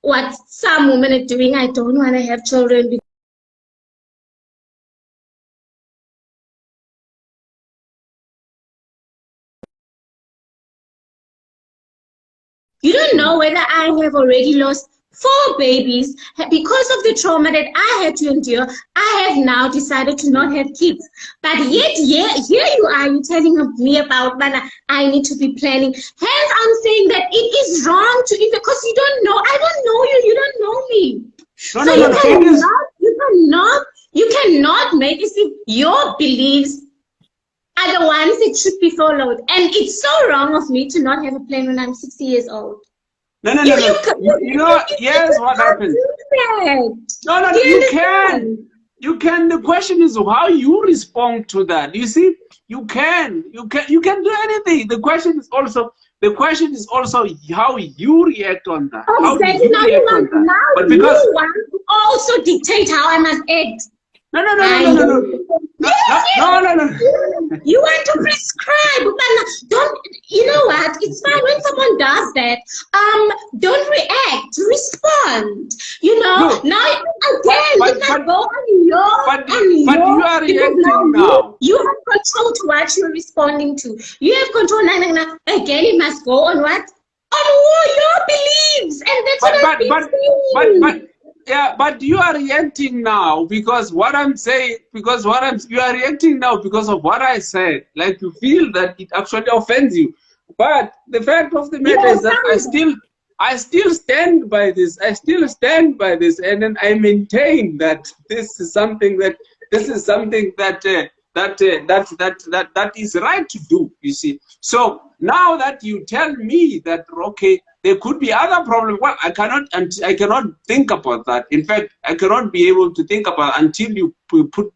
what some women are doing. I don't want to have children You don't know whether I have already lost 4 babies because of the trauma that I had to endure. I have now decided to not have kids. But yet, here you are, you're telling me about that I need to be planning. Hence, I'm saying that it is wrong to, because you don't know. I don't know you. You don't know me. No, So no, you no. you cannot make it seem your beliefs are the ones that should be followed. And it's so wrong of me to not have a plan when I'm 60 years old. No, no, You, no, no. You know, here's what happens. No, no, you can. You can. The question is how you respond to that. You see, you can do anything. The question is also how you react on that. How do Exactly. you react on that? Now But because you want to also dictate how I must act. no, no, no, no, no, no, no. No, no, no. You want to prescribe, but don't. You know what? It's fine when someone does that. Don't react. Respond. You know. Look, now again, but, it must but, go on your. but you are reacting now. You have control to what you're responding to. You have control. Now. Again, it must go on what? On your beliefs, and that's what I've been saying. But you are reacting now because you are reacting now because of what I said. Like you feel that it actually offends you. But the fact of the matter is that I still stand by this. I still stand by this, and then I maintain that this is something that that is right to do. You see. So now that you tell me that okay, there could be other problems. Well, I cannot think about that. In fact, I cannot be able to think about until you put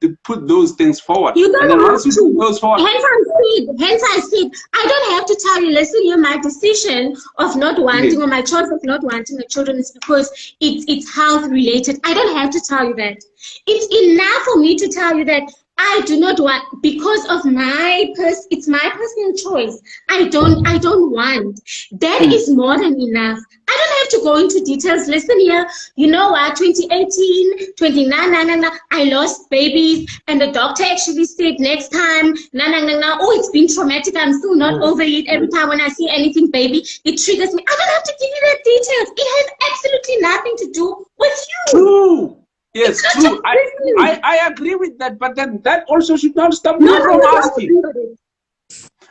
those things forward. You don't and then have once you to. put those forward, Hence I said, I don't have to tell you, listen, my decision of not wanting or my choice of not wanting a children is because it's health related. I don't have to tell you that. It's enough for me to tell you that I do not want, because of it's my personal choice. I don't want. That is more than enough. I don't have to go into details. Listen here, you know what, 2018, 29, I lost babies, and the doctor actually said next time, oh, it's been traumatic, I'm still not over it. Every time when I see anything baby, it triggers me. I don't have to give you that details. It has absolutely nothing to do with you. True. Yes, true. I agree with that, but then that also should not stop you from asking.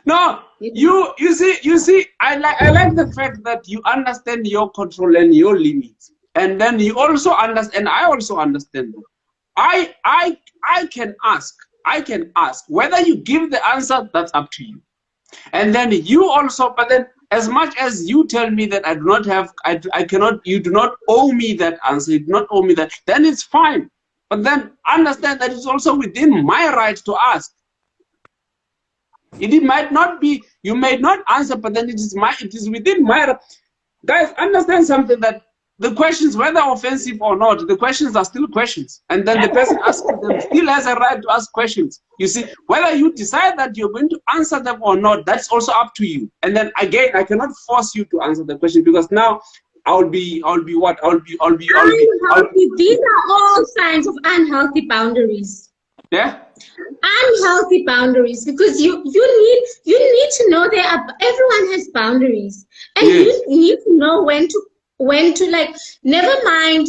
No, you see, I like the fact that you understand your control and your limits, and then you also understand. I also understand that. I can ask whether you give the answer. That's up to you, and then you also. But then, as much as you tell me that I do not have, I cannot. You do not owe me that answer. You do not owe me that. Then it's fine. But then understand that it's also within my right to ask. It might not be, you may not answer, but then it is within my, guys, understand something, that the questions, whether offensive or not, the questions are still questions. And then the person asking them still has a right to ask questions. You see, whether you decide that you're going to answer them or not, that's also up to you. And then again, I cannot force you to answer the question, because now I'll be what? Unhealthy. These are all signs of unhealthy boundaries. Yeah. Unhealthy boundaries, because you need to know everyone has boundaries, and you need to know when to like, never mind,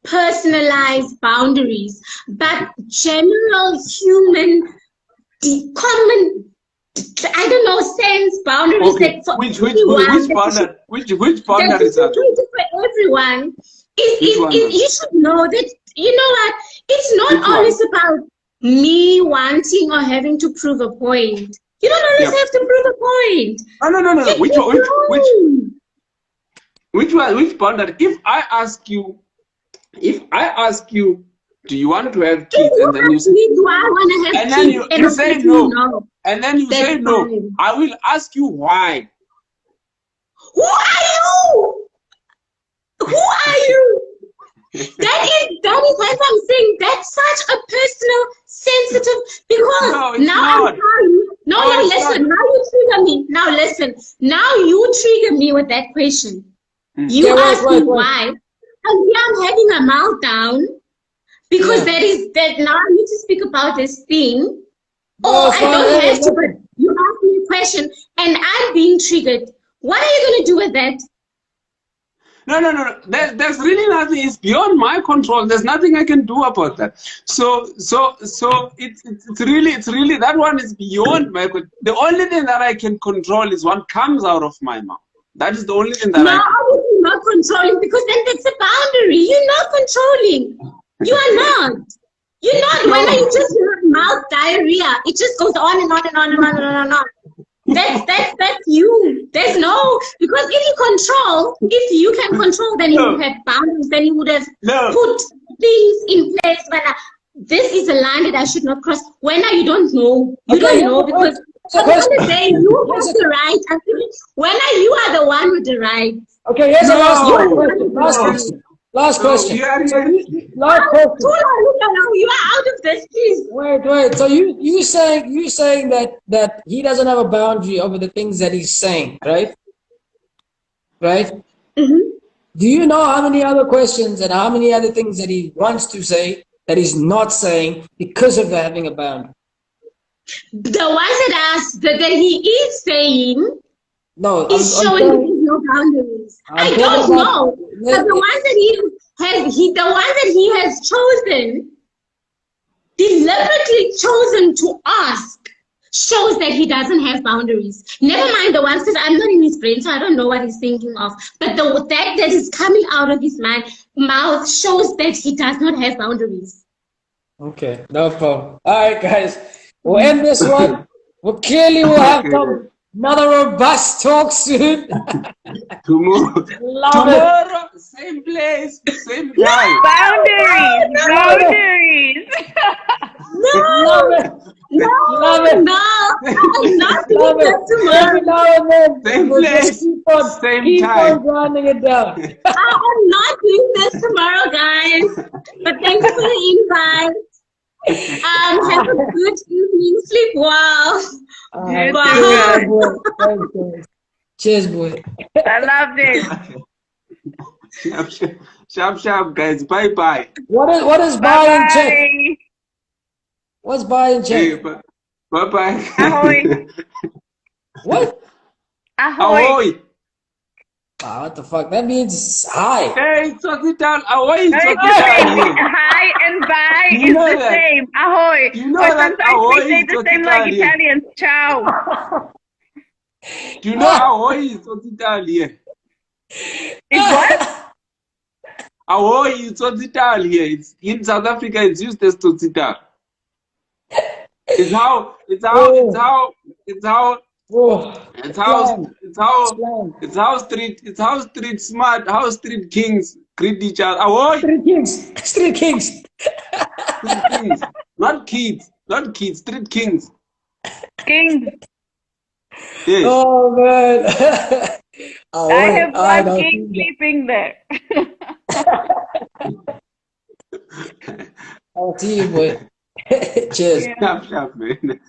personalized boundaries, but general human common, I don't know, sense boundaries. Okay. Like for which boundaries are for everyone? You should know that, you know what, it's not always about me wanting or having to prove a point. You don't always have to prove a point. No. Which boundary? If I ask you, do you want to have kids? And then you say, do I want to have kids? And you say no. And then you say no. I will ask you why. Who are you? Who are you? That is what I'm saying. That's such a personal, sensitive, because now I'm telling you. Listen. Now you trigger me. Now listen. Now you trigger me with that question. You ask me why, and here I'm having a meltdown because that now I need to speak about this thing. I don't have to, but you ask me a question and I'm being triggered. What are you going to do with that? No. There's really nothing. It's beyond my control. There's nothing I can do about that. So it's really that one is beyond my control. The only thing that I can control is what comes out of my mouth. That is the only thing that No, I can. obviously not controlling, because then that's a boundary. You're not controlling. You are not. You're not. When you just have mouth diarrhea, it just goes on and on and on and on and on and on. That's you. There's no, because if you control, if you can control, then you would have boundaries, then you would have put things in place. But this is a line that I should not cross. When you don't know, you don't know, because at the end of the day, you have the right. When you are the one with the right. Okay, here's the last question. Last question. You are out of this, please. Wait. So you saying that he doesn't have a boundary over the things that he's saying, right? Right? Mm-hmm. Do you know how many other questions and how many other things that he wants to say that he's not saying because of having a boundary? The ones that he is saying is showing no boundaries. I don't know. But the ones that he has chosen, deliberately chosen to ask, shows that he doesn't have boundaries. Never mind the ones, because I'm not in his brain, so I don't know what he's thinking of. But that is coming out of his mouth shows that he does not have boundaries. Okay, no problem. All right, guys. We'll end this one. We'll have another robust talk soon. Tomorrow, same place, same time. Boundaries. No, I'm not doing that tomorrow. Every now and then, Same we'll place, just keep on grinding it down. I'm not doing this tomorrow, guys. But thanks for the invite. Have a good evening. Sleep well. Cheers, boy. I loved it. Sharp, guys. Bye. What is buy and check? What's buy and check? Hey, bye. Ahoy. What? Ahoy. Ah, what the fuck? That means hi. Hey, talk it down. Ahoy, talk it down. Hi and bye is the same. Ahoy. You know But that sometimes ahoy we say is the what same like Italian. Italians. Ciao. Do you know ahoy is what Italian? It's what? Ahoy is what Italian. It's in South Africa. It's used as tozita. It's how street smart, how street kings greet each other. Ahoy! Street kings. Not kids, street kings. King. Yes. Oh man. I have one king sleeping there. I'll see you, boy. Cheers. Sharp, man.